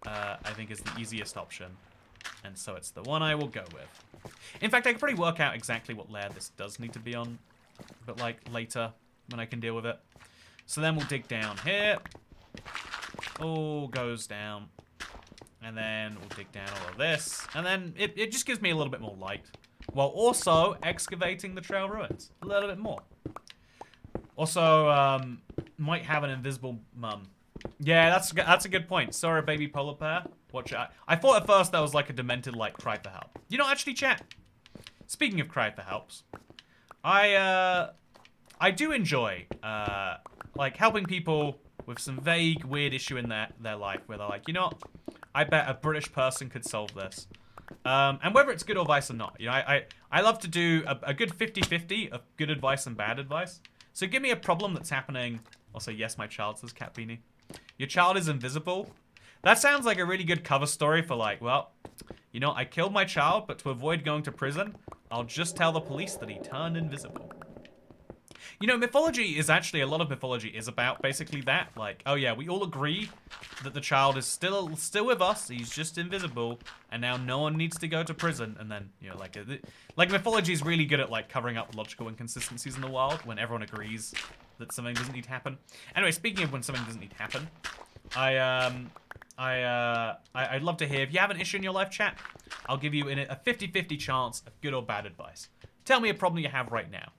I think is the easiest option. And so it's the one I will go with. In fact, I can probably work out exactly what layer this does need to be on. But, like, later when I can deal with it. So then we'll dig down here. All goes down. And then we'll dig down all of this. And then it just gives me a little bit more light. While also excavating the trail ruins. A little bit more. Also, might have an invisible mum. Yeah, that's a good point. Saw a baby polar bear. Watch out. I thought at first that was like a demented, like, cry for help. You know, actually, chat. Speaking of cry for helps. I do enjoy, like, helping people with some vague, weird issue in their life. Where they're like, you know, I bet a British person could solve this. And whether it's good advice or not, you know, I love to do a good 50-50 of good advice and bad advice. So give me a problem that's happening. Also, yes, my child, says Cat Beanie. Your child is invisible. That sounds like a really good cover story for like, well, you know, I killed my child, but to avoid going to prison, I'll just tell the police that he turned invisible. You know, mythology is actually, a lot of mythology is about basically that. Like, oh yeah, we all agree that the child is still with us. He's just invisible, and now no one needs to go to prison. And then, you know, like mythology is really good at like covering up logical inconsistencies in the world when everyone agrees that something doesn't need to happen. Anyway, speaking of when something doesn't need to happen, I'd love to hear if you have an issue in your life, chat. I'll give you a 50-50 chance of good or bad advice. Tell me a problem you have right now.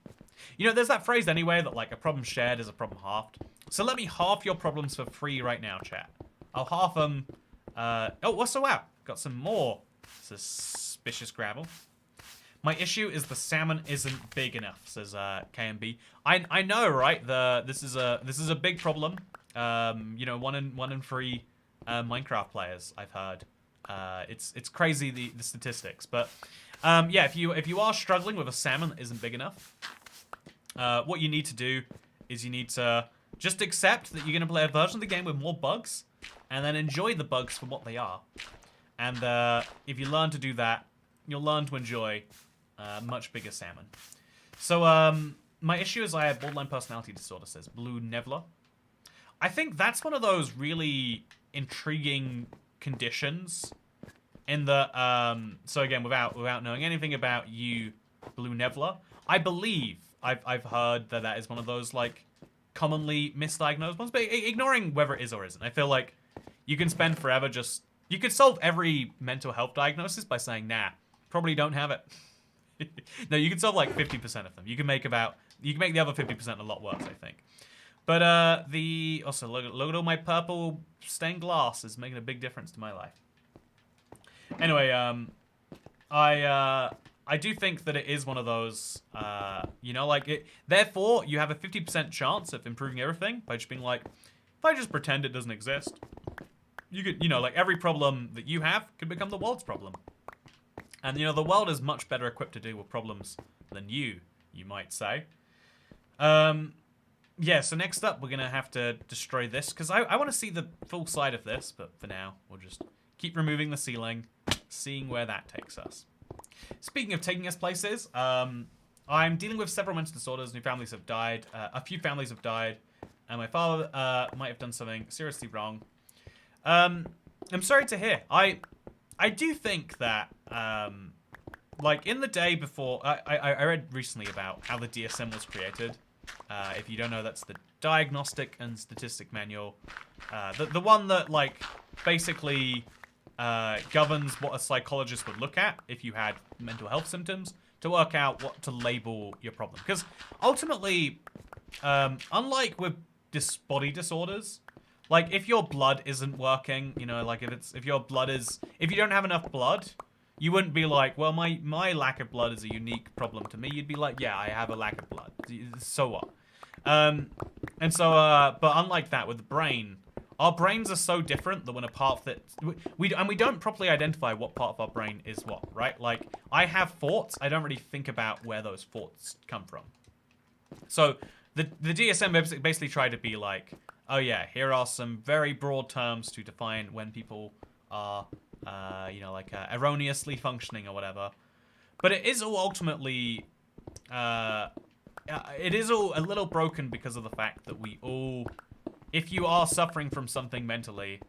You know, there's that phrase anyway that like a problem shared is a problem halved. So let me half your problems for free right now, chat. I'll half them. Oh, what's so out? Got some more suspicious gravel. My issue is the salmon isn't big enough, says KMB. I know, right? This is a big problem. You know, one in three Minecraft players, I've heard. It's crazy the statistics, but yeah, if you are struggling with a salmon that isn't big enough, what you need to do is you need to just accept that you're going to play a version of the game with more bugs, and then enjoy the bugs for what they are. And if you learn to do that, you'll learn to enjoy much bigger salmon. So my issue is I have borderline personality disorder, says Blue Nevler. I think that's one of those really intriguing conditions in the so again, without knowing anything about you, Blue Nevler, I believe I've heard that is one of those like commonly misdiagnosed ones, but ignoring whether it is or isn't, I feel like you can spend forever you could solve every mental health diagnosis by saying, nah, probably don't have it. No, you can solve like 50% of them. You can make the other 50% a lot worse, I think. But also look at all my purple stained glass is making a big difference to my life. Anyway, I do think that it is one of those, you know, like it. Therefore, you have a 50% chance of improving everything by just being like, if I just pretend it doesn't exist, you could, you know, like every problem that you have could become the world's problem. And, you know, the world is much better equipped to deal with problems than you might say. Yeah, so next up, we're going to have to destroy this, because I want to see the full side of this, but for now, we'll just keep removing the ceiling, seeing where that takes us. Speaking of taking us places, I'm dealing with several mental disorders. New families have died. A few families have died, and my father might have done something seriously wrong. I'm sorry to hear. I do think that, like, in the day before... I read recently about how the DSM was created. If you don't know, that's the Diagnostic and Statistic Manual. The one that, like, basically governs what a psychologist would look at if you had mental health symptoms to work out what to label your problem. Because ultimately, unlike with body disorders, like, if your blood isn't working, you know, like, if you don't have enough blood, you wouldn't be like, well, my lack of blood is a unique problem to me. You'd be like, yeah, I have a lack of blood. So what? And so, but unlike that, with the brain, our brains are so different that when a part that we don't properly identify what part of our brain is what, right? Like, I have thoughts. I don't really think about where those thoughts come from. So the DSM basically tried to be like, oh yeah, here are some very broad terms to define when people are, you know, like erroneously functioning or whatever. But it is all ultimately, it is all a little broken because of the fact that we all, if you are suffering from something mentally,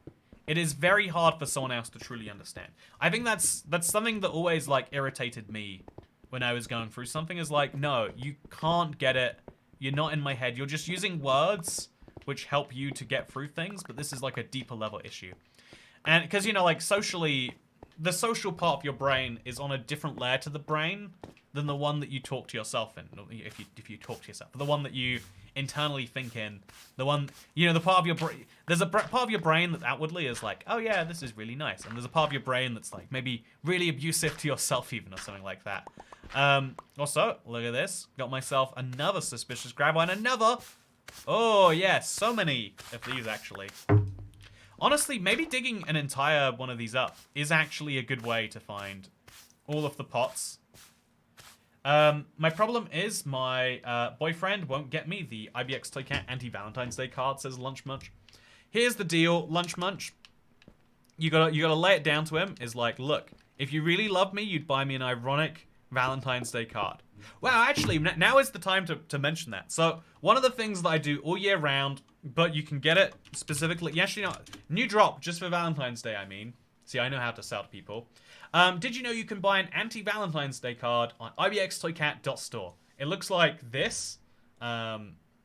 it is very hard for someone else to truly understand. I think that's something that always like irritated me when I was going through something, is like, no, you can't get it. You're not in my head. You're just using words which help you to get through things, but this is like a deeper level issue. And because, you know, like socially, the social part of your brain is on a different layer to the brain than the one that you talk to yourself in, if you talk to yourself. The one that you internally think in, the one, you know, the part of your brain, there's a part of your brain that outwardly is like, oh yeah, this is really nice. And there's a part of your brain that's like maybe really abusive to yourself even, or something like that. Also, look at this. Got myself another suspicious gravel and another. Oh yes, so many of these actually. Honestly, maybe digging an entire one of these up is actually a good way to find all of the pots. My problem is my boyfriend won't get me the ibxtoycat anti-Valentine's Day card, says Lunch Munch. Here's the deal, Lunch Munch. You gotta lay it down to him. Is like, look, if you really love me, you'd buy me an ironic Valentine's Day card. Wow, actually, now is the time to mention that. So, one of the things that I do all year round, but you can get it specifically, actually, no, new drop, just for Valentine's Day, I mean. See, I know how to sell to people. Did you know you can buy an anti-Valentine's Day card on ibxtoycat.store? It looks like this.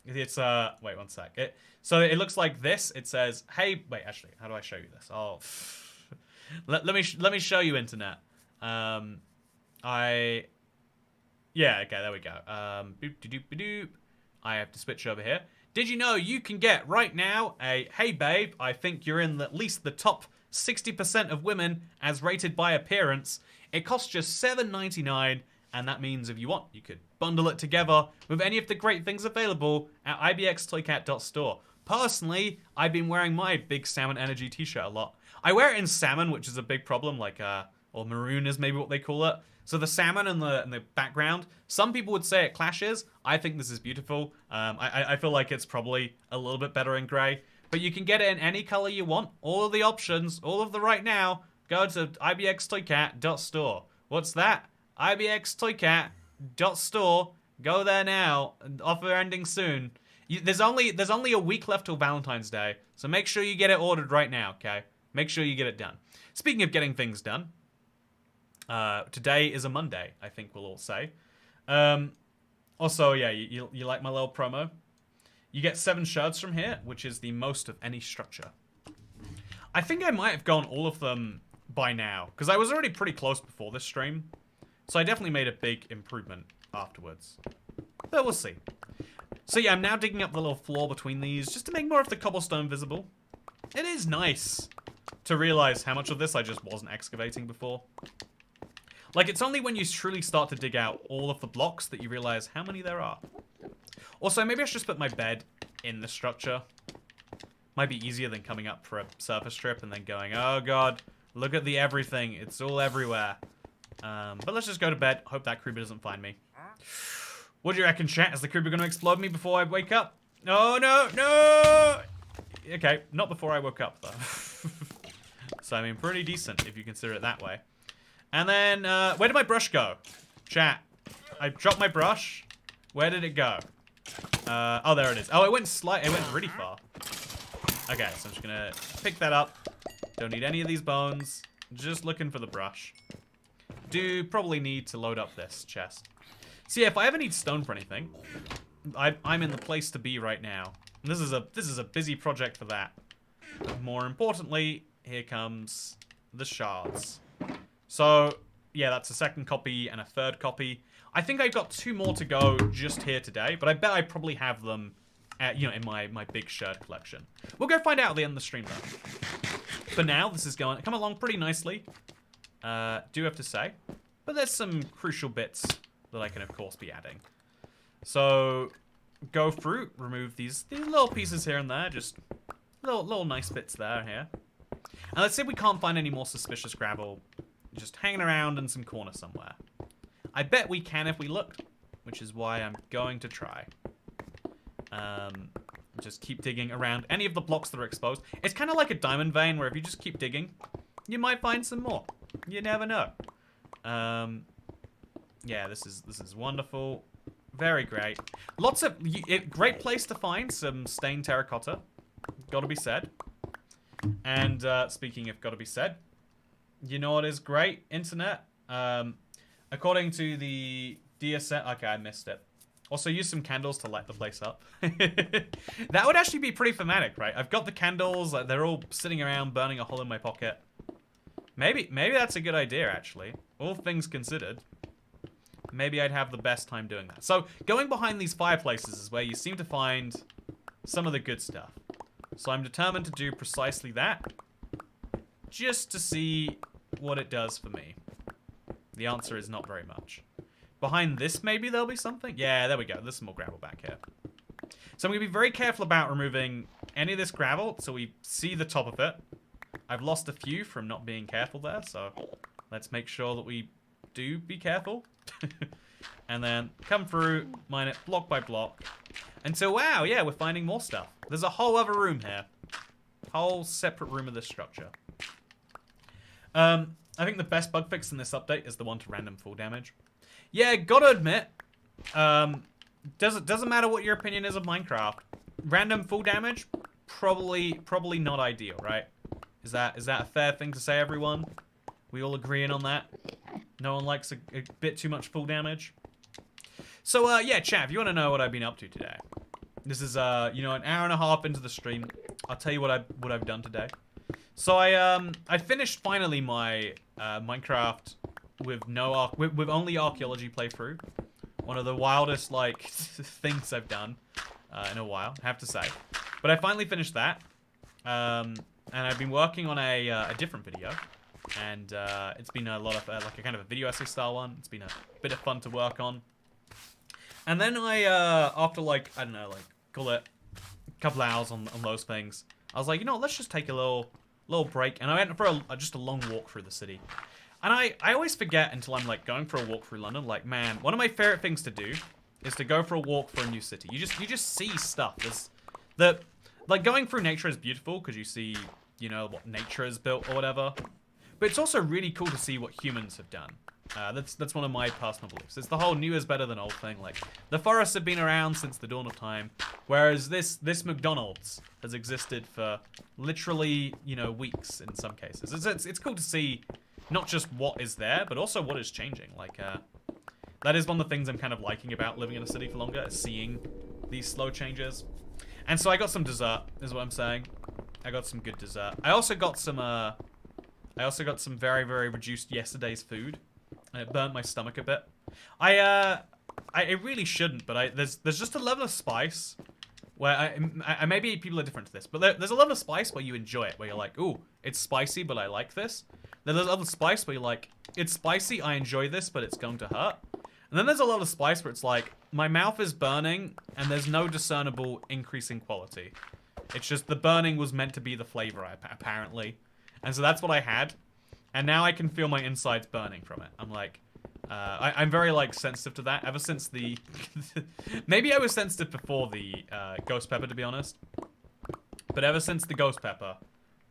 It's wait one sec. So it looks like this. It says, "Hey, wait, actually, how do I show you this?" Oh, let me show you, internet. Yeah, okay, there we go. Boop de doop doop. I have to switch over here. Did you know you can get right now a "Hey babe, I think you're in at least the top 60% of women as rated by appearance." It costs just $7.99, and that means if you want, you could bundle it together with any of the great things available at ibxtoycat.store. Personally, I've been wearing my Big Salmon Energy t-shirt a lot. I wear it in salmon, which is a big problem, like or maroon is maybe what they call it. So the salmon in the background, some people would say it clashes. I think this is beautiful. I feel like it's probably a little bit better in grey. But you can get it in any color you want. All of the options, all of the right now, go to ibxtoycat.store. What's that? ibxtoycat.store. Go there now. Offer ending soon. There's only a week left till Valentine's Day, so make sure you get it ordered right now, okay? Make sure you get it done. Speaking of getting things done, today is a Monday, I think we'll all say. Also, yeah, you like my little promo? You get 7 shards from here, which is the most of any structure. I think I might have gone all of them by now, because I was already pretty close before this stream. So I definitely made a big improvement afterwards. But we'll see. So yeah, I'm now digging up the little floor between these, just to make more of the cobblestone visible. It is nice to realize how much of this I just wasn't excavating before. Like, it's only when you truly start to dig out all of the blocks that you realize how many there are. Also, maybe I should just put my bed in the structure. Might be easier than coming up for a surface strip and then going, oh god, look at the everything. It's all everywhere. But let's just go to bed. Hope that creeper doesn't find me. What do you reckon, chat? Is the creeper going to explode me before I wake up? No, no, no! Okay, not before I woke up, though. So, I mean, pretty decent if you consider it that way. And then, where did my brush go? Chat. I dropped my brush. Where did it go? Oh, there it is. Oh, it went really far. Okay, so I'm just gonna pick that up. Don't need any of these bones. Just looking for the brush. Do probably need to load up this chest. So yeah, if I ever need stone for anything, I'm in the place to be right now. And this is a busy project for that. More importantly, here comes the shards. So yeah, that's a second copy and a third copy. I think I've got 2 more to go just here today, but I bet I probably have them at, you know, in my big shard collection. We'll go find out at the end of the stream though. For now, this is come along pretty nicely. Do have to say. But there's some crucial bits that I can of course be adding. So go through, remove these little pieces here and there, just little nice bits there and here. And let's say we can't find any more suspicious gravel just hanging around in some corner somewhere. I bet we can if we look, which is why I'm going to try. Just keep digging around any of the blocks that are exposed. It's kind of like a diamond vein where if you just keep digging, you might find some more. You never know. Yeah, this is wonderful. Very great. Lots of great place to find some stained terracotta. Gotta be said. And speaking of gotta be said, you know what is great, internet? According to the DSM... Okay, I missed it. Also, use some candles to light the place up. That would actually be pretty thematic, right? I've got the candles, like, they're all sitting around burning a hole in my pocket. Maybe that's a good idea, actually. All things considered. Maybe I'd have the best time doing that. So, going behind these fireplaces is where you seem to find some of the good stuff. So I'm determined to do precisely that. Just to see what it does for me. The answer is not very much. Behind this, maybe there'll be something? Yeah, there we go. There's some more gravel back here. So I'm going to be very careful about removing any of this gravel so we see the top of it. I've lost a few from not being careful there, so let's make sure that we do be careful. And then come through, mine it block by block. Until, wow, yeah, we're finding more stuff. There's a whole other room here. Whole separate room of this structure. I think the best bug fix in this update is the one to random full damage. Yeah, gotta admit, doesn't matter what your opinion is of Minecraft. Random full damage, probably not ideal, right? Is that a fair thing to say, everyone? We all agreeing on that? No one likes a bit too much full damage? So, yeah, chat, if you want to know what I've been up to today. This is, you know, an hour and a half into the stream. I'll tell you what I've done today. So I finished finally my Minecraft with with only archaeology playthrough. One of the wildest like things I've done in a while, I have to say. But I finally finished that, and I've been working on a different video, and it's been a lot of like a kind of a video essay style one. It's been a bit of fun to work on. And then I after like I don't know, like call it a couple hours on those things, I was like, you know, let's just take a little break, and I went for just a long walk through the city. And I always forget until I'm like going for a walk through London, like, man, one of my favorite things to do is to go for a walk for a new city. You just see stuff. Like going through nature is beautiful because you see, you know, what nature has built or whatever. But it's also really cool to see what humans have done. That's one of my personal beliefs. It's the whole new is better than old thing. Like the forests have been around since the dawn of time, whereas this McDonald's has existed for literally, you know, weeks in some cases. It's cool to see not just what is there, but also what is changing. Like that is one of the things I'm kind of liking about living in a city for longer, is seeing these slow changes. And so I got some dessert, is what I'm saying. I got some good dessert. I also got some very, very reduced yesterday's food, and it burnt my stomach a bit. I really shouldn't, but there's just a level of spice where maybe people are different to this, but there's a level of spice where you enjoy it, where you're like, ooh, it's spicy, but I like this. Then there's other spice where you're like, it's spicy, I enjoy this, but it's going to hurt. And then there's a lot of spice where it's like, my mouth is burning, and there's no discernible increase in quality. It's just the burning was meant to be the flavor, apparently. And so that's what I had. And now I can feel my insides burning from it. I'm like, I'm very like sensitive to that ever since the, maybe I was sensitive before the ghost pepper, to be honest. But ever since the ghost pepper,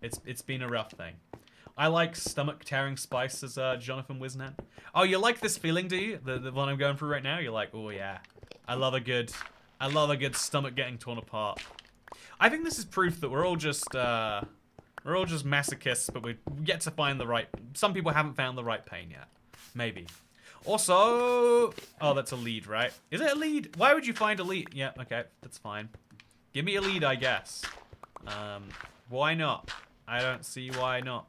it's been a rough thing. I like stomach tearing spice, as Jonathan Wisnan. Oh, you like this feeling, do you? The one I'm going through right now? You're like, oh yeah, I love a good stomach getting torn apart. I think this is proof that we're all just masochists, but we've yet to find the right. Some people haven't found the right pain yet. Maybe. Also, oh, that's a lead, right? Is it a lead? Why would you find a lead? Yeah, okay, that's fine. Give me a lead, I guess. Why not? I don't see why not.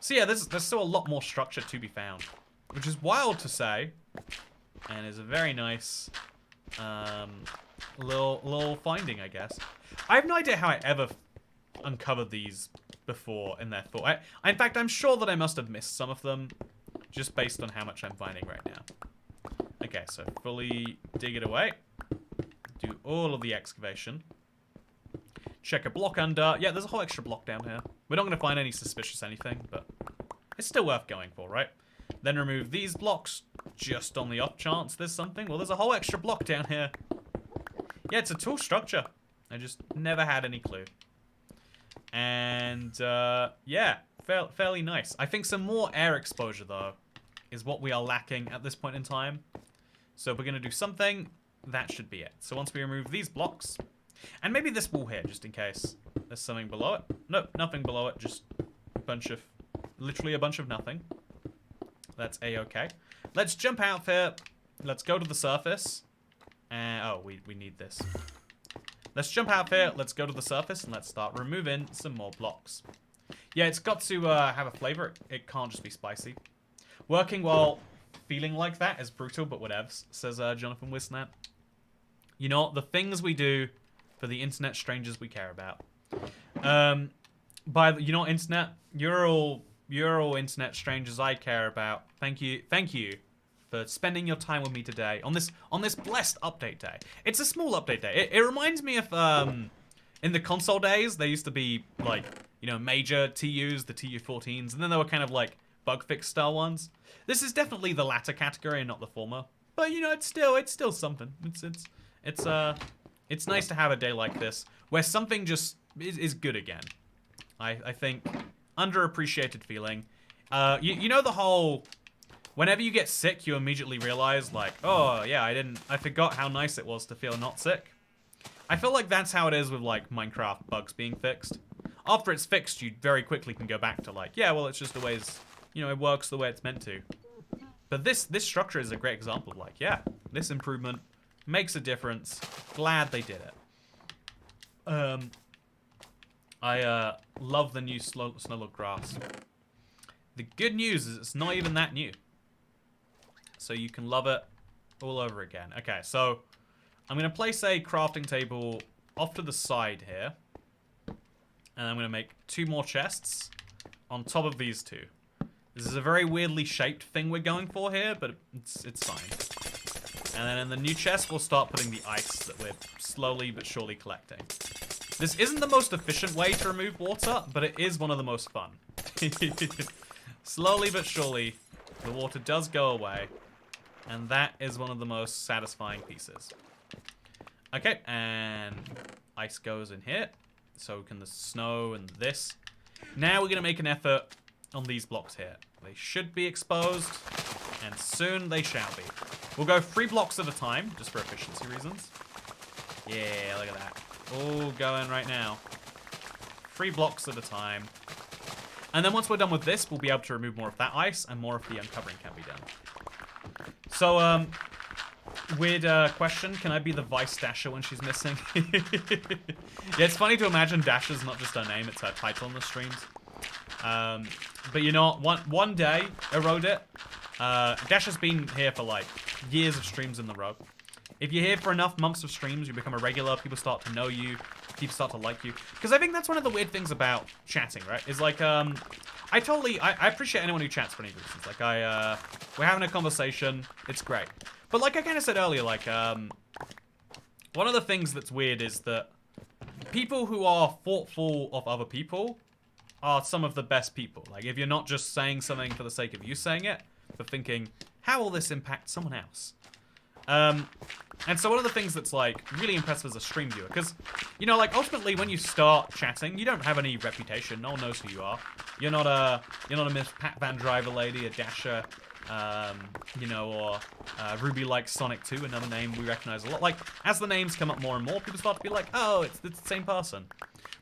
So yeah, there's still a lot more structure to be found, which is wild to say, and is a very nice little finding, I guess. I have no idea how I ever uncovered these before in their full. In fact, I'm sure that I must have missed some of them, just based on how much I'm finding right now. Okay, so fully dig it away. Do all of the excavation. Check a block under. Yeah, there's a whole extra block down here. We're not going to find any suspicious anything, but it's still worth going for, right? Then remove these blocks, just on the off chance there's something. Well, there's a whole extra block down here. Yeah, it's a tall structure. I just never had any clue. And, yeah, fairly nice. I think some more air exposure, though, is what we are lacking at this point in time. So if we're going to do something, that should be it. So once we remove these blocks, and maybe this wall here, just in case there's something below it. Nope, nothing below it, just a bunch of, literally a bunch of nothing. That's a-okay. Let's jump out here. Let's go to the surface. And, oh, we need this. Let's jump out here, let's go to the surface, and let's start removing some more blocks. Yeah, it's got to have a flavor. It can't just be spicy. Working while feeling like that is brutal, but whatevs, says Jonathan Wisnat. You know, the things we do for the internet strangers we care about. You know, internet, you're all internet strangers I care about. Thank you for spending your time with me today on this blessed update day. It's a small update day. It reminds me of in the console days, there used to be like, you know, major TUs, the TU14s, and then there were kind of like bug fix style ones. This is definitely the latter category and not the former. But you know, it's still something. It's nice to have a day like this where something just is good again. I think underappreciated feeling. You know the whole, whenever you get sick, you immediately realize like, oh yeah, I forgot how nice it was to feel not sick. I feel like that's how it is with like Minecraft bugs being fixed. After it's fixed, you very quickly can go back to like, yeah, well, it's just the way it works the way it's meant to. But this structure is a great example of like, yeah, this improvement Makes a difference. Glad they did it. I love the new snowlog grass. The good news is it's not even that new. So you can love it all over again. Okay, so I'm going to place a crafting table off to the side here. And I'm going to make 2 more chests on top of these 2. This is a very weirdly shaped thing we're going for here, but it's fine. And then in the new chest, we'll start putting the ice that we're slowly but surely collecting. This isn't the most efficient way to remove water, but it is one of the most fun. Slowly but surely, the water does go away, and that is one of the most satisfying pieces. Okay, and ice goes in here. So can the snow and this. Now we're going to make an effort on these blocks here. They should be exposed, and soon they shall be. We'll go 3 blocks at a time, just for efficiency reasons. Yeah, look at that. All going right now. 3 blocks at a time. And then once we're done with this, we'll be able to remove more of that ice, and more of the uncovering can be done. So, weird question. Can I be the Vice Dasher when she's missing? Yeah, it's funny to imagine Dasher's not just her name, it's her title on the streams. But you know, one day, Erode it. Dasher's been here for like years of streams in the row. If you're here for enough months of streams, you become a regular, people start to know you, people start to like you. Because I think that's one of the weird things about chatting, right? Is like, I appreciate anyone who chats for any reasons. Like, we're having a conversation, it's great. But like I kind of said earlier, like, one of the things that's weird is that people who are thoughtful of other people are some of the best people. Like, if you're not just saying something for the sake of you saying it, but thinking, how will this impact someone else? And so one of the things that's, like, really impressive as a stream viewer, because, you know, like, ultimately when you start chatting, you don't have any reputation. No one knows who you are. You're not a Miss Pat Van Driver lady, a Dasher, you know, or Ruby like Sonic 2, another name we recognize a lot. Like, as the names come up more and more, people start to be like, oh, it's the same person.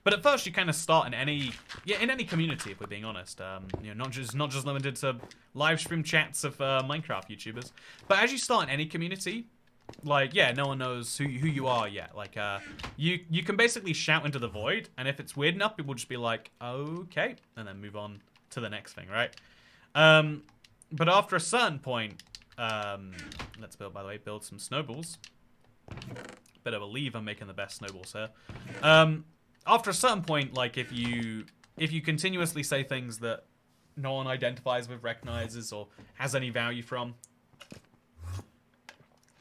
But at first, you kind of start in any community, if we're being honest. You know, not just limited to live stream chats of Minecraft YouTubers. But as you start in any community, like, yeah, no one knows who you are yet. Like, you can basically shout into the void, and if it's weird enough, people will just be like, okay, and then move on to the next thing, right? But after a certain point, let's build, by the way, build some snowballs. Bit of a leave, I'm making the best snowballs here. After a certain point, like, if you continuously say things that no one identifies with, recognizes, or has any value from.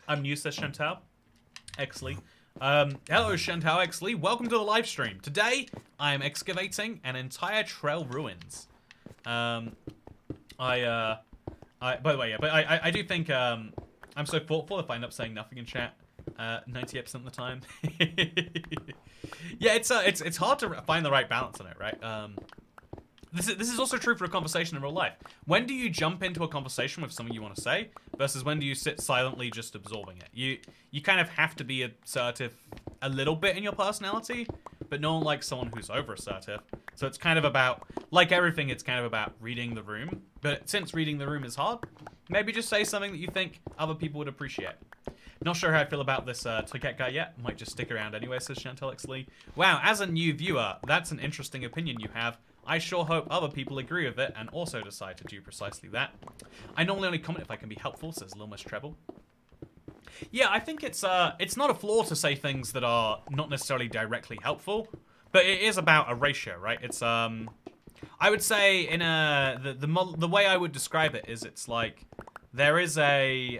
I'm new, says Chantal Exley. Hello, Chantal Exley. Welcome to the live stream. Today, I am excavating an entire trail ruins. By the way, yeah, but I do think I'm so thoughtful if I end up saying nothing in chat 98% of the time. Yeah, it's hard to find the right balance on it, right? This is also true for a conversation in real life. When do you jump into a conversation with something you want to say versus when do you sit silently just absorbing it? You kind of have to be assertive a little bit in your personality, but no one likes someone who's over assertive. So it's kind of about, like everything, it's kind of about reading the room. But since reading the room is hard, maybe just say something that you think other people would appreciate. Not sure how I feel about this Toycat guy yet. Might just stick around anyway, says Chantal Exley. Wow, as a new viewer, that's an interesting opinion you have. I sure hope other people agree with it and also decide to do precisely that. I normally only comment if I can be helpful, says Lil Miss Treble. Yeah, I think it's not a flaw to say things that are not necessarily directly helpful, but it is about a ratio, right? It's I would say in the way I would describe it is it's like there is a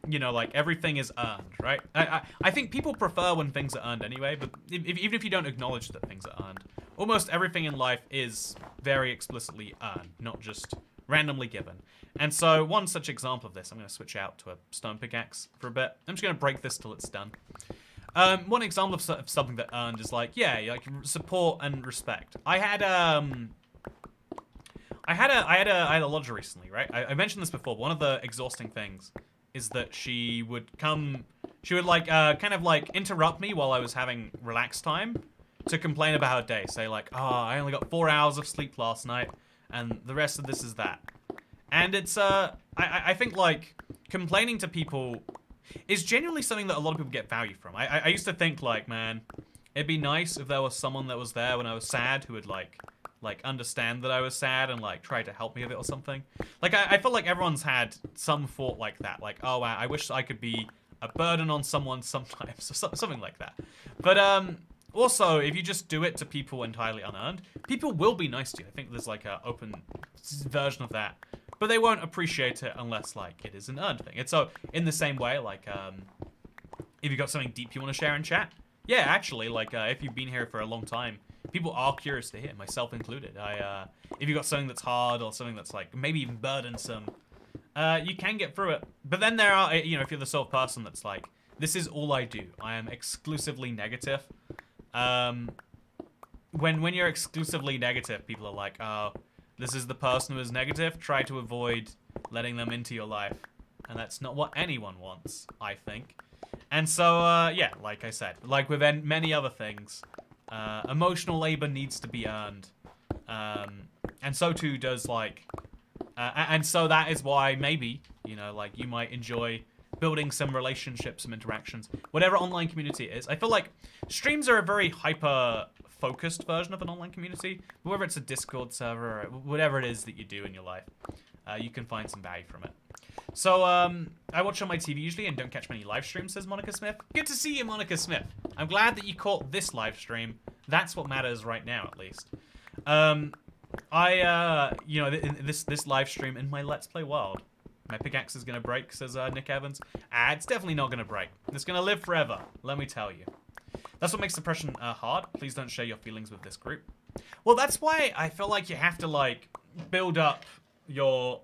you know, like everything is earned, right? I think people prefer when things are earned anyway, but even if you don't acknowledge that things are earned, almost everything in life is very explicitly earned, not just randomly given. And so one such example of this, I'm going to switch out to a stone pickaxe for a bit. I'm just going to break this till it's done. One example of something that earned is like, yeah, like support and respect. I had a lodger recently, right? I mentioned this before, but one of the exhausting things is that she would like, kind of like interrupt me while I was having relaxed time to complain about her day. Say like, oh, I only got 4 hours of sleep last night, and the rest of this is that. And it's, I think like complaining to people, is genuinely something that a lot of people get value from. I used to think, like, man, it'd be nice if there was someone that was there when I was sad who would, like understand that I was sad and, like, try to help me with it or something. Like, I feel like everyone's had some thought like that. Like, oh, wow, I wish I could be a burden on someone sometimes, or something like that. But, also, if you just do it to people entirely unearned, people will be nice to you. I think there's, like, a open version of that. But they won't appreciate it unless, like, it is an earned thing. It's so, in the same way, like, if you've got something deep you want to share in chat, yeah, actually, like, if you've been here for a long time, people are curious to hear, myself included. If you've got something that's hard or something that's, like, maybe even burdensome, you can get through it. But then there are, you know, if you're the sort of person that's like, this is all I do. I am exclusively negative. When you're exclusively negative, people are like, oh, this is the person who is negative. Try to avoid letting them into your life. And that's not what anyone wants, I think. And so, yeah, like I said, like with many other things, emotional labor needs to be earned. And so too does, like, and so that is why maybe, you know, like, you might enjoy building some relationships, some interactions, whatever online community it is. I feel like streams are a very hyper-focused version of an online community. Whether it's a Discord server or whatever it is that you do in your life, you can find some value from it. So, I watch on my TV usually and don't catch many live streams, says Monica Smith. Good to see you, Monica Smith. I'm glad that you caught this live stream. That's what matters right now, at least. You know, this live stream in my Let's Play world, my pickaxe is gonna break, says Nick Evans. It's definitely not gonna break. It's gonna live forever, let me tell you. That's what makes suppression hard. Please don't share your feelings with this group. Well, that's why I feel like you have to, like, build up your...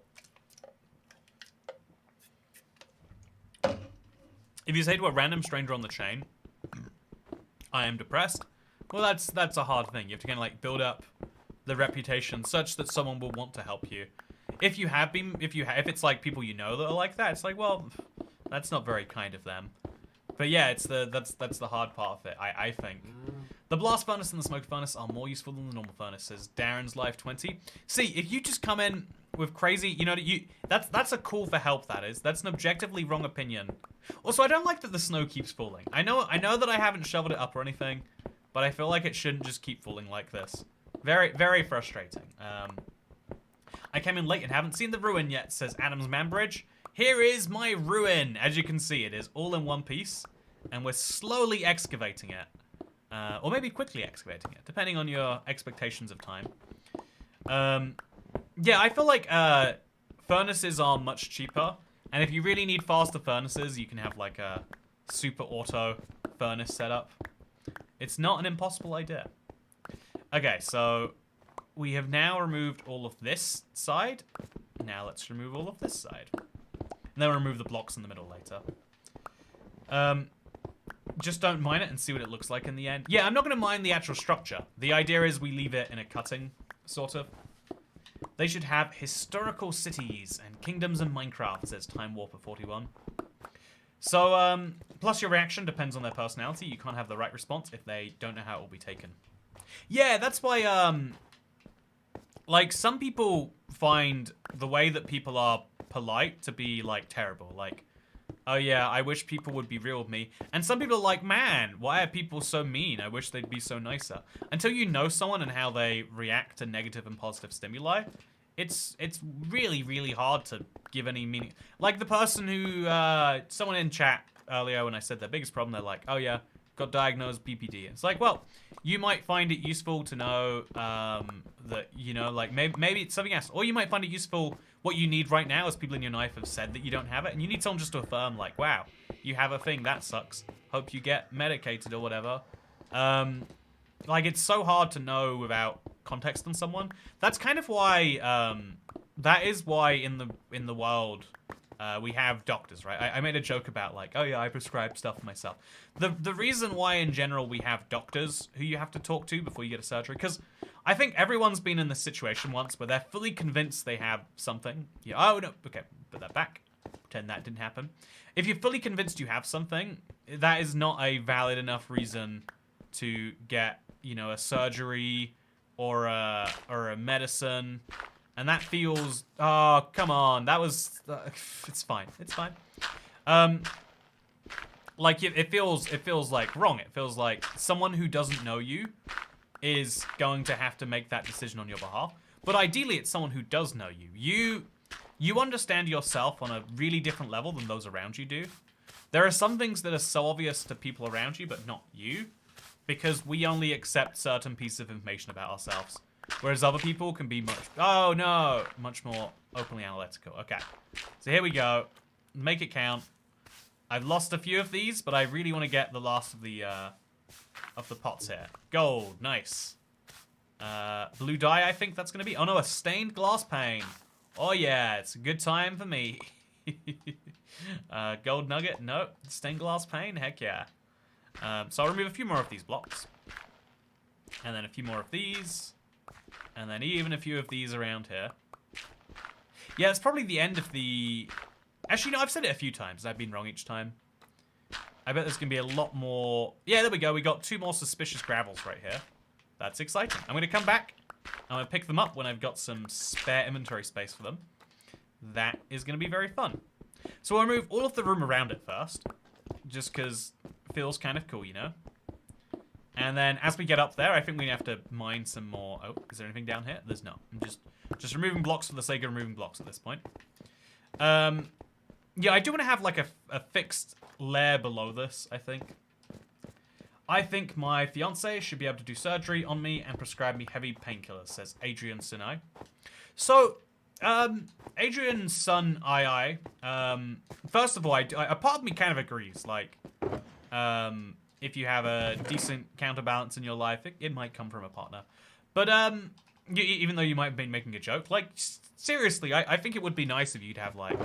If you say to a random stranger on the chain, I am depressed, well, that's a hard thing. You have to kind of, like, build up the reputation such that someone will want to help you. If it's like people you know that are like that, it's like, well, that's not very kind of them. But yeah, that's the hard part of it, I think. The blast furnace and the smoke furnace are more useful than the normal furnace, says Darren's Life 20. See, if you just come in with crazy, you know, that's a call for help, that is. That's an objectively wrong opinion. Also, I don't like that the snow keeps falling. I know that I haven't shoveled it up or anything, but I feel like it shouldn't just keep falling like this. Very, very frustrating. I came in late and haven't seen the ruin yet, says Adams Manbridge. Here is my ruin. As you can see, it is all in one piece, and we're slowly excavating it. Or maybe quickly excavating it, depending on your expectations of time. Yeah, I feel like furnaces are much cheaper, and if you really need faster furnaces, you can have like a super auto furnace setup. It's not an impossible idea. Okay, so we have now removed all of this side. Now let's remove all of this side. And then we'll remove the blocks in the middle later. Just don't mine it and see what it looks like in the end. Yeah, I'm not going to mine the actual structure. The idea is we leave it in a cutting, sort of. They should have historical cities and kingdoms in Minecraft, says Time Warper 41. So, plus your reaction depends on their personality. You can't have the right response if they don't know how it will be taken. Yeah, that's why, like, some people find the way that people are polite to be, like, terrible. Like, oh yeah, I wish people would be real with me. And some people are like, man, why are people so mean? I wish they'd be so nicer. Until you know someone and how they react to negative and positive stimuli, it's really, really hard to give any meaning. Like the person who, someone in chat earlier when I said their biggest problem, they're like, oh yeah, got diagnosed BPD. It's like, well, you might find it useful to know that, you know, like maybe it's something else. Or you might find it useful, what you need right now is people in your life have said that you don't have it. And you need someone just to affirm, like, wow, you have a thing, that sucks. Hope you get medicated or whatever. Like, it's so hard to know without context on someone. That's kind of why, that is why in the world, we have doctors, right? I made a joke about, like, oh yeah, I prescribe stuff myself. The reason why in general we have doctors who you have to talk to before you get a surgery, because I think everyone's been in this situation once where they're fully convinced they have something. Yeah, oh no, okay, put that back. Pretend that didn't happen. If you're fully convinced you have something, that is not a valid enough reason to get, you know, a surgery or a medicine. And that feels, oh, come on, that was, it's fine, it's fine. Like it feels like wrong. It feels like someone who doesn't know you is going to have to make that decision on your behalf. But ideally, it's someone who does know you. You understand yourself on a really different level than those around you do. There are some things that are so obvious to people around you, but not you, because we only accept certain pieces of information about ourselves. Whereas other people can be much more openly analytical. Okay, so here we go. Make it count. I've lost a few of these, but I really want to get the last of the pots here. Gold, nice. Blue dye, I think that's going to be. Oh no, a stained glass pane. Oh yeah, it's a good time for me. Gold nugget, no. Stained glass pane, heck yeah. So I'll remove a few more of these blocks. And then a few more of these. And then even a few of these around here. Yeah, it's probably the end of the... Actually, no, I've said it a few times. I've been wrong each time. I bet there's going to be a lot more... Yeah, there we go. We got 2 more suspicious gravels right here. That's exciting. I'm going to come back. I'm going to pick them up when I've got some spare inventory space for them. That is going to be very fun. So we'll remove all of the room around it first. Just because it feels kind of cool, you know? And then as we get up there, I think we have to mine some more... Oh, is there anything down here? There's not. I'm just removing blocks for the sake of removing blocks at this point. Yeah, I do want to have like a fixed layer below this, I think. I think my fiance should be able to do surgery on me and prescribe me heavy painkillers, says Adrian Sinai. So, Adrian's son, II, first of all, a part of me kind of agrees. Like, if you have a decent counterbalance in your life, it might come from a partner. But, even though you might have been making a joke, like, seriously, I think it would be nice if you'd have, like,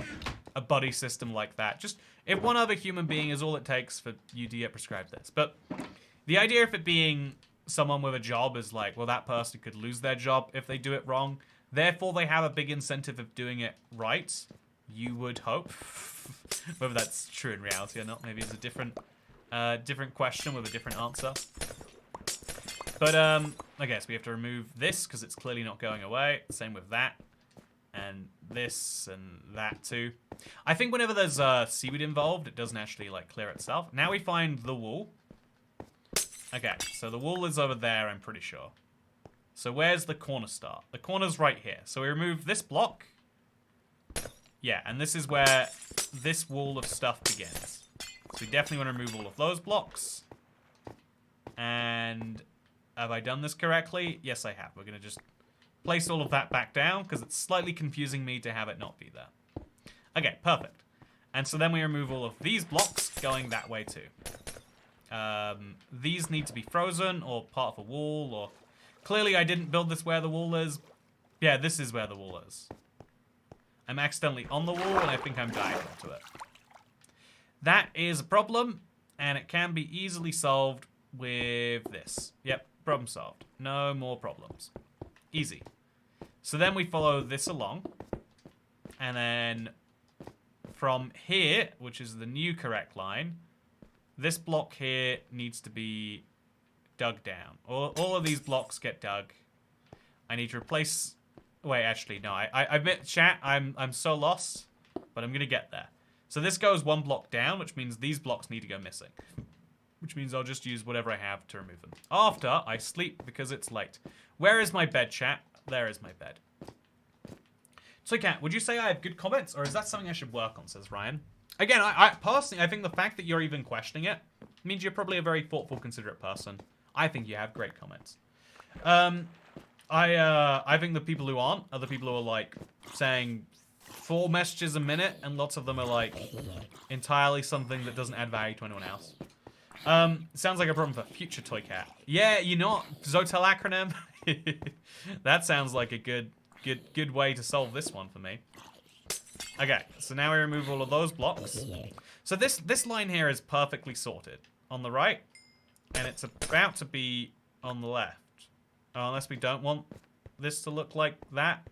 a buddy system like that. Just, if one other human being is all it takes for you to get prescribed this. But the idea of it being someone with a job is like, well, that person could lose their job if they do it wrong. Therefore, they have a big incentive of doing it right. You would hope. Whether that's true in reality or not, maybe it's a different question with a different answer. But, I guess we have to remove this because it's clearly not going away. Same with that. And this and that too. I think whenever there's seaweed involved, it doesn't actually like clear itself. Now we find the wool. Okay, so the wool is over there, I'm pretty sure. So where's the corner start? The corner's right here. So we remove this block. Yeah, and this is where this wall of stuff begins. So we definitely want to remove all of those blocks. And have I done this correctly? Yes, I have. We're going to just place all of that back down because it's slightly confusing me to have it not be there. Okay, perfect. And so then we remove all of these blocks going that way too. These need to be frozen or part of a wall, or clearly I didn't build this where the wall is. Yeah, this is where the wall is. I'm accidentally on the wall and I think I'm diving into it. That is a problem, and it can be easily solved with this. Yep, problem solved. No more problems. Easy. So then we follow this along, and then from here, which is the new correct line, this block here needs to be dug down. All of these blocks get dug. I need to replace... Wait, actually, no. I admit, chat, I'm so lost, but I'm gonna get there. So this goes one block down, which means these blocks need to go missing. Which means I'll just use whatever I have to remove them. After I sleep because it's late. Where is my bed, chat? There is my bed. So, Kat, would you say I have good comments, or is that something I should work on, says Ryan? Again, I personally, I think the fact that you're even questioning it means you're probably a very thoughtful, considerate person. I think you have great comments. I think the people who aren't are the people who are, like, saying 4 messages a minute, and lots of them are, like, entirely something that doesn't add value to anyone else. Sounds like a problem for future Toycat. Yeah, you know what? Zotel acronym? That sounds like a good way to solve this one for me. Okay, so now we remove all of those blocks. So this line here is perfectly sorted on the right, and it's about to be on the left. Oh, unless we don't want this to look like that.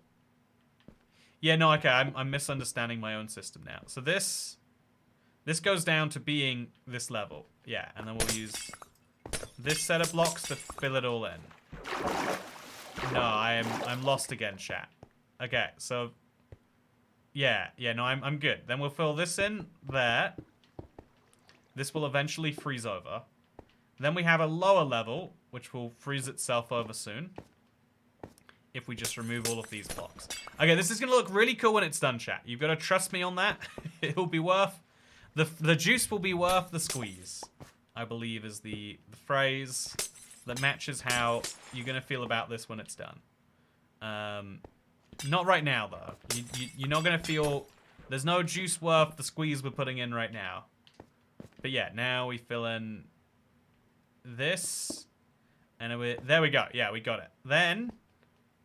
Yeah, no, okay, I'm misunderstanding my own system now. So this goes down to being this level. Yeah, and then we'll use this set of blocks to fill it all in. No, I'm lost again, chat. Okay, so yeah, no, I'm good. Then we'll fill this in there. This will eventually freeze over. Then we have a lower level, which will freeze itself over soon. If we just remove all of these blocks. Okay, this is going to look really cool when it's done, chat. You've got to trust me on that. It'll be worth... The juice will be worth the squeeze, I believe is the phrase that matches how you're going to feel about this when it's done. Not right now, though. You're not going to feel... There's no juice worth the squeeze we're putting in right now. But yeah, now we fill in this. And there we go. Yeah, we got it. Then...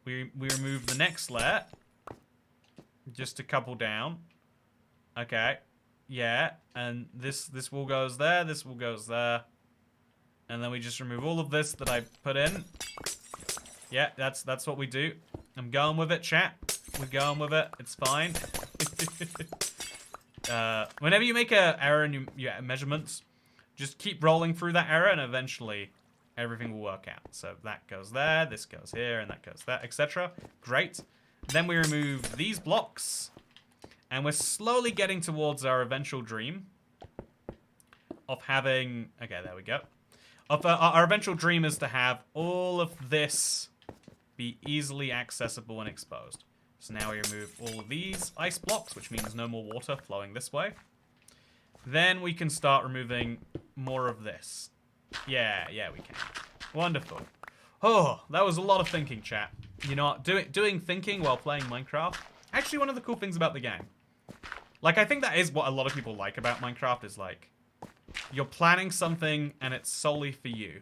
We remove the next layer. Just a couple down. Okay. Yeah. And this will goes there. This will goes there. And then we just remove all of this that I put in. Yeah, that's what we do. I'm going with it, chat. We're going with it. It's fine. Whenever you make an error in your measurements, just keep rolling through that error and eventually... everything will work out. So that goes there, this goes here, and that goes there, etc. Great. Then we remove these blocks. And we're slowly getting towards our eventual dream of having... Okay, there we go. Our eventual dream is to have all of this be easily accessible and exposed. So now we remove all of these ice blocks, which means no more water flowing this way. Then we can start removing more of this. Yeah, we can. Wonderful. Oh, that was a lot of thinking, chat. You know, doing thinking while playing Minecraft. Actually, one of the cool things about the game. Like, I think that is what a lot of people like about Minecraft is, like, you're planning something and it's solely for you.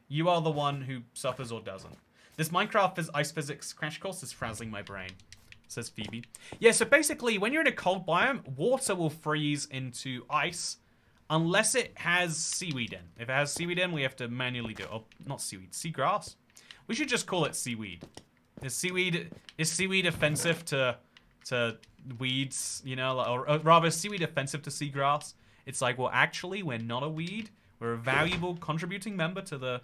You are the one who suffers or doesn't. This Minecraft ice physics crash course is frazzling my brain, says Phoebe. Yeah, so basically, when you're in a cold biome, water will freeze into ice unless it has seaweed in. If it has seaweed in, we have to manually do it. Oh, not seaweed, seagrass? We should just call it seaweed. Is seaweed offensive to weeds, you know? Or rather, is seaweed offensive to seagrass? It's like, well, actually, we're not a weed. We're a valuable contributing member to the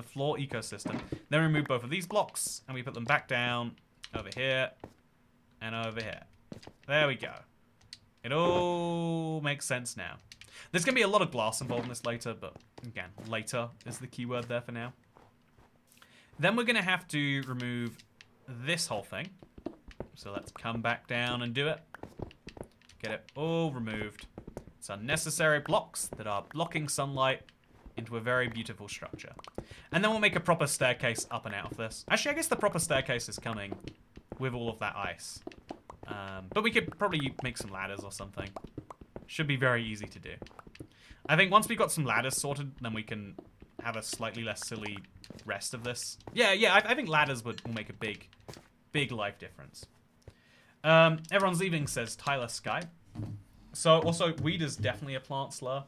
floor ecosystem. Then we remove both of these blocks, and we put them back down over here and over here. There we go. It all makes sense now. There's going to be a lot of glass involved in this later, but again, later is the key word there for now. Then we're going to have to remove this whole thing. So let's come back down and do it. Get it all removed. It's unnecessary blocks that are blocking sunlight into a very beautiful structure. And then we'll make a proper staircase up and out of this. Actually, I guess the proper staircase is coming with all of that ice. But we could probably make some ladders or something. Should be very easy to do. I think once we've got some ladders sorted, then we can have a slightly less silly rest of this. Yeah, I think ladders will make a big life difference. Everyone's leaving, says Tyler Sky. So, also, weed is definitely a plant slur.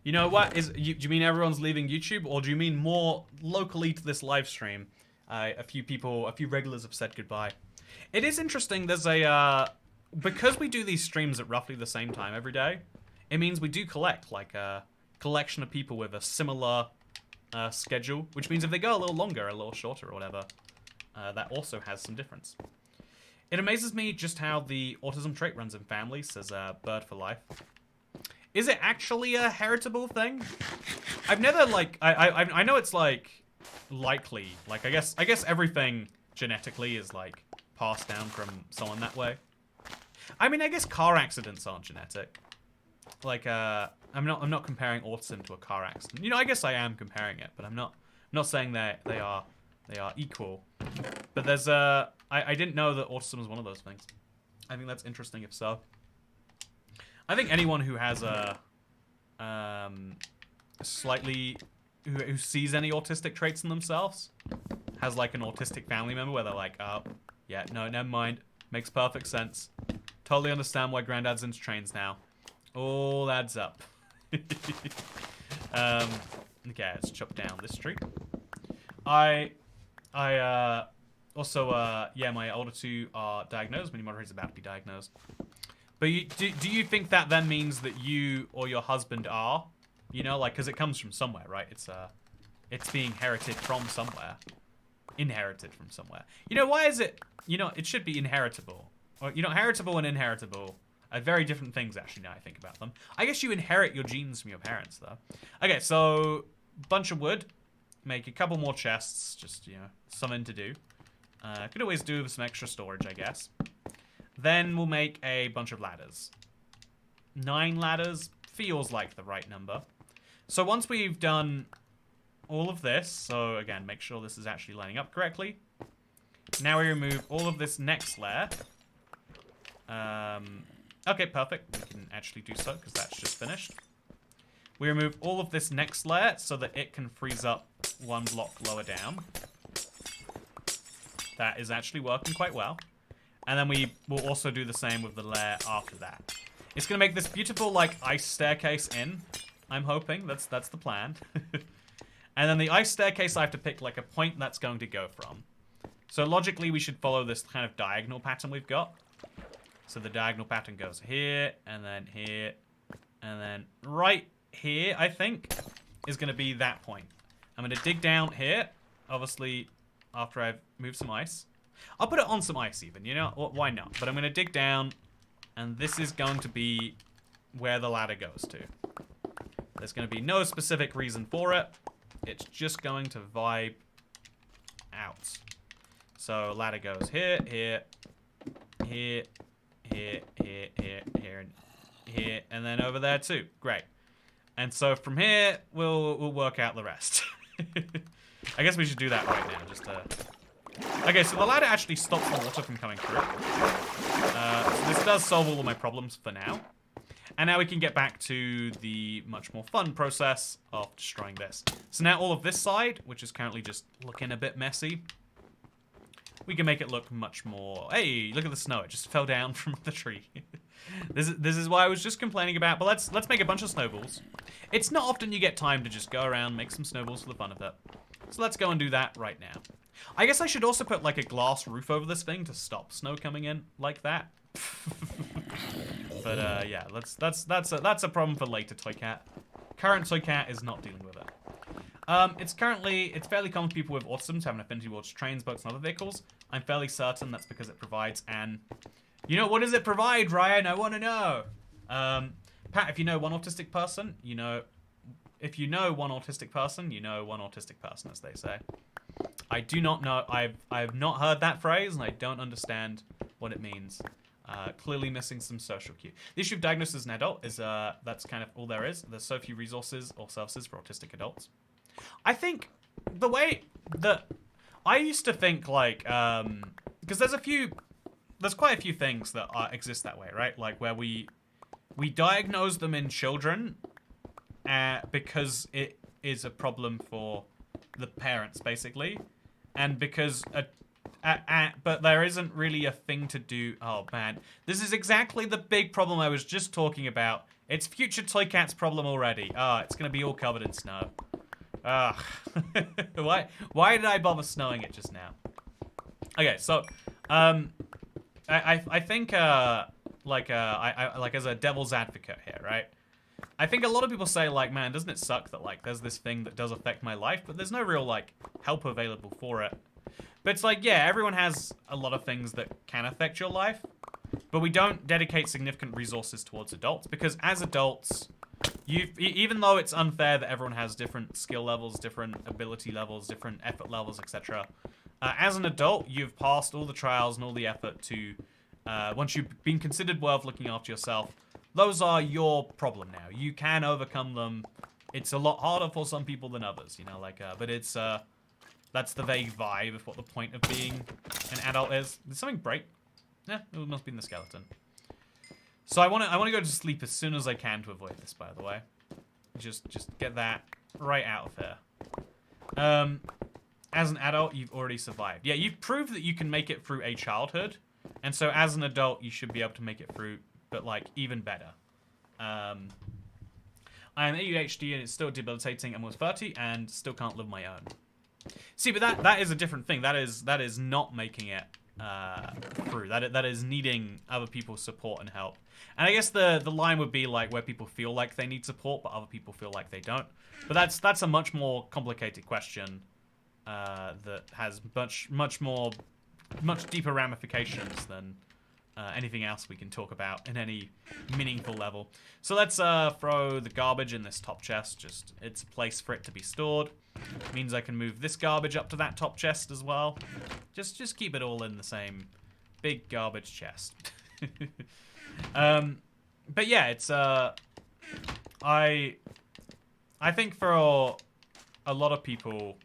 You know what? Do you mean everyone's leaving YouTube, or do you mean more locally to this live stream? A few regulars have said goodbye. It is interesting, there's because we do these streams at roughly the same time every day, it means we do collect, like, a collection of people with a similar schedule, which means if they go a little longer, a little shorter, or whatever, that also has some difference. It amazes me just how the autism trait runs in families, says Bird for Life. Is it actually a heritable thing? I've never, like, I know it's, like, likely. Like, I guess everything genetically is, like, passed down from someone that way. I mean, I guess car accidents aren't genetic. Like, I'm not comparing autism to a car accident. You know, I guess I am comparing it, but I'm not saying that they are equal. But there's I didn't know that autism is one of those things. I think that's interesting if so. I think anyone who has a slightly who sees any autistic traits in themselves has like an autistic family member where they're like, oh, yeah, no, never mind. Makes perfect sense. Totally understand why Granddad's into trains now. All adds up. Okay, let's chop down this tree. Also, yeah, my older two are diagnosed. Mini Moderator is about to be diagnosed. But do you think that then means that you or your husband are? You know, like, because it comes from somewhere, right? It's being inherited from somewhere. Inherited from somewhere. You know, why is it? You know, it should be inheritable. Or, you know, heritable and inheritable Very different things, actually, now I think about them. I guess you inherit your genes from your parents, though. Okay, so bunch of wood. Make a couple more chests, just, you know, something to do. Could always do with some extra storage, I guess. Then we'll make a bunch of ladders. 9 ladders feels like the right number. So once we've done all of this, so again, make sure this is actually lining up correctly. Now we remove all of this next layer. Okay, perfect. We can actually do so because that's just finished. We remove all of this next layer so that it can freeze up 1 block lower down. That is actually working quite well. And then we will also do the same with the layer after that. It's going to make this beautiful, like, ice staircase in. I'm hoping. That's the plan. And then the ice staircase, I have to pick, like, a point that's going to go from. So logically, we should follow this kind of diagonal pattern we've got. So the diagonal pattern goes here, and then right here, I think, is going to be that point. I'm going to dig down here, obviously, after I've moved some ice. I'll put it on some ice even, you know? Why not? But I'm going to dig down, and this is going to be where the ladder goes to. There's going to be no specific reason for it. It's just going to vibe out. So ladder goes here, here, here, here, here, here, here, and here, and then over there too. Great. And so from here, we'll work out the rest. I guess we should do that right now, just to... Okay, so the ladder actually stops the water from coming through. So this does solve all of my problems for now. And now we can get back to the much more fun process of destroying this. So now all of this side, which is currently just looking a bit messy, we can make it look much more... Hey, look at the snow. It just fell down from the tree. This is what I was just complaining about. But let's make a bunch of snowballs. It's not often you get time to just go around, make some snowballs for the fun of it. So let's go and do that right now. I guess I should also put like a glass roof over this thing to stop snow coming in like that. But yeah, that's a problem for later Toycat. Current Toycat is not dealing with it. It's fairly common for people with autism to have an affinity towards trains, boats, and other vehicles. I'm fairly certain that's because it provides an... You know, what does it provide, Ryan? I want to know. Pat, if you know one autistic person, you know... If you know one autistic person, you know one autistic person, as they say. I do not know... I've not heard that phrase, and I don't understand what it means. Clearly missing some social cue. The issue of diagnosis as an adult is that's kind of all there is. There's so few resources or services for autistic adults. I think the way that I used to think, like, because there's quite a few things that exist that way, right? Like where we diagnose them in children because it is a problem for the parents, basically, and because but there isn't really a thing to do. Oh man, this is exactly the big problem I was just talking about. It's future Toycat's problem already. It's gonna be all covered in snow. Ugh. Why did I bother snowing it just now? Okay, so I think like as a devil's advocate here, right? I think a lot of people say, like, man, doesn't it suck that, like, there's this thing that does affect my life, but there's no real, like, help available for it. But it's like, yeah, everyone has a lot of things that can affect your life, but we don't dedicate significant resources towards adults, because as adults, even though it's unfair that everyone has different skill levels, different ability levels, different effort levels, etc., as an adult, you've passed all the trials and all the effort to, once you've been considered worth looking after yourself, those are your problem now. You can overcome them. It's a lot harder for some people than others, you know, like, but it's, that's the vague vibe of what the point of being an adult is. Did something break? Yeah, it must be in the skeleton. So I want to go to sleep as soon as I can to avoid this, by the way. Just get that right out of here. As an adult, you've already survived. Yeah, you've proved that you can make it through a childhood, and so as an adult, you should be able to make it through, but like even better. I am ADHD and it's still debilitating. I'm almost 30 and still can't live my own. See, but that is a different thing. That is not making it through. That is needing other people's support and help. And I guess the line would be like where people feel like they need support, but other people feel like they don't. But that's a much more complicated question that has much deeper ramifications than anything else we can talk about in any meaningful level. So let's throw the garbage in this top chest. Just it's a place for it to be stored. Means I can move this garbage up to that top chest as well. Just keep it all in the same big garbage chest. But yeah, it's I think for a lot of people,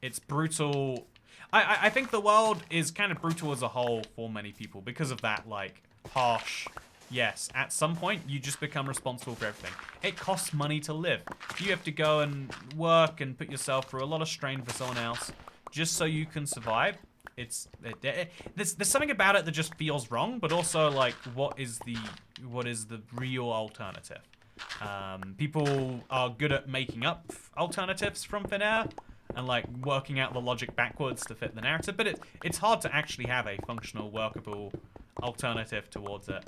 it's brutal. I think the world is kind of brutal as a whole for many people because of that, like, harsh, yes, at some point, you just become responsible for everything. It costs money to live. You have to go and work and put yourself through a lot of strain for someone else just so you can survive. There's something about it that just feels wrong, but also, like, what is the real alternative? People are good at making up alternatives from thin air and like working out the logic backwards to fit the narrative, but it's hard to actually have a functional, workable alternative towards it.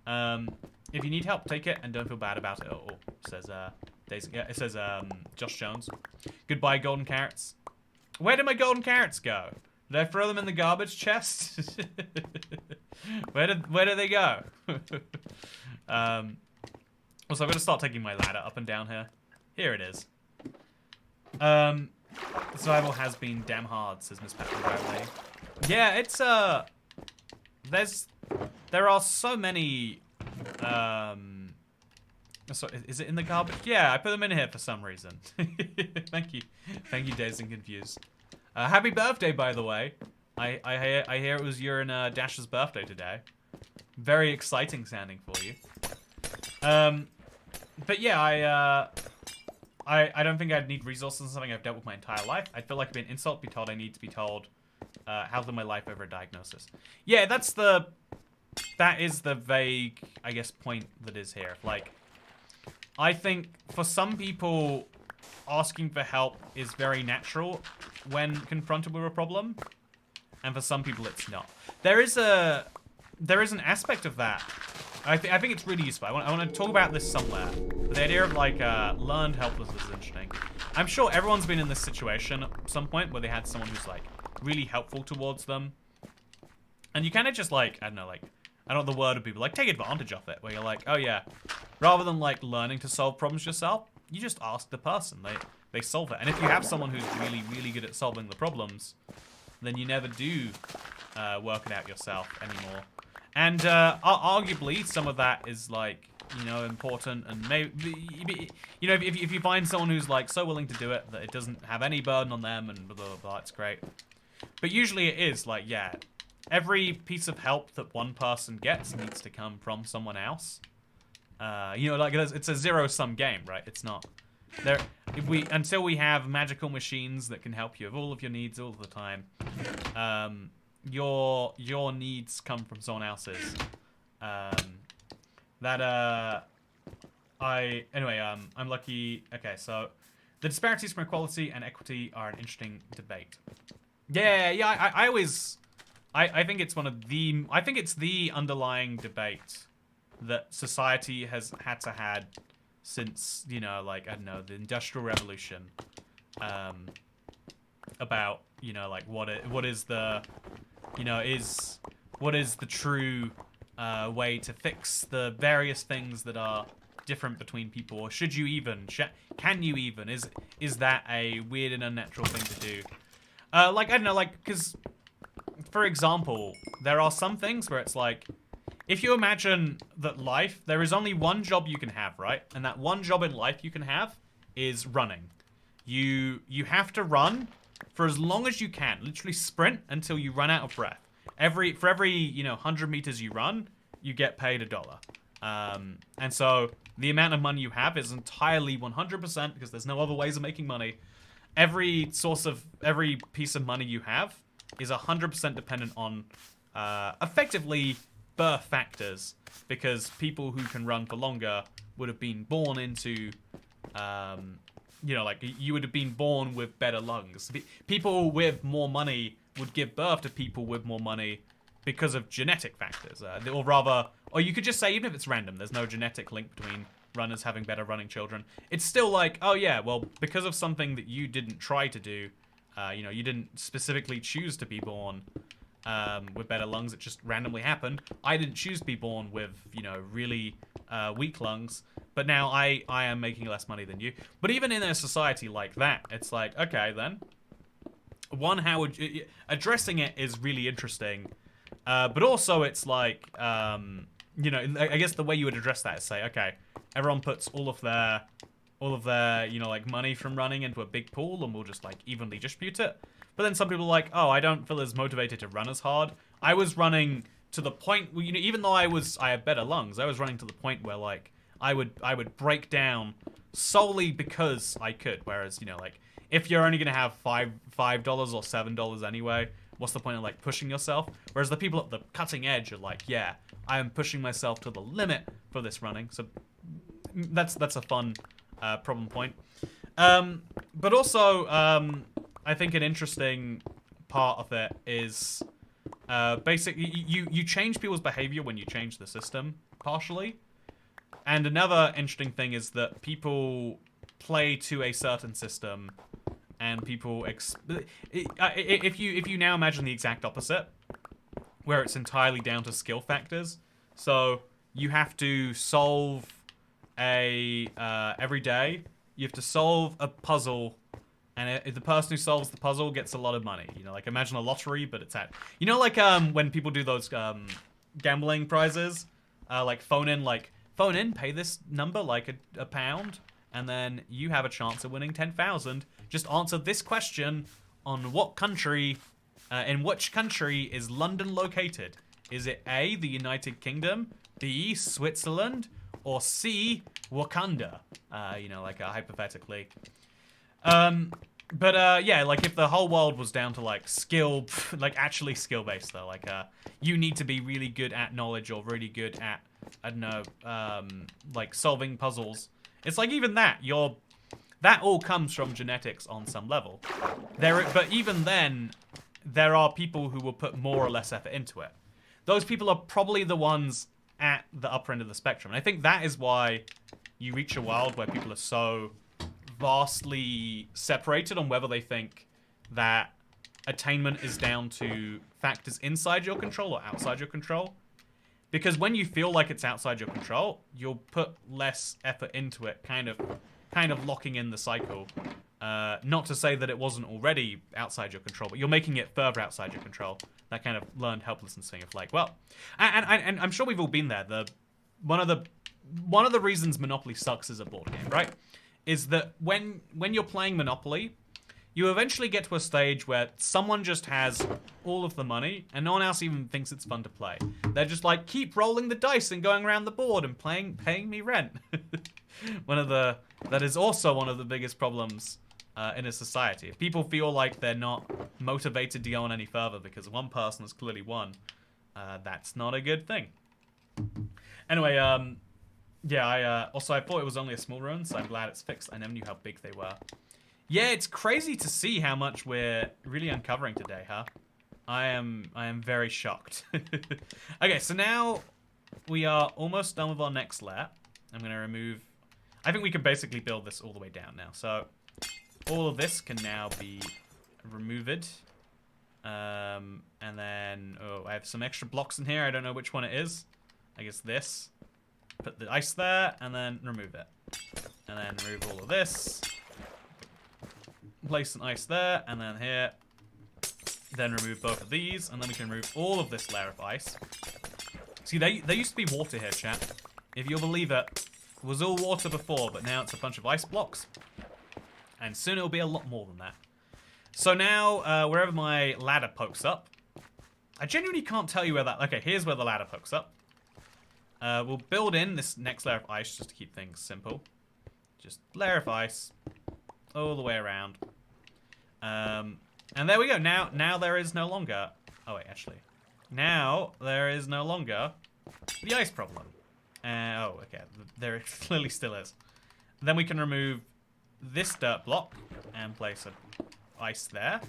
If you need help, take it and don't feel bad about it at all. Says Josh Jones. Goodbye, golden carrots. Where did my golden carrots go? Did I throw them in the garbage chest? Where did they go? Also, I'm gonna start taking my ladder up and down here. Here it is. Survival has been damn hard, says Miss Patrick Riley. Yeah, it's there are so many so is it in the garbage? Yeah, I put them in here for some reason. Thank you, Dazed and Confused. Happy birthday, by the way. I hear it was your and Dash's birthday today. Very exciting sounding for you. But yeah, I don't think I'd need resources on something I've dealt with my entire life. I feel like it'd be an insult to be told I need to be told how to live my life over a diagnosis. Yeah, that is the vague, I guess, point that is here. Like, I think for some people, asking for help is very natural when confronted with a problem, and for some people it's not. There is an aspect of that. I think it's really useful. I want to talk about this somewhere. But the idea of like learned helplessness is interesting. I'm sure everyone's been in this situation at some point where they had someone who's like really helpful towards them, and you kind of just like I don't know what the word would be, but like take advantage of it. Where you're like, oh yeah, rather than like learning to solve problems yourself, you just ask the person. They solve it. And if you have someone who's really good at solving the problems, then you never do work it out yourself anymore. And arguably, some of that is like, you know, important, and maybe, you know, if you find someone who's like so willing to do it that it doesn't have any burden on them and blah, blah, blah, it's great. But usually it is like, yeah, every piece of help that one person gets needs to come from someone else. You know, like it's a zero-sum game, right? It's not there. Until we have magical machines that can help you with all of your needs all the time. Your needs come from someone else's. I'm lucky. Okay, so the disparities from equality and equity are an interesting debate. Yeah. I think it's I think it's the underlying debate that society has had since, you know, like, I don't know, the Industrial Revolution. About, you know, like what is the true way to fix the various things that are different between people, or should you even, can you even, is that a weird and unnatural thing to do? Like, I don't know, like, because, for example, there are some things where it's like, if you imagine that life, there is only one job you can have, right? And that one job in life you can have is running. You have to run for as long as you can, literally sprint until you run out of breath. For every, you know, 100 meters you run, you get paid $1. And so the amount of money you have is entirely 100% because there's no other ways of making money. Every piece of money you have is 100% dependent on effectively birth factors, because people who can run for longer would have been born into you know, like, you would have been born with better lungs. People with more money would give birth to people with more money because of genetic factors. Or you could just say, even if it's random, there's no genetic link between runners having better running children. It's still like, oh yeah, well, because of something that you didn't try to do, you know, you didn't specifically choose to be born with better lungs. It just randomly happened. I didn't choose to be born with, you know, really weak lungs, but now I am making less money than you. But even in a society like that, it's like, okay, then. One, how would you, addressing it is really interesting, but also it's like, you know, I guess the way you would address that is say, okay, everyone puts all of their, you know, like money from running into a big pool, and we'll just like evenly distribute it. But then some people are like, oh, I don't feel as motivated to run as hard. I was running to the point where, you know, even though I had better lungs, I was running to the point where like I would break down solely because I could. Whereas, you know, like if you're only gonna have $5 or $7 anyway, what's the point of like pushing yourself? Whereas the people at the cutting edge are like, yeah, I am pushing myself to the limit for this running. So that's a fun problem point. But also, I think an interesting part of it is basically you change people's behavior when you change the system, partially. And another interesting thing is that people play to a certain system, and people if you now imagine the exact opposite, where it's entirely down to skill factors. So you have to solve every day you have to solve a puzzle, and if the person who solves the puzzle gets a lot of money. You know, like imagine a lottery, but it's at, you know, like when people do those gambling prizes, like phone in, pay this number like a pound, and then you have a chance of winning 10,000. Just answer this question: on what country, in which country is London located? Is it A, the United Kingdom, B, Switzerland, or C, Wakanda? You know, like hypothetically. Yeah, like if the whole world was down to like skill, like actually skill based though, like you need to be really good at knowledge or really good at, I don't know, like solving puzzles. It's like even that, that all comes from genetics on some level. But even then, there are people who will put more or less effort into it. Those people are probably the ones at the upper end of the spectrum. And I think that is why you reach a world where people are so vastly separated on whether they think that attainment is down to factors inside your control or outside your control. Because when you feel like it's outside your control, you'll put less effort into it, kind of locking in the cycle. Not to say that it wasn't already outside your control, but you're making it further outside your control. That kind of learned helplessness thing of like, well, and I'm sure we've all been there. One of the reasons Monopoly sucks as a board game, right, is that when you're playing Monopoly, you eventually get to a stage where someone just has all of the money and no one else even thinks it's fun to play. They're just like, keep rolling the dice and going around the board and paying me rent. That is also one of the biggest problems in a society. If people feel like they're not motivated to go on any further because one person has clearly won, that's not a good thing. Anyway, yeah, I thought it was only a small ruin, so I'm glad it's fixed. I never knew how big they were. Yeah, it's crazy to see how much we're really uncovering today, huh? I am very shocked. Okay, so now we are almost done with our next layer. I'm going to remove... I think we can basically build this all the way down now. So all of this can now be removed. And then... Oh, I have some extra blocks in here. I don't know which one it is. I guess this. Put the ice there, and then remove it. And then remove all of this. Place an ice there, and then here. Then remove both of these, and then we can remove all of this layer of ice. See, there used to be water here, chat. If you'll believe it, it was all water before, but now it's a bunch of ice blocks. And soon it'll be a lot more than that. So now, wherever my ladder pokes up, I genuinely can't tell you where that... Okay, here's where the ladder pokes up. We'll build in this next layer of ice just to keep things simple. Just layer of ice all the way around. And there we go. Now there is no longer... Oh, wait, actually. Now there is no longer the ice problem. Oh, okay. There it clearly still is. Then we can remove this dirt block and place an ice there.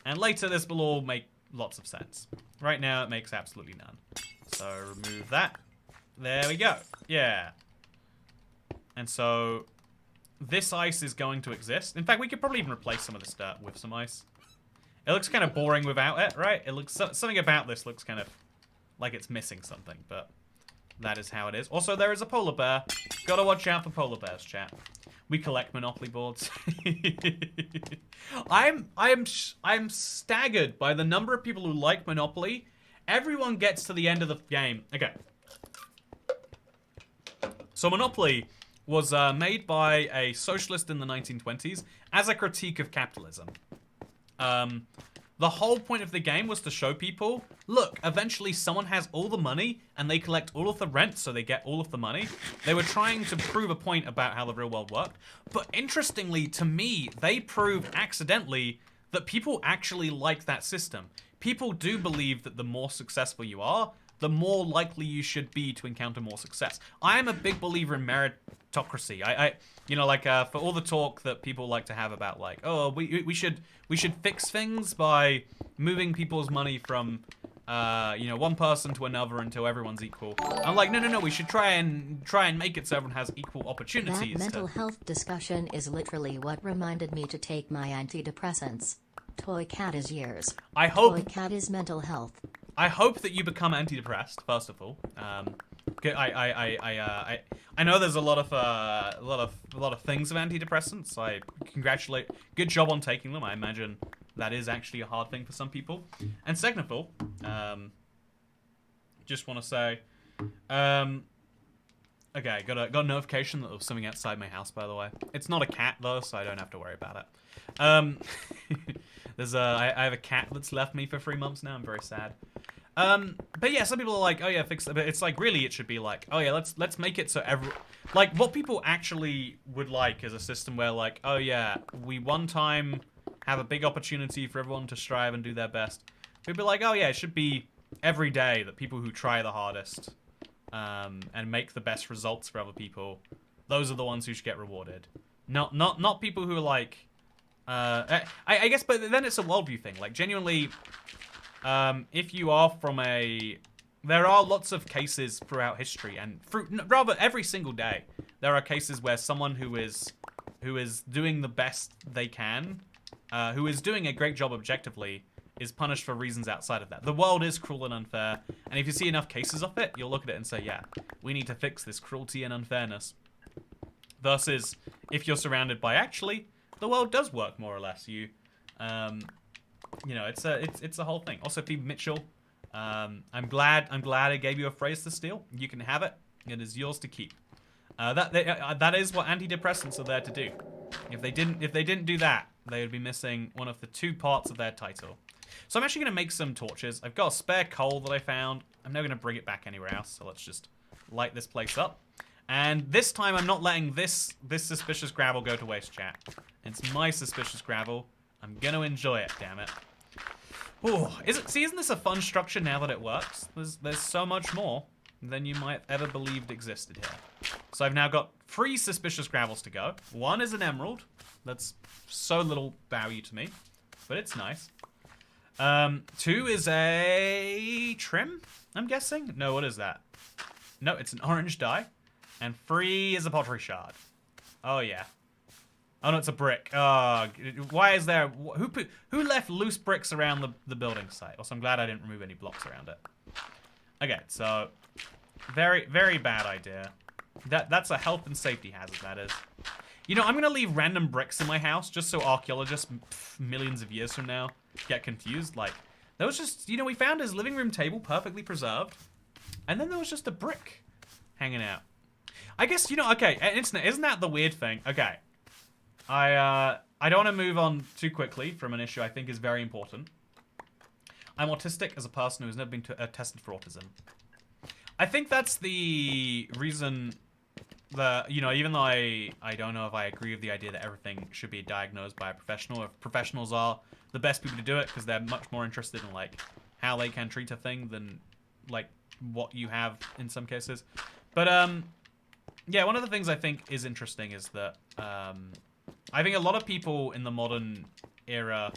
And later this will all make lots of sense. Right now it makes absolutely none. So remove that. There we go. Yeah. And so this ice is going to exist. In fact, we could probably even replace some of this dirt with some ice. It looks kind of boring without it, right? It looks something about this looks kind of like it's missing something, but that is how it is. Also, there is a polar bear. Gotta watch out for polar bears, chat. We collect Monopoly boards. I'm staggered by the number of people who like Monopoly. Everyone gets to the end of the game. Okay. So Monopoly was made by a socialist in the 1920s as a critique of capitalism. The whole point of the game was to show people, look, eventually someone has all the money and they collect all of the rent, so they get all of the money. They were trying to prove a point about how the real world worked. But interestingly, to me, they proved accidentally that people actually like that system. People do believe that the more successful you are, the more likely you should be to encounter more success. I am a big believer in meritocracy. You know, like for all the talk that people like to have about, like, oh, we should fix things by moving people's money from, you know, one person to another until everyone's equal. I'm like, no, we should try and make it so everyone has equal opportunities. That mental health discussion is literally what reminded me to take my antidepressants. Toycat is years. Toycat is mental health. I hope that you become antidepressed, first of all. I know there's a lot of things of antidepressants. I congratulate. Good job on taking them. I imagine that is actually a hard thing for some people. And second of all, just want to say, okay, got a notification that there was something outside my house. By the way, it's not a cat though, so I don't have to worry about it. I have a cat that's left me for 3 months now. I'm very sad. But yeah, some people are like, oh yeah, fix it. But it's like, really, it should be like, oh yeah, let's make it so like, what people actually would like is a system where, like, oh yeah, we one time have a big opportunity for everyone to strive and do their best. People are like, oh yeah, it should be every day that people who try the hardest, and make the best results for other people, those are the ones who should get rewarded. Not people who are like, I guess, but then it's a worldview thing. Like, genuinely, if you are from there are lots of cases throughout history, and rather every single day, there are cases where someone who is doing the best they can, who is doing a great job objectively, is punished for reasons outside of that. The world is cruel and unfair, and if you see enough cases of it, you'll look at it and say, yeah, we need to fix this cruelty and unfairness. Versus, if you're surrounded by, actually, the world does work more or less. You know, it's a whole thing. Also, Phoebe Mitchell, I'm glad I gave you a phrase to steal. You can have it. It is yours to keep. That is what antidepressants are there to do. If they didn't do that, they would be missing one of the 2 parts of their title. So I'm actually going to make some torches. I've got a spare coal that I found. I'm now going to bring it back anywhere else. So let's just light this place up. And this time I'm not letting this suspicious gravel go to waste, chat. It's my suspicious gravel. I'm going to enjoy it, damn it. Ooh, isn't this a fun structure now that it works? There's so much more than you might ever believed existed here. So I've now got 3 suspicious gravels to go. 1 is an emerald. That's so little value to me, but it's nice. 2 is a trim, I'm guessing? No, what is that? No, it's an orange dye. And 3 is a pottery shard. Oh, yeah. Oh, no, it's a brick. Oh, why is there... Who left loose bricks around the building site? Also, I'm glad I didn't remove any blocks around it. Okay, so... Very, very bad idea. That's a health and safety hazard, that is. You know, I'm going to leave random bricks in my house just so archaeologists millions of years from now get confused. Like, there was just... You know, we found his living room table perfectly preserved. And then there was just a brick hanging out. I guess, you know, okay, isn't that the weird thing? Okay. I don't want to move on too quickly from an issue I think is very important. I'm autistic as a person who has never been tested for autism. I think that's the reason that, you know, even though I don't know if I agree with the idea that everything should be diagnosed by a professional, if professionals are the best people to do it because they're much more interested in, like, how they can treat a thing than, like, what you have in some cases. But, yeah, one of the things I think is interesting is that, I think a lot of people in the modern era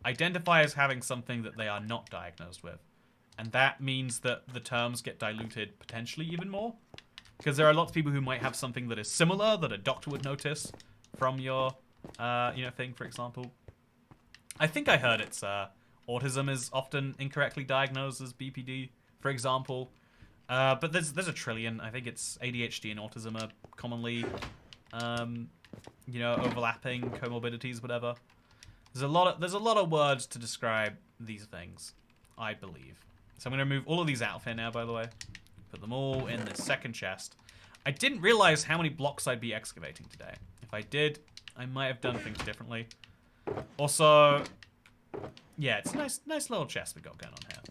identify as having something that they are not diagnosed with. And that means that the terms get diluted potentially even more. Because there are lots of people who might have something that is similar, that a doctor would notice from your, you know, thing, for example. I think I heard it's autism is often incorrectly diagnosed as BPD, for example. But there's a trillion. I think it's ADHD and autism are commonly, you know, overlapping comorbidities, whatever. There's a lot of words to describe these things, I believe. So I'm gonna remove all of these out of here now, by the way. Put them all in this second chest. I didn't realize how many blocks I'd be excavating today. If I did, I might have done things differently. Also, yeah, it's a nice little chest we got going on here.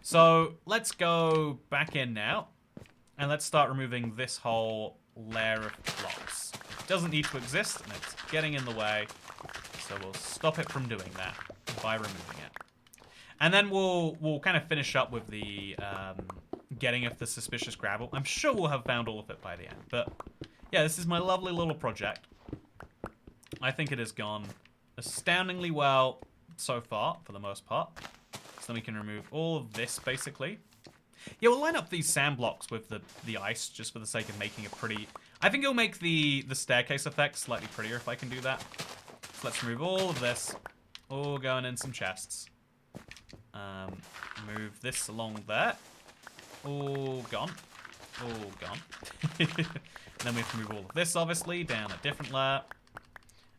So let's go back in now, and let's start removing this whole layer of blocks. It doesn't need to exist, and it's getting in the way, so we'll stop it from doing that by removing it. And then we'll kind of finish up with the getting of the suspicious gravel. I'm sure we'll have found all of it by the end, but yeah, this is my lovely little project. I think it has gone astoundingly well so far, for the most part. So then we can remove all of this, basically. Yeah, we'll line up these sand blocks with the ice, just for the sake of making it pretty. I think it'll make the staircase effect slightly prettier if I can do that. So let's remove all of this. All going in some chests. Move this along there. All gone. All gone. Then we have to move all of this, obviously, down a different layer.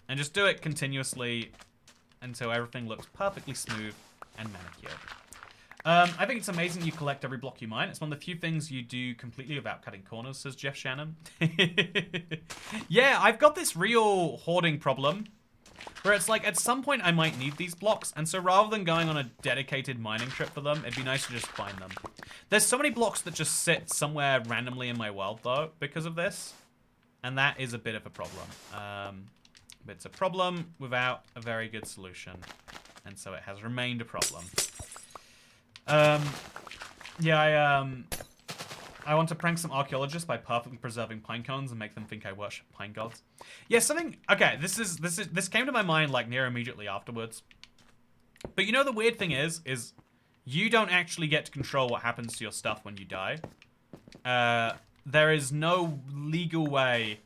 And just do it continuously until everything looks perfectly smooth and manicured. I think it's amazing you collect every block you mine. It's one of the few things you do completely without cutting corners, says Jeff Shannon. Yeah, I've got this real hoarding problem where it's like, at some point I might need these blocks, and so rather than going on a dedicated mining trip for them, it'd be nice to just find them. There's so many blocks that just sit somewhere randomly in my world, though, because of this, and that is a bit of a problem. But it's a problem without a very good solution, and so it has remained a problem. Yeah, I want to prank some archaeologists by perfectly preserving pine cones and make them think I worship pine gods. Yeah, something. Okay, this came to my mind like near immediately afterwards. But you know the weird thing is you don't actually get to control what happens to your stuff when you die. There is no legal way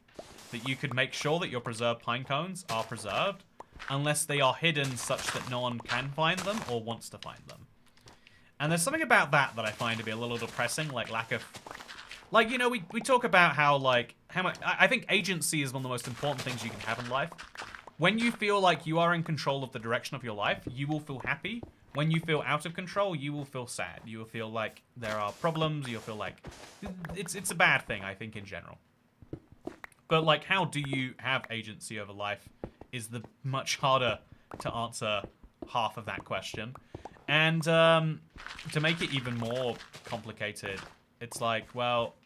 that you could make sure that your preserved pine cones are preserved unless they are hidden such that no one can find them or wants to find them. And there's something about that I find to be a little depressing, like lack of... Like, you know, we talk about how much... I think agency is one of the most important things you can have in life. When you feel like you are in control of the direction of your life, you will feel happy. When you feel out of control, you will feel sad. You will feel like there are problems. You'll feel like... It's a bad thing, I think, in general. But, like, how do you have agency over life is the much harder to answer half of that question. And to make it even more complicated, it's like, well,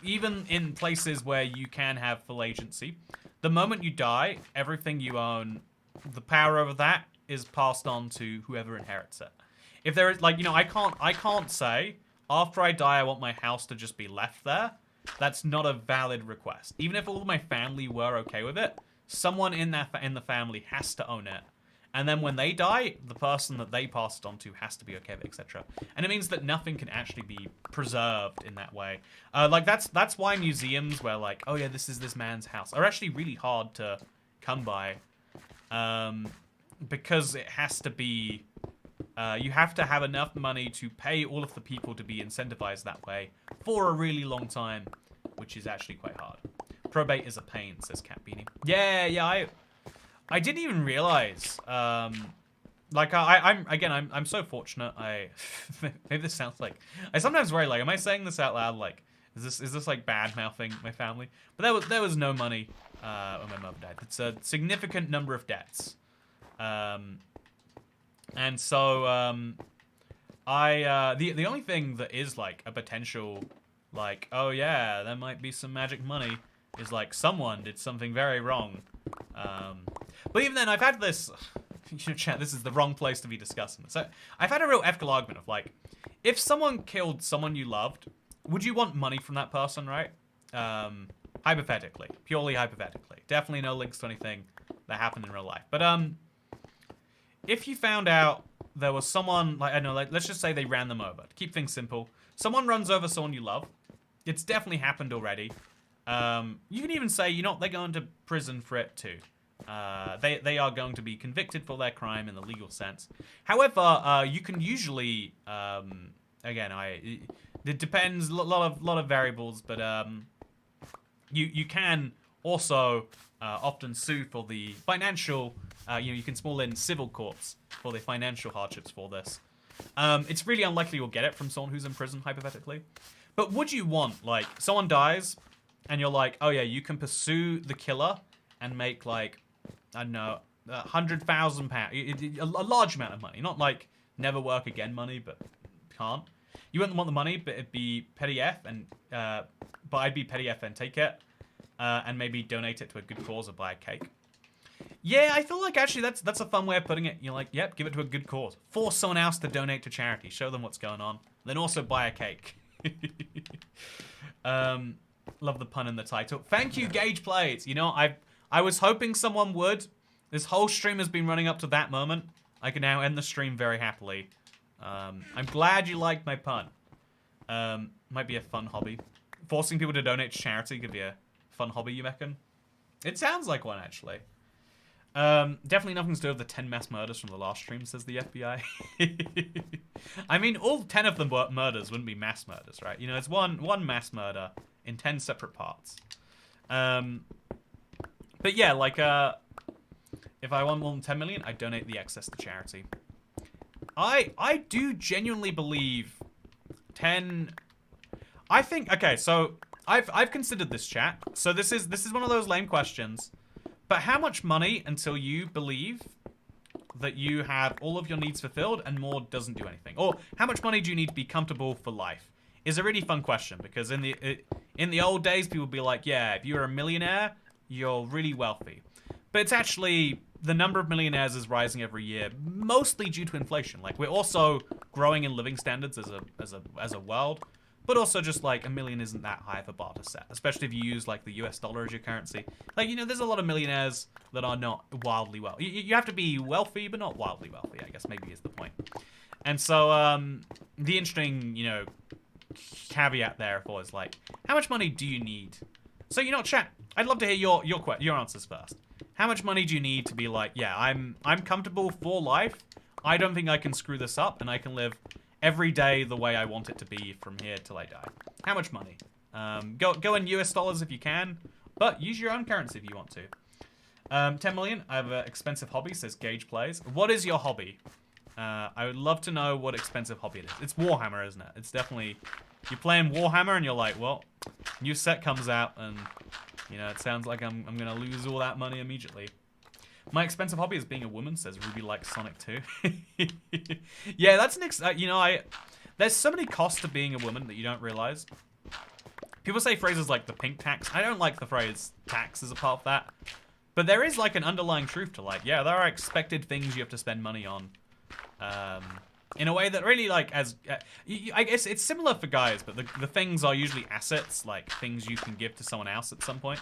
even in places where you can have full agency, the moment you die, everything you own, the power over that is passed on to whoever inherits it. If there is, like, you know, I can't say, after I die, I want my house to just be left there. That's not a valid request. Even if all of my family were okay with it, someone in the family has to own it. And then when they die, the person that they passed on to has to be okay with it, etc. And it means that nothing can actually be preserved in that way. Like, that's why museums where, like, oh yeah, this is this man's house, are actually really hard to come by. Because it has to be... you have to have enough money to pay all of the people to be incentivized that way for a really long time, which is actually quite hard. Probate is a pain, says Cat Beanie. Yeah, I didn't even realize. Like, I'm so fortunate. Maybe this sounds like, I sometimes worry, like, am I saying this out loud? Like, is this like bad mouthing my family? But there was no money when my mother died. It's a significant number of debts. And so the only thing that is like a potential, like, oh yeah, there might be some magic money, is like someone did something very wrong. But even then, I've had this... You know, chat, this is the wrong place to be discussing this. So, I've had a real ethical argument of, like, if someone killed someone you loved, would you want money from that person, right? Hypothetically. Purely hypothetically. Definitely no links to anything that happened in real life. But, if you found out there was someone, like, I don't know, like, let's just say they ran them over. To keep things simple. Someone runs over someone you love. It's definitely happened already. You can even say, you know, they're going to prison for it too. They are going to be convicted for their crime in the legal sense. However, you can usually, again, it depends, a lot of variables, but you can also often sue for the financial. You can small in civil courts for the financial hardships for this. It's really unlikely you'll get it from someone who's in prison, hypothetically. But would you want, like, someone dies, and you're like, oh yeah, you can pursue the killer and make, like, I don't know, £100,000, a large amount of money. Not like never work again money, but can't. You wouldn't want the money, but it'd be petty F, and but I'd be petty F and take it, and maybe donate it to a good cause or buy a cake. Yeah, I feel like actually that's a fun way of putting it. You're like, yep, give it to a good cause. Force someone else to donate to charity. Show them what's going on. Then also buy a cake. Love the pun in the title. Thank you, Gage Plays. You know, I was hoping someone would. This whole stream has been running up to that moment. I can now end the stream very happily. I'm glad you liked my pun. Might be a fun hobby. Forcing people to donate to charity could be a fun hobby, you reckon? It sounds like one, actually. Definitely nothing to do with the 10 mass murders from the last stream, says the FBI. I mean, all 10 of them murders wouldn't be mass murders, right? You know, it's one mass murder in 10 separate parts. But yeah, like, if I won more than 10 million, I'd donate the excess to charity. I do genuinely believe 10... I think, okay, so I've considered this, chat. So this is one of those lame questions. But how much money until you believe that you have all of your needs fulfilled and more doesn't do anything? Or how much money do you need to be comfortable for life? Is a really fun question, because in the old days, people would be like, yeah, if you're a millionaire, you're really wealthy. But it's actually, the number of millionaires is rising every year, mostly due to inflation. Like, we're also growing in living standards as a world. But also just, like, $1 million isn't that high of a bar to set. Especially if you use, like, the US dollar as your currency. Like, you know, there's a lot of millionaires that are not wildly wealthy. You have to be wealthy, but not wildly wealthy, I guess maybe is the point. And so, the interesting, you know, caveat there was, like, how much money do you need? So, you know, chat, I'd love to hear your answers first. How much money do you need to be like, yeah, I'm comfortable for life. I don't think I can screw this up, and I can live every day the way I want it to be from here till I die. How much money? Go in US dollars if you can, but use your own currency if you want to. 10 million. I have an expensive hobby, says Gage Plays. What is your hobby? I would love to know what expensive hobby it is. It's Warhammer, isn't it? It's definitely... You're playing Warhammer and you're like, well, new set comes out and, you know, it sounds like I'm going to lose all that money immediately. My expensive hobby is being a woman, says Ruby likes Sonic 2. Yeah, that's an you know, there's so many costs to being a woman that you don't realize. People say phrases like the pink tax. I don't like the phrase tax as a part of that. But there is like an underlying truth to, like, yeah, there are expected things you have to spend money on. In a way that really, like, I guess it's similar for guys, but the things are usually assets, like things you can give to someone else at some point.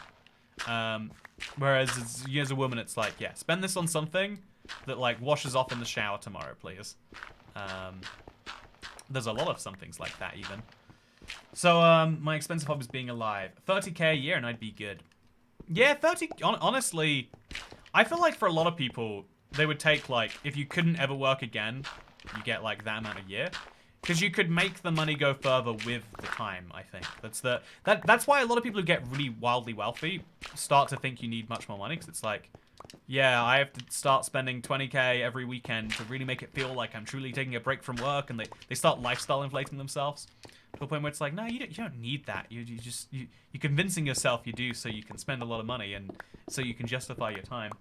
Whereas as a woman, it's like, yeah, spend this on something that, like, washes off in the shower tomorrow, please. There's a lot of some things like that, even. So, my expensive hobby is being alive. 30k a year and I'd be good. Yeah, 30, honestly, I feel like for a lot of people, they would take, like, if you couldn't ever work again, you get, like, that amount a year. Because you could make the money go further with the time, I think. That's why a lot of people who get really wildly wealthy start to think you need much more money. Because it's like, yeah, I have to start spending 20k every weekend to really make it feel like I'm truly taking a break from work. And they start lifestyle inflating themselves. To a point where it's like, no, you don't need that. You're convincing yourself you do so you can spend a lot of money and so you can justify your time.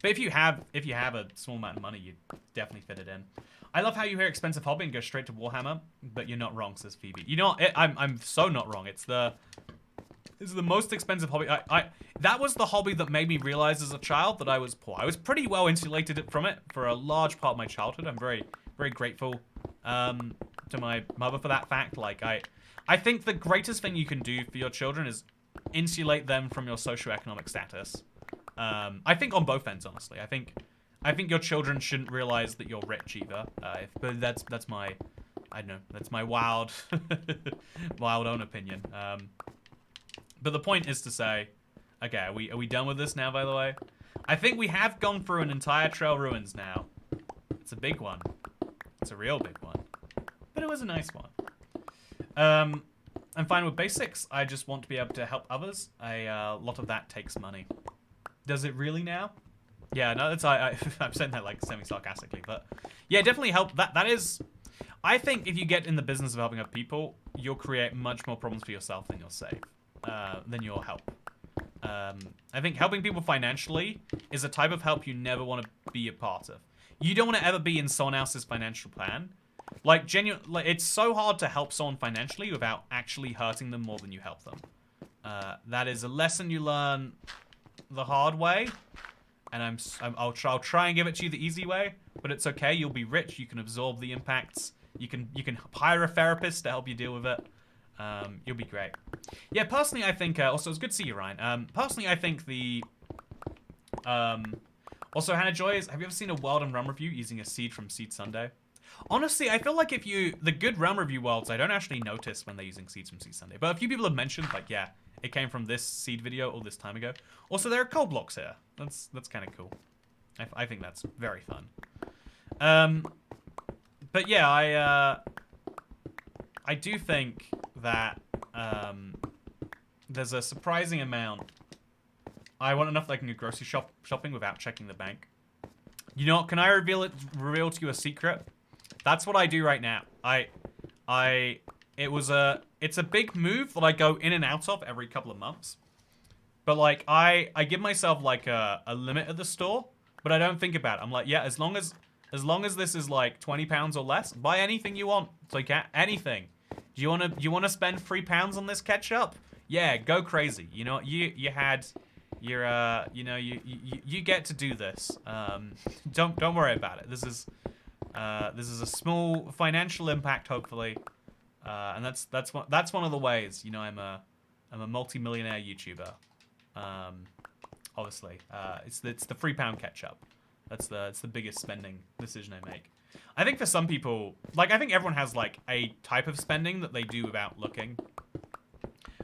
But if you have a small amount of money, you definitely fit it in. I love how you hear expensive hobby and go straight to Warhammer, but you're not wrong, says Phoebe. You know, I'm so not wrong. It's the most expensive hobby. That was the hobby that made me realize as a child that I was poor. I was pretty well insulated from it for a large part of my childhood. I'm very, very grateful to my mother for that fact. Like, I think the greatest thing you can do for your children is insulate them from your socioeconomic status. I think on both ends, honestly. I think your children shouldn't realize that you're rich either. But that's my, I don't know, that's my wild, wild own opinion. But the point is to say, okay, are we done with this now, by the way? I think we have gone through an entire trail ruins now. It's a big one. It's a real big one. But it was a nice one. I'm fine with basics. I just want to be able to help others. A lot of that takes money. Does it really now? Yeah, no, that's I'm saying that like semi-sarcastically, but yeah, definitely help. That is, I think if you get in the business of helping other people, you'll create much more problems for yourself than you'll save, than you'll help. I think helping people financially is a type of help you never want to be a part of. You don't want to ever be in someone else's financial plan. Like, it's so hard to help someone financially without actually hurting them more than you help them. That is a lesson you learn the hard way, and I'll try and give it to you the easy way, but it's okay. You'll be rich. You can absorb the impacts. You can hire a therapist to help you deal with it. You'll be great. Yeah, personally, I think... also, it's good to see you, Ryan. Personally, I think the... also, Hannah Joy, have you ever seen a World and Realm review using a seed from Seed Sunday? Honestly, I feel like if you... The good Realm review worlds, I don't actually notice when they're using seeds from Seed Sunday. But a few people have mentioned, like, yeah, it came from this seed video all this time ago. Also, there are coal blocks here. That's kind of cool. I think that's very fun. But yeah, I do think that there's a surprising amount. I want enough that I can go grocery shopping without checking the bank. You know what? Can I reveal to you a secret? That's what I do right now. It's a big move that I go in and out of every couple of months. But like, I give myself like a limit at the store, but I don't think about it. I'm like, yeah, as long as this is like £20 or less, buy anything you want. It's like anything. Do you wanna spend £3 on this ketchup? Yeah, go crazy. You know, you get to do this. Don't worry about it. This is a small financial impact, hopefully, and that's one of the ways. You know, I'm a multi-millionaire YouTuber. Obviously, it's the £3 ketchup. That's the biggest spending decision I make. I think for some people, like I think everyone has like a type of spending that they do without looking.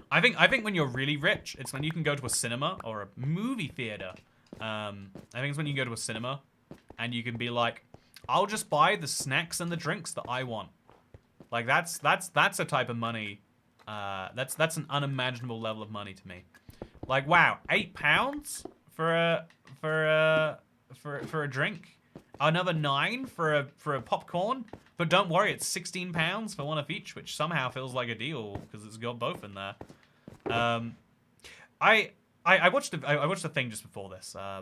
I think when you're really rich, it's when you can go to a cinema or a movie theater. I think it's when you go to a cinema and you can be like, I'll just buy the snacks and the drinks that I want. Like that's a type of money. That's an unimaginable level of money to me. Like wow, £8 for a drink, another £9 for a popcorn. But don't worry, it's £16 for one of each, which somehow feels like a deal because it's got both in there. I watched the thing just before this. I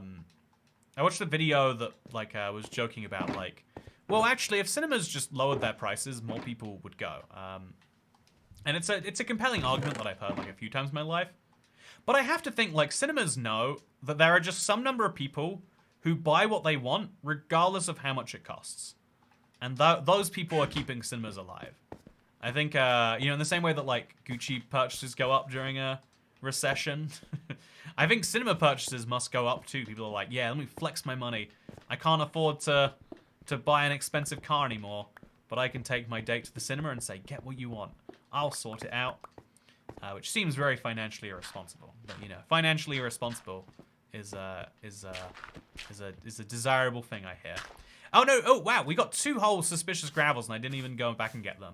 watched the video that like was joking about like, well, actually, if cinemas just lowered their prices, more people would go. And it's a compelling argument that I've heard like a few times in my life. But I have to think like cinemas know that there are just some number of people who buy what they want regardless of how much it costs. And those people are keeping cinemas alive. I think, you know, in the same way that, like, Gucci purchases go up during a recession, I think cinema purchases must go up, too. People are like, yeah, let me flex my money. I can't afford to buy an expensive car anymore, but I can take my date to the cinema and say, get what you want. I'll sort it out. Which seems very financially irresponsible. But, you know, financially irresponsible is a desirable thing, I hear. Oh, no. Oh, wow. We got 2 whole suspicious gravels, and I didn't even go back and get them.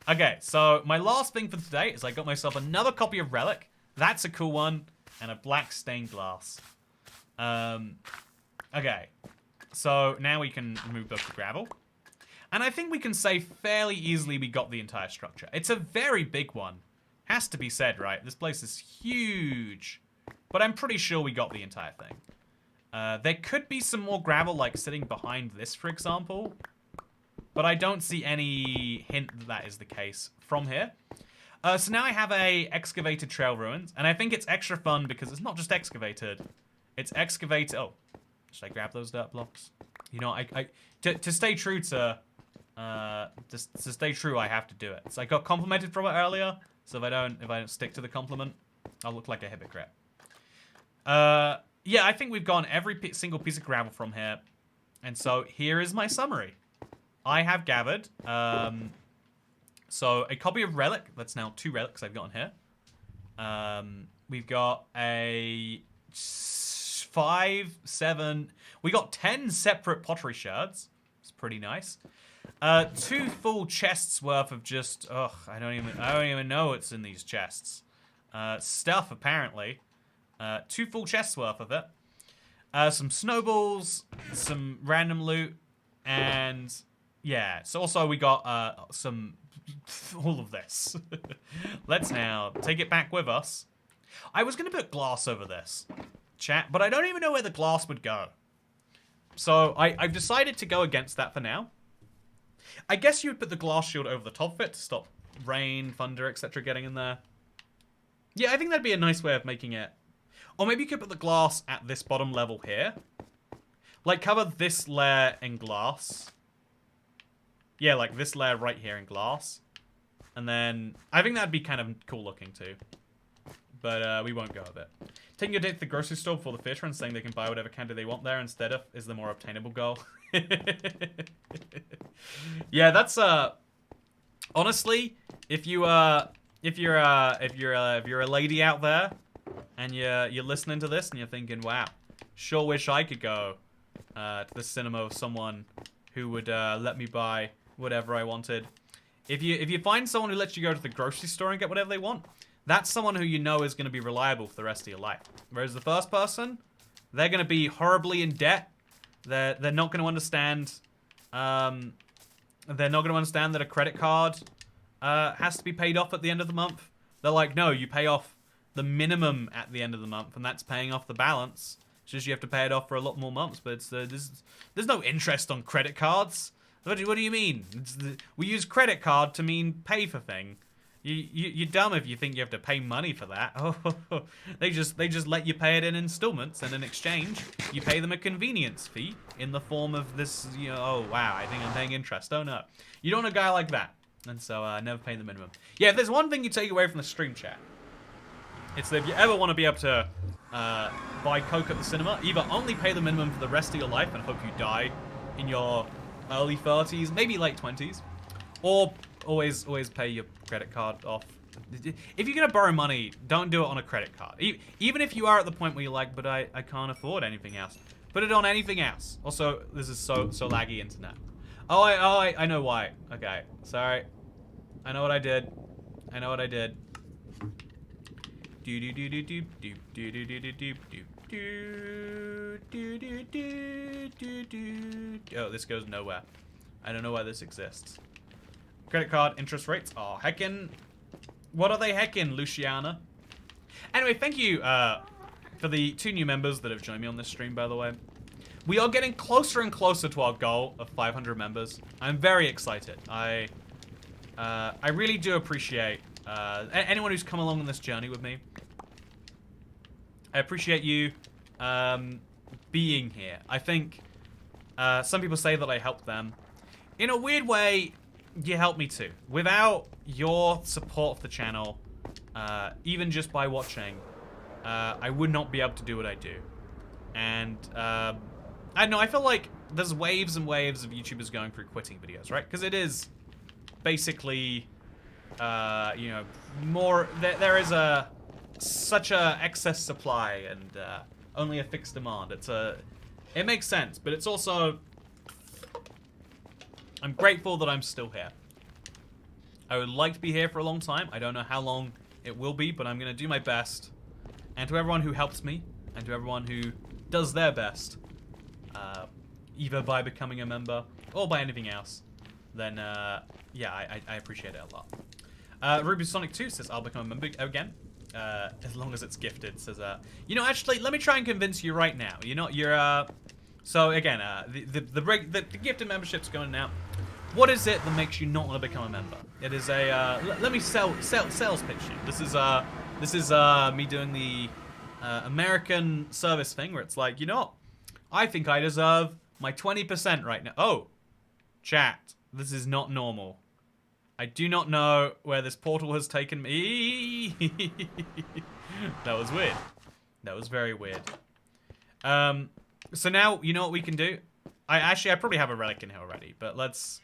Okay, so my last thing for today is I got myself another copy of Relic. That's a cool one. And a black stained glass. Okay. So now we can remove both the gravel. And I think we can say fairly easily we got the entire structure. It's a very big one. Has to be said, right? This place is huge. But I'm pretty sure we got the entire thing. There could be some more gravel, like, sitting behind this, for example. But I don't see any hint that that is the case from here. So now I have a excavated trail ruins. And I think it's extra fun because it's not just excavated. It's excavated... Oh, should I grab those dirt blocks? You know, to stay true to stay true, I have to do it. So I got complimented from it earlier. So if I don't stick to the compliment, I'll look like a hypocrite. Yeah, I think we've gone every single piece of gravel from here. And so here is my summary. I have gathered, so a copy of Relic. That's now 2 relics I've gotten here. We've got a 5, 7. We got 10 separate pottery shards. It's pretty nice. 2 full chests worth of just I don't even know what's in these chests. Stuff apparently. 2 full chests worth of it. Some snowballs, some random loot, and yeah. So also we got some all of this. Let's now take it back with us. I was gonna put glass over this, chat, but I don't even know where the glass would go. So I've decided to go against that for now. I guess you would put the glass shield over the top of it to stop rain, thunder, etc. getting in there. Yeah, I think that'd be a nice way of making it. Or maybe you could put the glass at this bottom level here. Like, cover this layer in glass. Yeah, like this layer right here in glass. And then, I think that'd be kind of cool looking too. But we won't go with it. Taking your date to the grocery store before the fish and saying they can buy whatever candy they want there instead of is the more obtainable goal. Yeah, that's honestly, if you're a lady out there and you're listening to this and you're thinking, wow, sure wish I could go to the cinema with someone who would let me buy whatever I wanted. If you find someone who lets you go to the grocery store and get whatever they want, that's someone who you know is going to be reliable for the rest of your life. Whereas the first person, they're going to be horribly in debt. They're not going to understand. They're not going to understand that a credit card has to be paid off at the end of the month. They're like, no, you pay off the minimum at the end of the month, and that's paying off the balance. It's just you have to pay it off for a lot more months. But it's there's no interest on credit cards. What do you mean? We use credit card to mean pay for thing. You're dumb if you think you have to pay money for that. Oh, they just let you pay it in installments, and in exchange, you pay them a convenience fee in the form of this. Oh wow, I think I'm paying interest. Oh no, you don't want a guy like that, and so never pay the minimum. Yeah, if there's one thing you take away from the stream chat, it's that if you ever want to be able to buy Coke at the cinema, either only pay the minimum for the rest of your life and hope you die in your early 30s, maybe late 20s, or always pay your credit card off. If you're gonna borrow money, don't do it on a credit card. Even if you are at the point where you're like, but I can't afford anything else, put it on anything else. Also, this is so laggy internet. I know why. Okay, sorry. I know what I did. Oh, this goes nowhere. I don't know why this exists. Credit card interest rates are heckin'. What are they heckin', Luciana? Anyway, thank you for the 2 new members that have joined me on this stream, by the way. We are getting closer and closer to our goal of 500 members. I'm very excited. I really do appreciate anyone who's come along on this journey with me. I appreciate you being here. I think some people say that I helped them. In a weird way, you helped me too. Without your support of the channel, even just by watching, I would not be able to do what I do. And I don't know, I feel like there's waves and waves of YouTubers going through quitting videos, right? Because it is basically, you know, more. There is such a excess supply and only a fixed demand. It makes sense, but it's also. I'm grateful that I'm still here. I would like to be here for a long time. I don't know how long it will be, but I'm going to do my best. And to everyone who helps me, and to everyone who does their best, either by becoming a member or by anything else, then, yeah, I appreciate it a lot. RubySonic2 says, I'll become a member again, as long as it's gifted. Says, you know, actually, let me try and convince you right now. You know, you're, so again, the gifted membership's going out. What is it that makes you not want to become a member? It is a let me sales pitch you. This is me doing the American service thing where it's like, you know what? I think I deserve my 20% right now. Oh, chat, this is not normal. I do not know where this portal has taken me. That was weird. That was very weird. So now, you know what we can do? I probably have a relic in here already, but let's...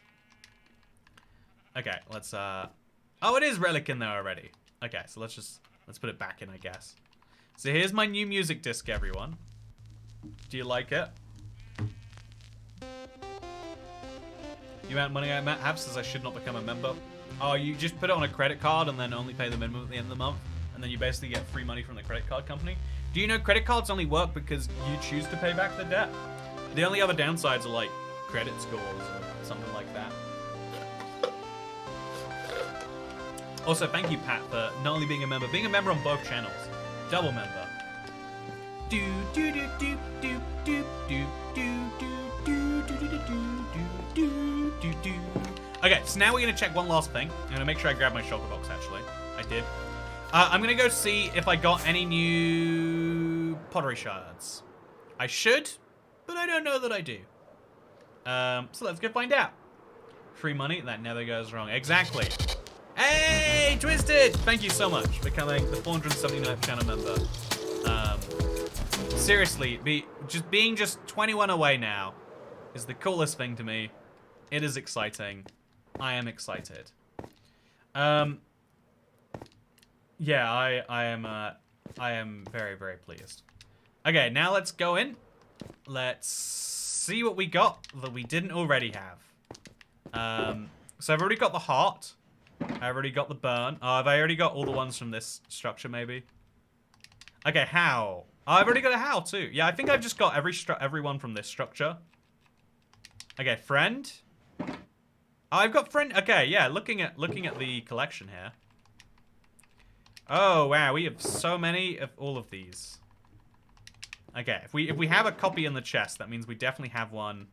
Okay, let's, Oh, it is relic in there already. Okay, so let's put it back in, I guess. So here's my new music disc, everyone. Do you like it? The amount of money I have says I should not become a member. Oh, you just put it on a credit card and then only pay the minimum at the end of the month, and then you basically get free money from the credit card company. Do you know credit cards only work because you choose to pay back the debt? The only other downsides are like credit scores or something like that. Also, thank you, Pat, for not only being a member on both channels. Double member. Do do do do do do do do do do do do do do. Okay, so now we're gonna check one last thing. I'm gonna make sure I grab my shulker box. Actually, I did. I'm gonna go see if I got any new pottery shards. I should, but I don't know that I do. So let's go find out. Free money, that never goes wrong. Exactly. Hey, Twisted! Thank you so much for becoming the 479th channel member. Seriously, being 21 away now is the coolest thing to me. It is exciting. I am excited. Yeah, I am very, very pleased. Okay, now let's go in. Let's see what we got that we didn't already have. So I've already got the heart. I've already got the burn. Oh, have I already got all the ones from this structure, maybe? Okay, how? Oh, I've already got a how, too. Yeah, I think I've just got every one from this structure. Okay, friend. Oh, I've got friend. Okay, yeah, looking at the collection here. Oh, wow, we have so many of all of these. Okay, if we have a copy in the chest, that means we definitely have one.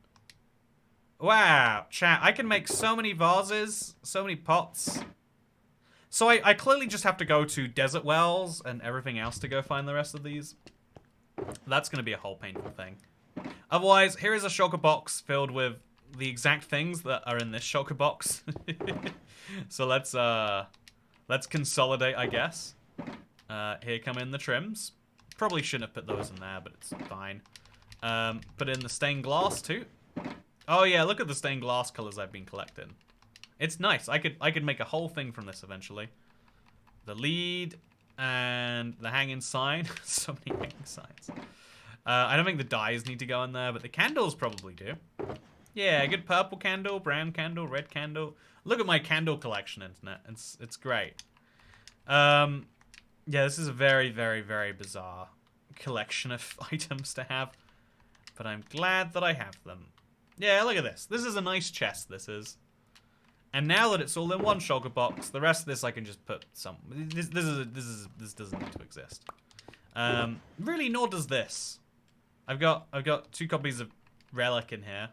Wow, chat, I can make so many vases, so many pots. So I clearly just have to go to desert wells and everything else to go find the rest of these. That's going to be a whole painful thing. Otherwise, here is a shulker box filled with the exact things that are in this shulker box. So let's consolidate, I guess. Here come in the trims. Probably shouldn't have put those in there, but it's fine. Put in the stained glass too. Oh yeah, look at the stained glass colors I've been collecting. It's nice. I could make a whole thing from this eventually. The lead and the hanging sign. So many hanging signs. I don't think the dyes need to go in there, but the candles probably do. Yeah, a good purple candle, brown candle, red candle. Look at my candle collection, internet. It's great. Yeah, this is a very, very, very bizarre collection of items to have. But I'm glad that I have them. Yeah, look at this. This is a nice chest, this is. And now that it's all in one shulker box, the rest of this I can just put some... This doesn't need to exist. Really, nor does this. I've got 2 copies of Relic in here.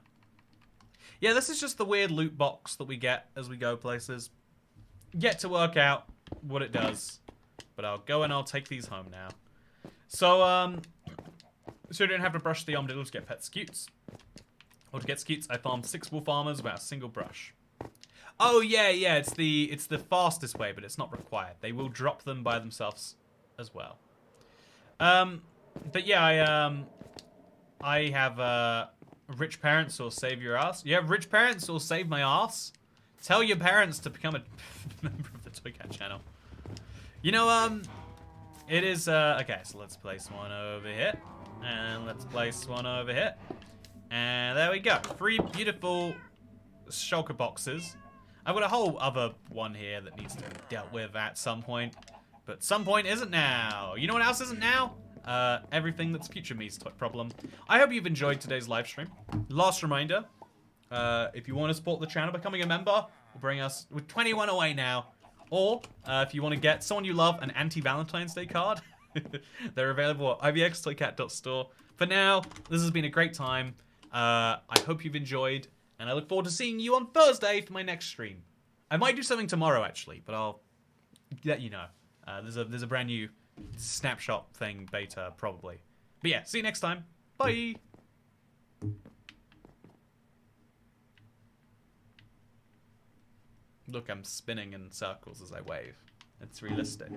Yeah, this is just the weird loot box that we get as we go places. Yet to work out what it does. But I'll go and I'll take these home now. So, so I don't have to brush the armadillos to get pet scutes. Or to get scutes, I farmed 6 wool farmers without a single brush. Oh yeah, it's the fastest way, but it's not required. They will drop them by themselves as well. But yeah, I have rich parents will save your ass. You have rich parents will save my ass. Tell your parents to become a member of the ToyCat channel. You know, it is okay. So let's place one over here, and let's place one over here. And there we go. 3 beautiful shulker boxes. I've got a whole other one here that needs to be dealt with at some point. But some point isn't now. You know what else isn't now? Everything that's future me's problem. I hope you've enjoyed today's live stream. Last reminder, if you want to support the channel, becoming a member will bring us... We're 21 away now. Or, if you want to get someone you love an anti-Valentine's Day card, they're available at ibxtoycat.store. For now, this has been a great time. I hope you've enjoyed, and I look forward to seeing you on Thursday for my next stream. I might do something tomorrow, actually, but I'll let you know. There's a brand new snapshot thing, beta, probably. But yeah, see you next time. Bye! Look, I'm spinning in circles as I wave. It's realistic.